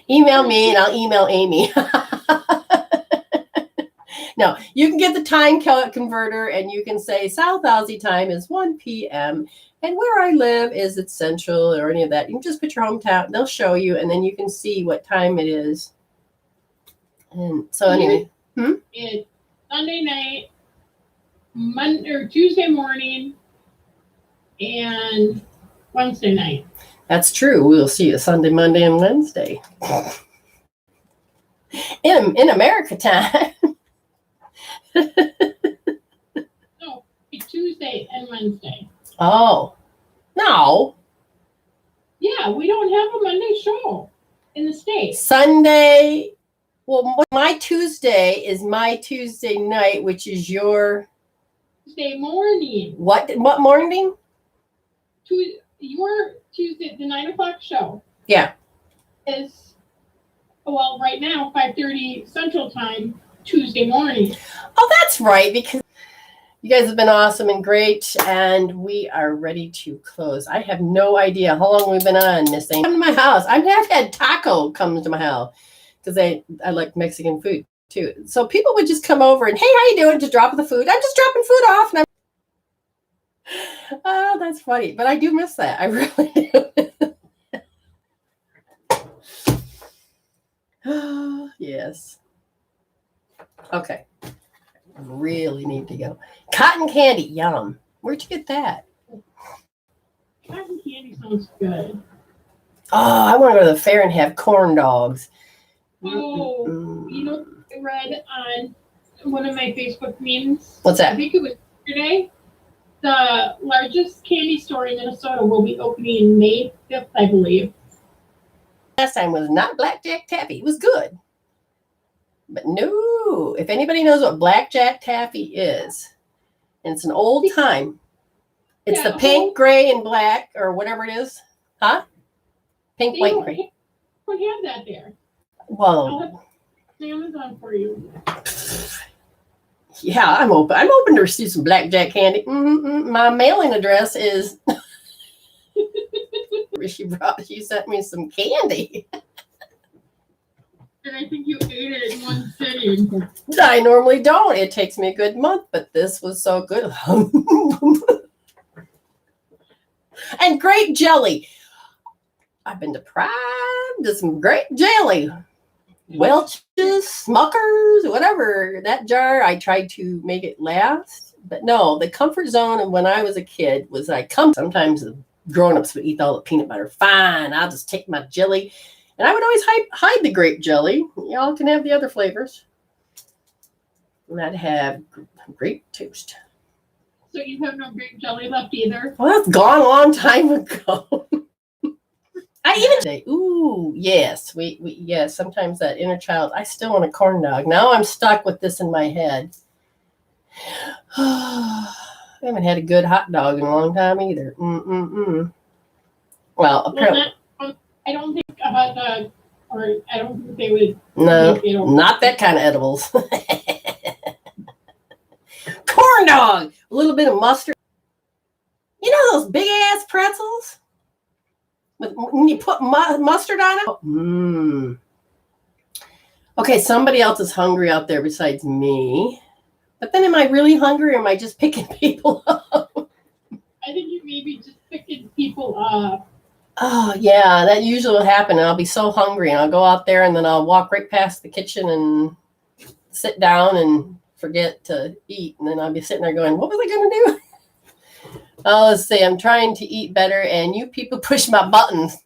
Email me, and I'll email Amy. No, you can get the time converter, and you can say South Aussie time is 1 p.m. And where I live is it's Central or any of that. You can just put your hometown. They'll show you, and then you can see what time it is. And so anyway. It's Sunday night, Monday or Tuesday morning, and Wednesday night. That's true. We'll see you Sunday, Monday, and Wednesday. In America time. No, it's Tuesday and Wednesday. Oh. No. Yeah, we don't have a Monday show in the States. Sunday. Well, my Tuesday is my Tuesday night, which is your Tuesday morning. what morning? Your Tuesday, the 9 o'clock show. Yeah. Is, well, right now, 5:30 Central Time, Tuesday morning. Oh, that's right, because you guys have been awesome and great, and we are ready to close. I have no idea how long we've been on, Miss Amy. Come to my house. I've had Taco come to my house because I like Mexican food too. So people would just come over and, hey, how you doing? Just dropping the food. I'm just dropping food off, and oh, that's funny. But I do miss that. I really do. Yes. Okay. Really need to go. Cotton candy, yum. Where'd you get that? Cotton candy sounds good. Oh, I want to go to the fair and have corn dogs. Oh, you know, I read on one of my Facebook memes. What's I that? think it was yesterday. The largest candy store in Minnesota will be opening May 5th, I believe. Last time was not Blackjack Taffy. It was good. But no, if anybody knows what Blackjack Taffy is, and it's an old time. It's Yeah, the pink, gray, and black, or whatever it is. Huh? Pink, They white, don't gray. have that there. I'll Well, have Amazon for you. yeah, I'm open. I'm open to receive some Blackjack candy. My mailing address is. She sent me some candy. And I think you ate it in one sitting. I normally don't. It takes me a good month, but this was so good. And grape jelly. I've been deprived of some grape jelly. Welch's, Smuckers, whatever. That jar, I tried to make it last. But no, the comfort zone of when I was a kid was sometimes the grown-ups would eat all the peanut butter. Fine, I'll just take my jelly. And I would always hide the grape jelly. Y'all can have the other flavors. And I'd have grape toast. So you have no grape jelly left either? Well, that's gone a long time ago. I even say, ooh, yes. Yes, sometimes that inner child, I still want a corn dog. Now I'm stuck with this in my head. I haven't had a good hot dog in a long time either. Well, apparently. I don't think a hot dog, or I don't think they would. No, make it over. not that kind of edibles. Corn dog, a little bit of mustard. You know those big ass pretzels? When you put mustard on it? Okay, somebody else is hungry out there besides me. But then am I really hungry or am I just picking people up? I think you may be just picking people up. Oh, yeah, that usually will happen. I'll be so hungry and I'll go out there and then I'll walk right past the kitchen and sit down and forget to eat. And then I'll be sitting there going, what was I going to do? Oh, let's see. I'm trying to eat better and you people push my buttons.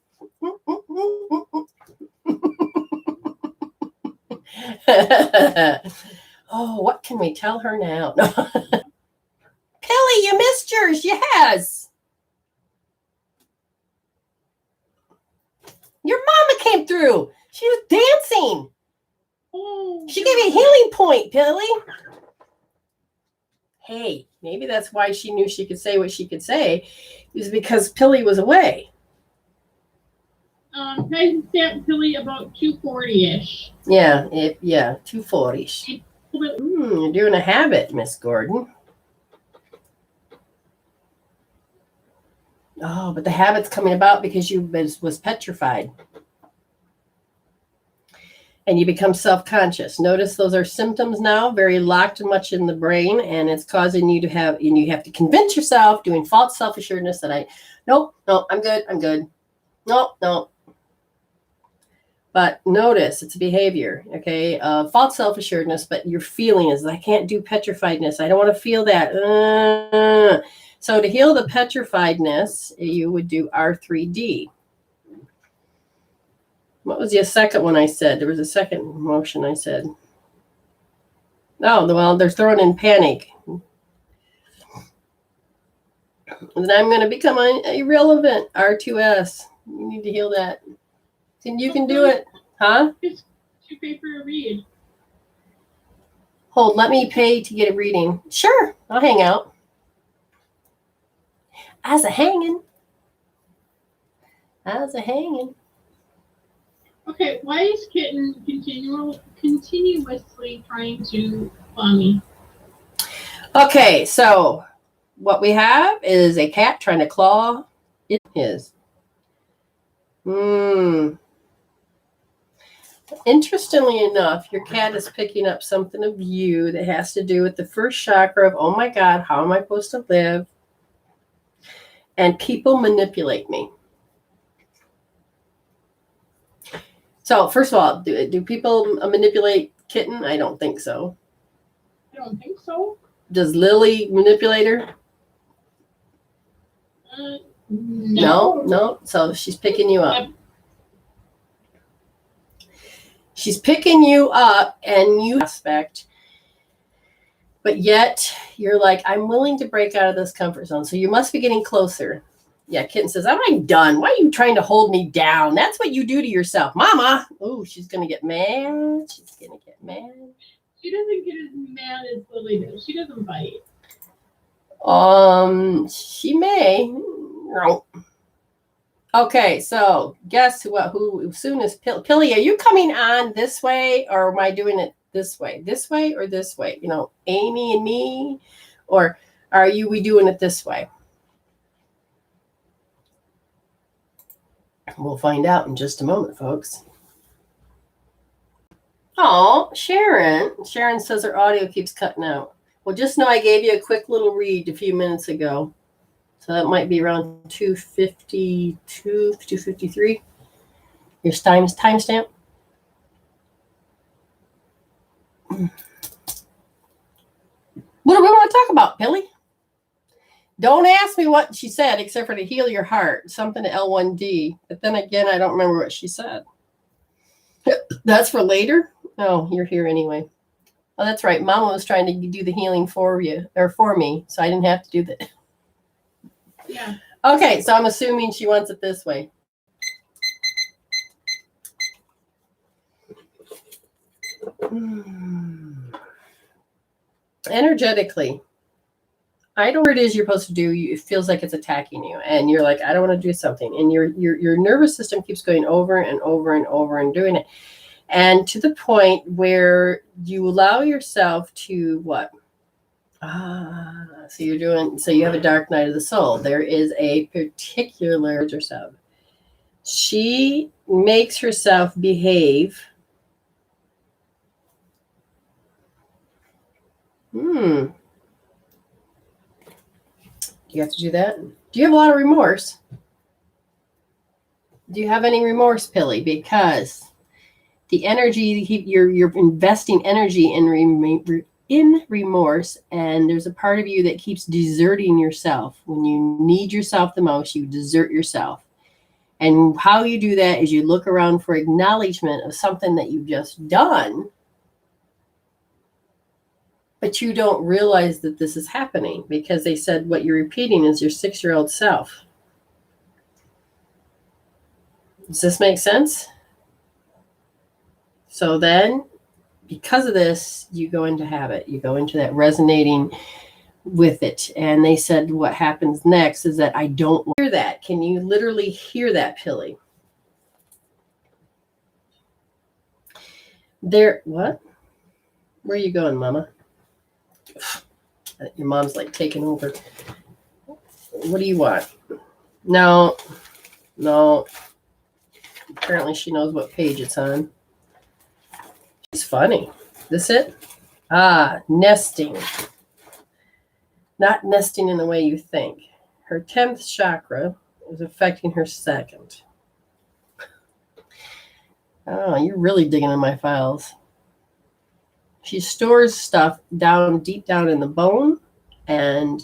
Oh, what can we tell her now? No. Pilly, you missed yours. Yes. Your mama came through. She was dancing. Oh, She gave you a healing point, Pilly. Hey, maybe that's why she knew she could say what she could say, is because Pilly was away. Timestamp Billy about 2:40-ish. Yeah, 240. You're doing a habit, Miss Gordon. Oh, but the habit's coming about because you was petrified. And you become self-conscious. Notice those are symptoms now, very locked much in the brain, and it's causing you to have, and you have to convince yourself, doing false self-assuredness that nope, I'm good. Nope. But notice it's a behavior, okay? False self-assuredness, but your feeling is, I can't do petrifiedness. I don't want to feel that. So to heal the petrifiedness, you would do R3D. What was the second one I said? There was a second motion I said. Oh, well, they're throwing in panic. And then I'm going to become irrelevant. R2S. You need to heal that. You can do it. Huh? Just to pay for a read. Hold, let me pay to get a reading. Sure, I'll hang out. As a hanging. Okay, why is Kitten continuously trying to claw me? Okay, so what we have is a cat trying to claw his. Interestingly enough, your cat is picking up something of you that has to do with the first chakra of, oh my God, how am I supposed to live? And people manipulate me. So first of all, do people manipulate Kitten? I don't think so. I don't think so. Does Lily manipulate her? No. So she's picking you up. She's picking you up and you aspect, but yet you're like, I'm willing to break out of this comfort zone. So you must be getting closer. Yeah, Kitten says, I'm done. Why are you trying to hold me down? That's what you do to yourself. Mama. Oh, she's going to get mad. She doesn't get as mad as Lily does. She doesn't bite. She may. Okay, so guess who soon as Pilly, are you coming on this way, or am I doing it this way? This way or this way? You know, Amy and me, or are we doing it this way? We'll find out in just a moment, folks. Oh, Sharon. Sharon says her audio keeps cutting out. Well, just know I gave you a quick little read a few minutes ago. So that might be around 2:52, 2:53. Your timestamp. What do we want to talk about, Billy? Don't ask me what she said, except for to heal your heart. Something to L1D. But then again, I don't remember what she said. That's for later? Oh, you're here anyway. Oh, that's right. Mama was trying to do the healing for you, or for me, so I didn't have to do that. Yeah. Okay, so I'm assuming she wants it this way. Energetically, I don't know what it is you're supposed to do. It feels like it's attacking you, and you're like, I don't want to do something, and your nervous system keeps going over and over and over and doing it, and to the point where you allow yourself to what? So you have a dark night of the soul. There is a particular herself. She makes herself behave. Do you have to do that? Do you have a lot of remorse? Do you have any remorse, Pilly? Because the energy, you're investing energy in remorse, and there's a part of you that keeps deserting yourself. When you need yourself the most, you desert yourself. And how you do that is you look around for acknowledgement of something that you've just done, But you don't realize that this is happening because they said what you're repeating is your 6-year-old self. Does this make sense? So then, because of this, you go into habit. You go into that resonating with it. And they said what happens next is that I don't hear that. Can you literally hear that, Pilly? There, what? Where are you going, Mama? Your mom's like taking over. What do you want? No. Apparently she knows what page it's on. It's funny. This it? Nesting. Not nesting in the way you think. Her 10th chakra is affecting her 2nd. Oh, you're really digging in my files. She stores stuff deep down in the bone, and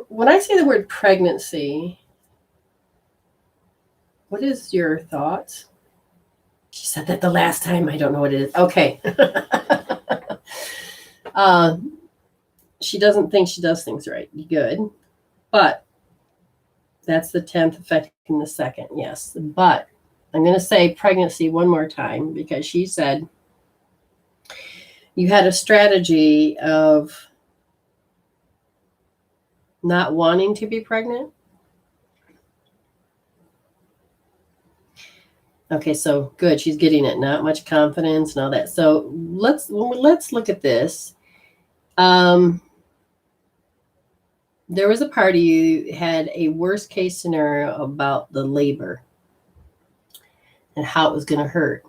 when I say the word pregnancy, what is your thoughts? She said that the last time. I don't know what it is. Okay. She doesn't think she does things right. Good. But that's the 10th affecting the 2nd. Yes. But I'm going to say pregnancy one more time because she said you had a strategy of not wanting to be pregnant. Okay, so good. She's getting it. Not much confidence and all that. So let's look at this. There was a party you had a worst case scenario about the labor and how it was going to hurt.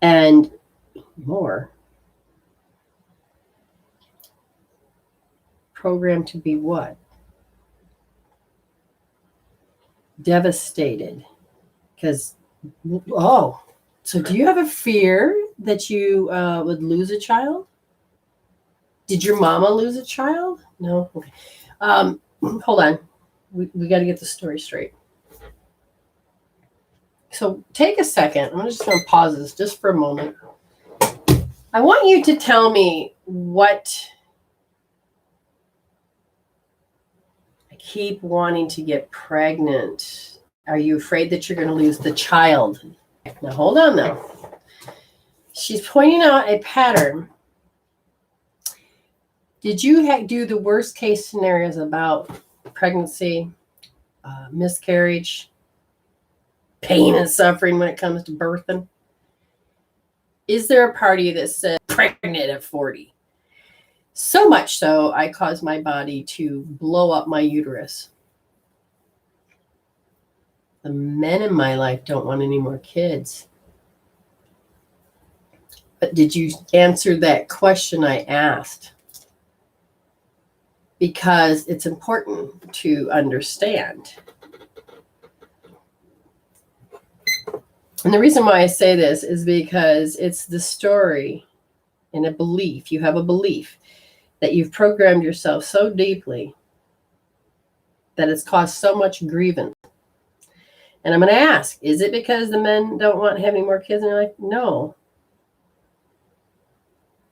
And more. Programmed to be what? Devastated. Because, so do you have a fear that you would lose a child? Did your mama lose a child? No? Okay. Hold on. We got to get the story straight. So take a second. I'm just going to pause this just for a moment. I want you to tell me what I keep wanting to get pregnant. Are you afraid that you're going to lose the child? Now, hold on, though. She's pointing out a pattern. Did you do the worst case scenarios about pregnancy, miscarriage, pain and suffering when it comes to birthing? Is there a party that says pregnant at 40? So much so, I caused my body to blow up my uterus. The men in my life don't want any more kids. But did you answer that question I asked? Because it's important to understand. And the reason why I say this is because it's the story and a belief. You have a belief that you've programmed yourself so deeply that it's caused so much grievance. And I'm going to ask, is it because the men don't want having more kids in their life? No.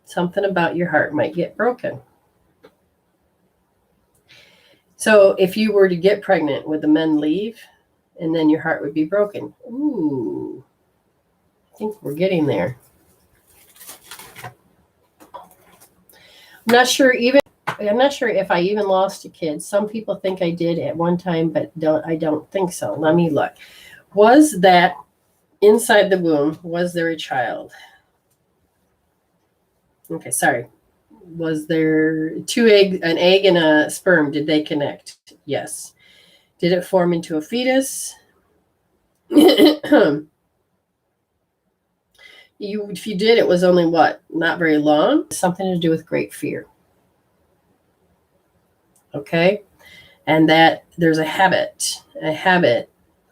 Something about your heart might get broken. So if you were to get pregnant, would the men leave and then your heart would be broken? Ooh, I think we're getting there. I'm not sure if I even lost a kid. Some people think I did at one time, but I don't think so. Let me look. Was that inside the womb? Was there a child? Okay, sorry. Was there an egg and a sperm? Did they connect? Yes. Did it form into a fetus? If you did, it was only what? Not very long. Something to do with great fear. Okay? And that there's a habit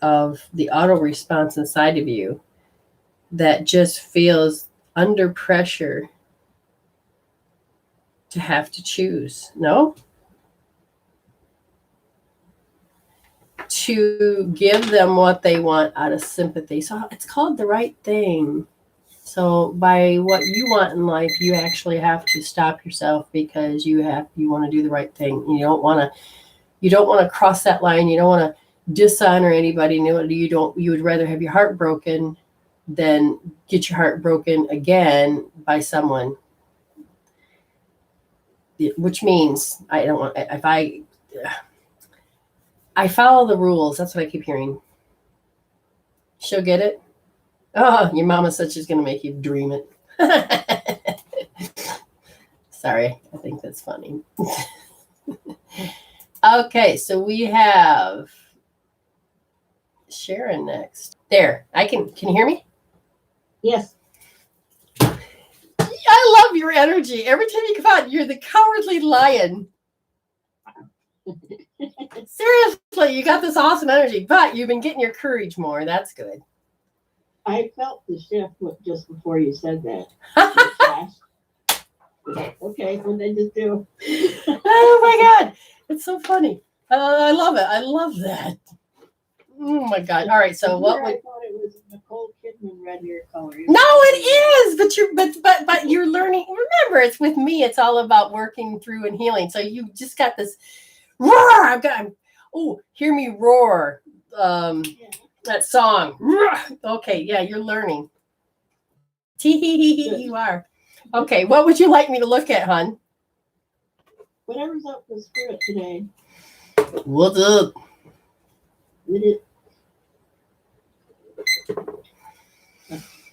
of the auto response inside of you that just feels under pressure to have to choose. No? To give them what they want out of sympathy. So it's called the right thing. So by what you want in life, you actually have to stop yourself because you want to do the right thing. You don't want to cross that line. You don't want to dishonor anybody. You would rather have your heart broken than get your heart broken again by someone. Which means I follow the rules. That's what I keep hearing. She'll get it. Oh, your mama said she's going to make you dream it. Sorry, I think that's funny. Okay, so we have Sharon next. There, can you hear me? Yes. I love your energy. Every time you come out, you're the cowardly lion. Seriously, you got this awesome energy, but you've been getting your courage more. That's good. I felt the shift just before you said that. Okay, what did I just do? Oh my God. It's so funny. I love it. I love that. Oh my God. All right. So what I would thought it was Nicole Kidman red hair color. No, it is, but you're learning. Remember, it's with me, it's all about working through and healing. So you just got this roar. Hear me roar. That song. Okay, yeah, you're learning. You are. Okay, what would you like me to look at, hon? Whatever's up with spirit today. What's up? I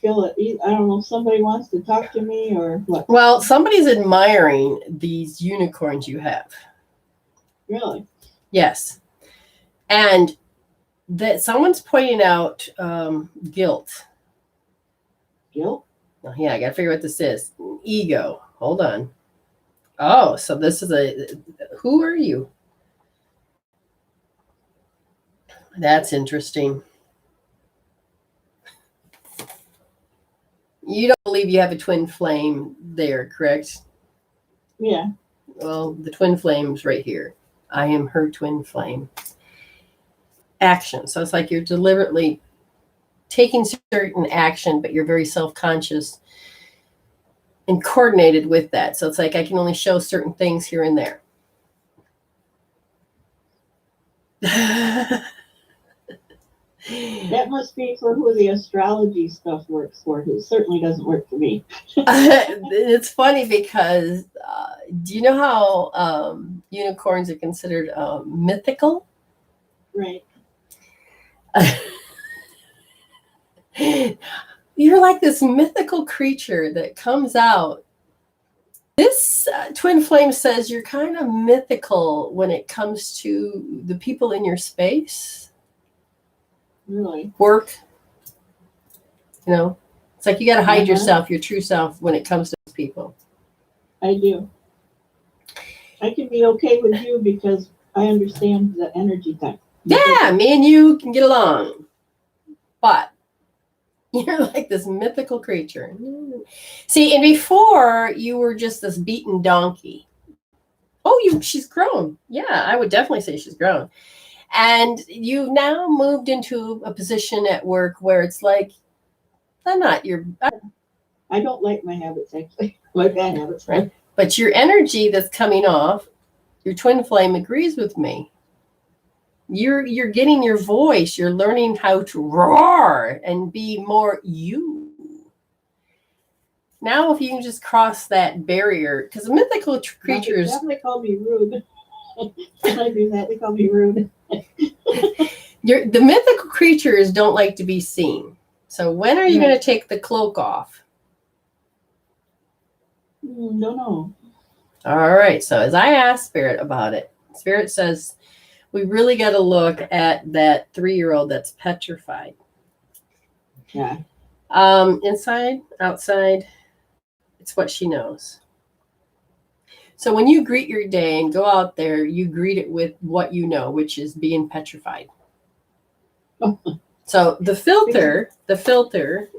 feel it. I don't know if somebody wants to talk to me or what. Well, somebody's admiring these unicorns you have. Really? Yes. And that someone's pointing out guilt. Guilt? Oh, yeah, I got to figure what this is. Ego. Hold on. Oh, so this is who are you? That's interesting. You don't believe you have a twin flame there, correct? Yeah. Well, the twin flame's right here. I am her twin flame. Action. So it's like you're deliberately taking certain action, but you're very self-conscious and coordinated with that. So it's like I can only show certain things here and there. That must be for who the astrology stuff works for. It certainly doesn't work for me. It's funny because do you know how unicorns are considered mythical? Right. You're like this mythical creature that comes out. This twin flame says you're kind of mythical when it comes to the people in your space. Really? Work. You know, it's like you got to hide Uh-huh. yourself, your true self, when it comes to people. I do. I can be okay with you because I understand the energy type. Yeah, me and you can get along. But you're like this mythical creature. See, and before you were just this beaten donkey. Oh, she's grown. Yeah, I would definitely say she's grown. And you've now moved into a position at work where it's like, I don't like my habits, actually. My bad habits. Right. But your energy that's coming off, your twin flame agrees with me. You're getting your voice. You're learning how to roar and be more you. Now, if you can just cross that barrier, because mythical creatures. They call me rude. When I do that, they call me rude. The mythical creatures don't like to be seen. So when are you going to take the cloak off? Don't know. All right. So as I asked Spirit about it, Spirit says we really got to look at that 3-year-old that's petrified. Yeah. Inside, outside, it's what she knows. So when you greet your day and go out there, you greet it with what you know, which is being petrified. So the filter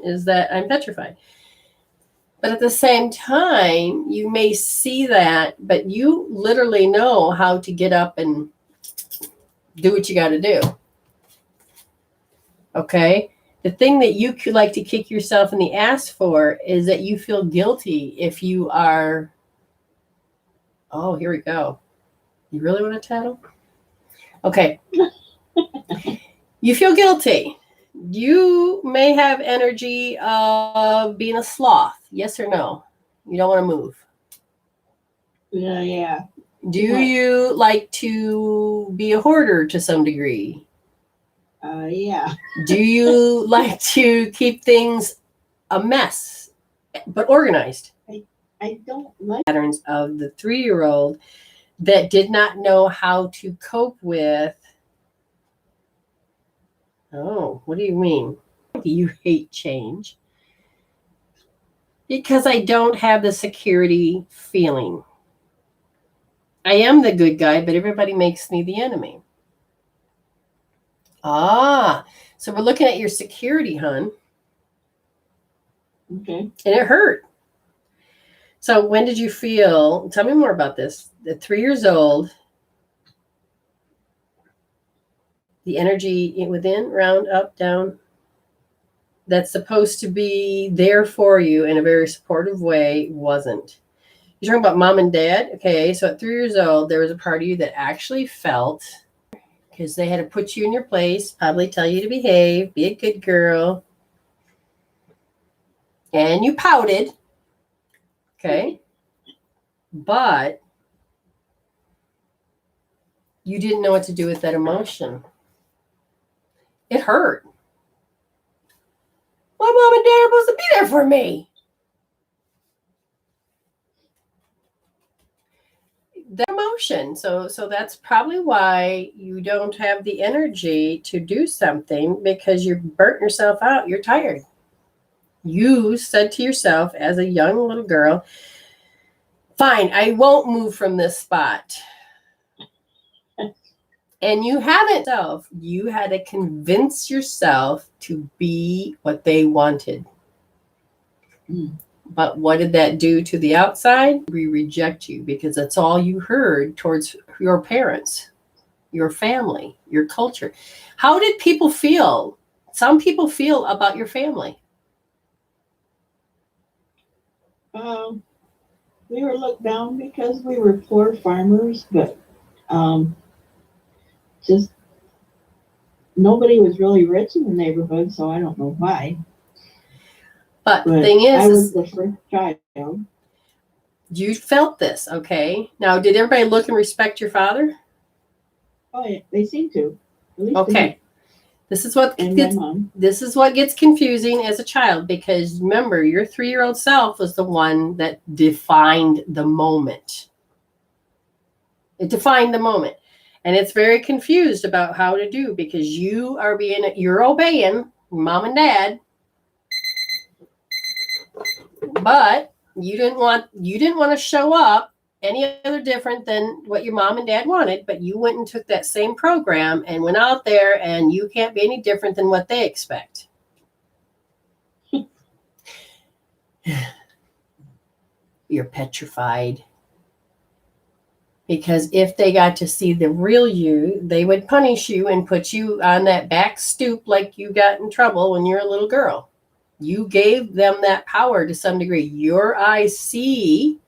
is that I'm petrified. But at the same time, you may see that, but you literally know how to get up and do what you got to do. Okay? The thing that you could like to kick yourself in the ass for is that you feel guilty if you are. Oh, here we go. You really want to tattle? Okay. You feel guilty. You may have energy of being a sloth. Yes or no? You don't want to move. Yeah. Do you like to be a hoarder to some degree? Yeah. Do you like to keep things a mess, but organized? I don't like. Patterns of the 3-year-old that did not know how to cope with. Oh, what do you mean? You hate change. Because I don't have the security feeling. I am the good guy, but everybody makes me the enemy. Ah, so we're looking at your security, hon. Okay. And it hurt. So when did you feel, tell me more about this. At 3 years old, the energy within, round, up, down, that's supposed to be there for you in a very supportive way, wasn't. You're talking about mom and dad? Okay, so at 3 years old, there was a part of you that actually felt, because they had to put you in your place, probably tell you to behave, be a good girl. And you pouted. Okay. But you didn't know what to do with that emotion. It hurt. My mom and dad are supposed to be there for me. That emotion. So that's probably why you don't have the energy to do something, because you burnt yourself out. You're tired. You said to yourself as a young little girl, fine, I won't move from this spot. And you haven't. You had to convince yourself to be what they wanted. But what did that do to the outside? We reject you, because that's all you heard towards your parents, your family, your culture. How did people feel? Some people feel about your family. We were looked down because we were poor farmers, but just nobody was really rich in the neighborhood, so I don't know why. But the But thing I is was the first child. you felt this, okay? Now, did everybody look and respect your father? Oh, yeah, they seem to. At least Okay. This is what and gets, my mom. this is what gets confusing as a child, because remember, your 3-year-old self was the one that defined the moment. It defined the moment. And it's very confused about how to do, because you're obeying mom and dad, but you didn't want to show up any other different than what your mom and dad wanted, but you went and took that same program and went out there, and you can't be any different than what they expect. You're petrified. Because if they got to see the real you, they would punish you and put you on that back stoop like you got in trouble when you're a little girl. You gave them that power to some degree. Your eyes see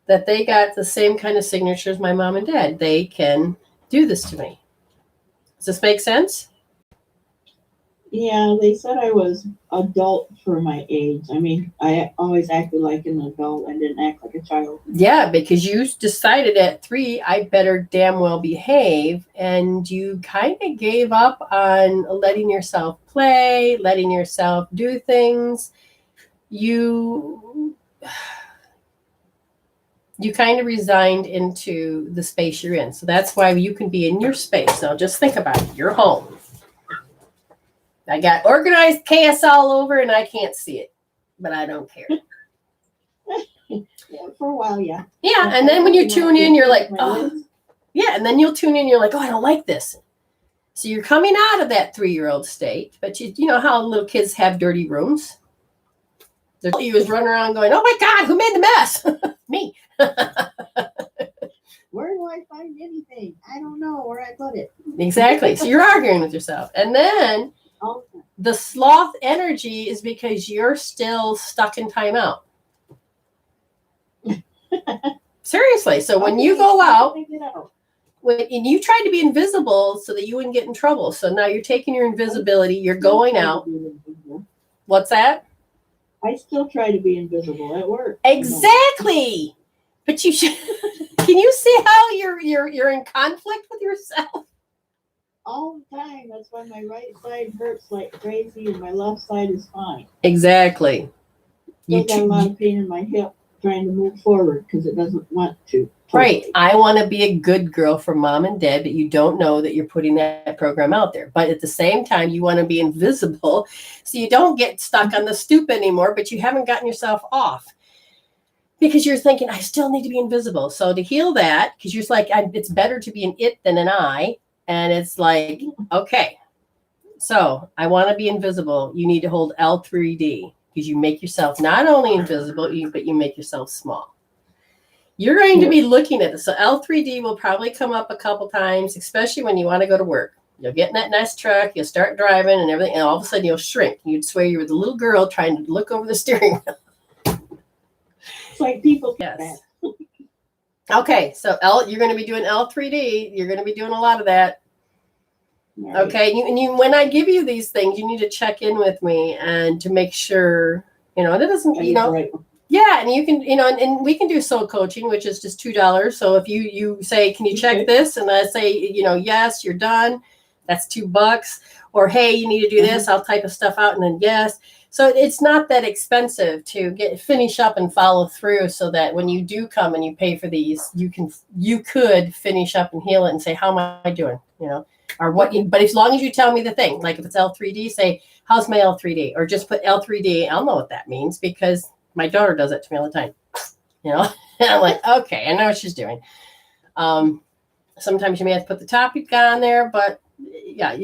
that they got the same kind of signature as my mom and dad. They can do this to me. Does this make sense? Yeah, they said I was adult for my age. I mean, I always acted like an adult and didn't act like a child. Yeah, because you decided at 3, I better damn well behave. And you kind of gave up on letting yourself play, letting yourself do things. You kind of resigned into the space you're in. So that's why you can be in your space. Now just think about it. You're home. I got organized chaos all over and I can't see it, but I don't care. Yeah, for a while, yeah. Yeah, and then when you tune in, you're like, oh, yeah, and then you'll tune in, you're like, oh, I don't like this. So you're coming out of that 3-year-old state, but you know how little kids have dirty rooms? He was running around going, "Oh my God, who made the mess?" Me. Where do I find anything? I don't know where I put it. Exactly. So you're arguing with yourself. And then All the time. the sloth energy is because you're still stuck in timeout. Seriously. So when you go out, Figure it out. and you tried to be invisible so that you wouldn't get in trouble. So now you're taking your invisibility, you're going out. What's that? I still try to be invisible at work. Exactly. But you should. Can you see how you're in conflict with yourself? All the time. That's why my right side hurts like crazy and my left side is fine. Exactly. Still got a lot of pain in my hip trying to move forward because it doesn't want to. Right. I want to be a good girl for mom and dad, but you don't know that you're putting that program out there. But at the same time, you want to be invisible so you don't get stuck on the stoop anymore, but you haven't gotten yourself off. Because you're thinking, I still need to be invisible. So to heal that, because you're like, it's better to be an it than an I. And it's like, okay, so I want to be invisible. You need to hold L3D because you make yourself not only invisible, but you make yourself small. You're going to be looking at this. So L3D will probably come up a couple times, especially when you want to go to work. You'll get in that nice truck, you'll start driving and everything, and all of a sudden you'll shrink. You'd swear you were the little girl trying to look over the steering wheel. It's like people. Yes. Okay, so you're going to be doing L3D. You're going to be doing a lot of that. Right. Okay, and when I give you these things, you need to check in with me and to make sure, that doesn't, Right. yeah, and you can, and we can do soul coaching, which is just $2. So if you say, can you check this? And I say, yes, you're done. That's $2. Or, hey, you need to do this. I'll type of stuff out and then yes. So it's not that expensive to finish up and follow through so that when you do come and you pay for these, you could finish up and heal it and say, how am I doing? Or what but as long as you tell me the thing, like if it's L3D, say, how's my L3D? Or just put L3D. I'll know what that means because my daughter does it to me all the time. And I'm like, okay, I know what she's doing. Sometimes you may have to put the topic on there, but yeah,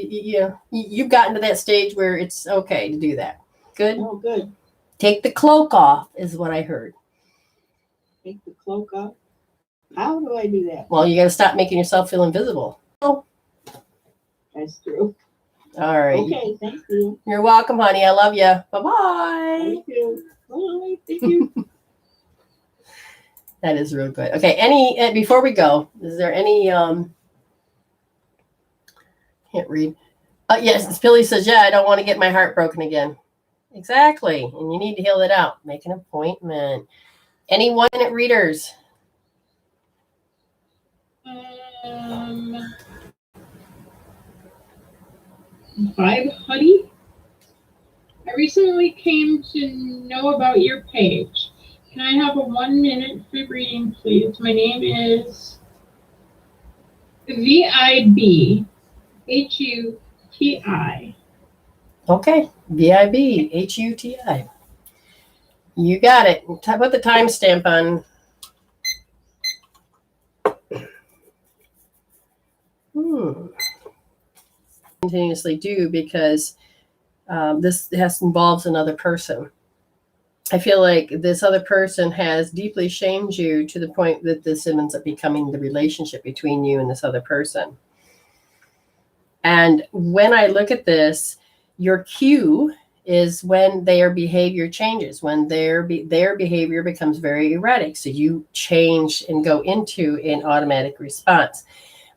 you've gotten to that stage where it's okay to do that. Good. Oh, good. Take the cloak off is what I heard. Take the cloak off. How do I do that? Well, you got to stop making yourself feel invisible. Oh, That's true. all right. Okay, thank you. You're welcome, honey. I love you. Bye-bye. Thank you. Bye. Thank you. That is real good. Okay, before we go, is there any can't read. Yes, Billy says, yeah, I don't want to get my heart broken again. Exactly. And you need to heal it out. Make an appointment. Any 1-minute readers? Vibe Huddy. I recently came to know about your page. Can I have a 1-minute free reading, please? My name is VIB HUTI. Okay. VIB HUTI. You got it. Put the timestamp on. Continuously do because this involves another person. I feel like this other person has deeply shamed you to the point that this ends up becoming the relationship between you and this other person. And when I look at this, your cue is when their behavior changes, when their behavior becomes very erratic. So you change and go into an automatic response.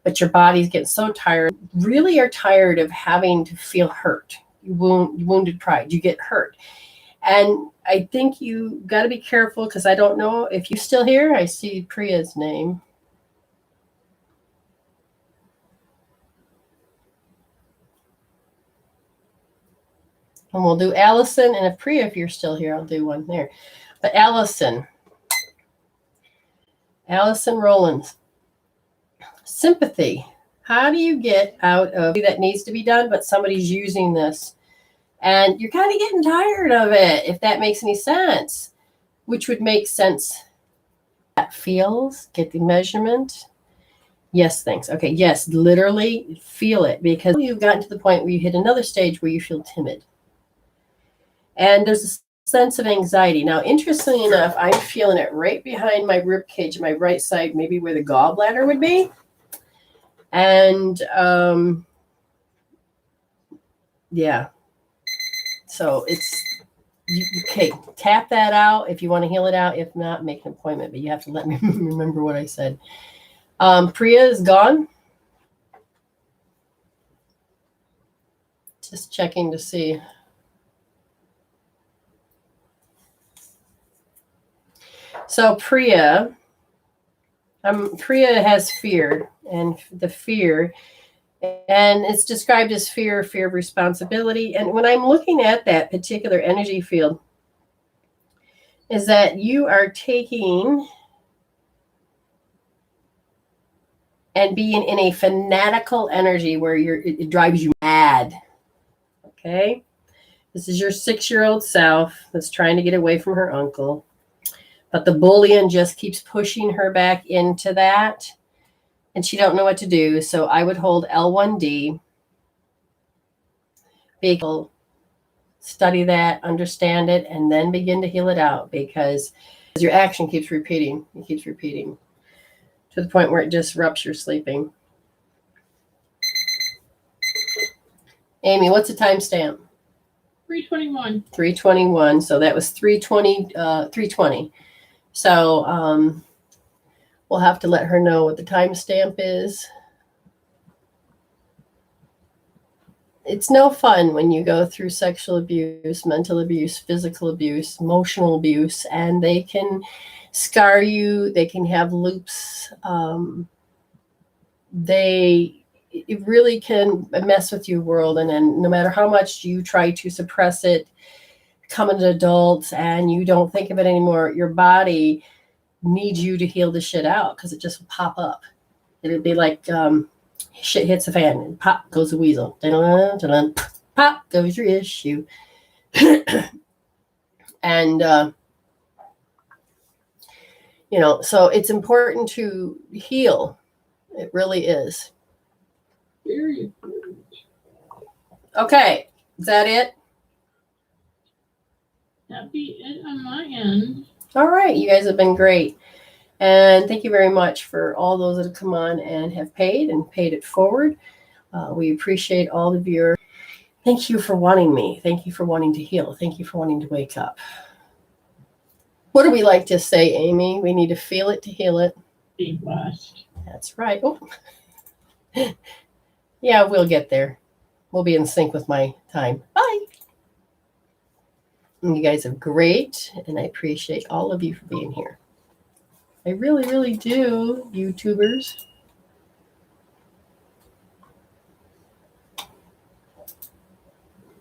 But your body's getting so tired, really are tired of having to feel hurt. Wounded pride, you get hurt. And I think you got to be careful because I don't know if you're still here. I see Priya's name. And we'll do Allison. And if Priya, if you're still here, I'll do one there. But Allison Rollins. Sympathy. How do you get out of that needs to be done, but somebody's using this? And you're kind of getting tired of it, if that makes any sense, which would make sense. That feels, get the measurement. Yes, thanks. Okay, yes, literally feel it because you've gotten to the point where you hit another stage where you feel timid. And there's a sense of anxiety. Now, interestingly enough, I'm feeling it right behind my rib cage, my right side, maybe where the gallbladder would be. And yeah, so it's okay. Tap that out if you want to heal it out. If not, make an appointment. But you have to let me remember what I said. Priya is gone. Just checking to see. So Priya has fear, and the fear, and it's described as fear of responsibility. And when I'm looking at that particular energy field, is that you are taking and being in a fanatical energy where it drives you mad. Okay? This is your 6-year-old self that's trying to get away from her uncle. But the bullion just keeps pushing her back into that. And she don't know what to do. So I would hold L1D. Study that, understand it, and then begin to heal it out, because your action keeps repeating. It keeps repeating to the point where it disrupts your sleeping. Amy, what's the timestamp? 321. 321. So that was 320. So we'll have to let her know what the timestamp is. It's no fun when you go through sexual abuse, mental abuse, physical abuse, emotional abuse, and they can scar you. They can have loops. It really can mess with your world. And then no matter how much you try to suppress it, become an adult, and you don't think of it anymore, your body needs you to heal the shit out, because it just will pop up. It'll be like shit hits the fan and pop goes the weasel. Dun-dun, dun-dun, pop goes your issue. And so it's important to heal. It really is. Very important. Okay, is that it? That'd be it on my end. All right, you guys have been great. And thank you very much for all those that have come on and have paid it forward. We appreciate all of your, thank you for wanting me. Thank you for wanting to heal. Thank you for wanting to wake up. What do we like to say, Amy? We need to feel it to heal it. Be blessed. That's right. Oh. Yeah, we'll get there. We'll be in sync with my time. Bye. And you guys are great, and I appreciate all of you for being here. I really, really do, YouTubers.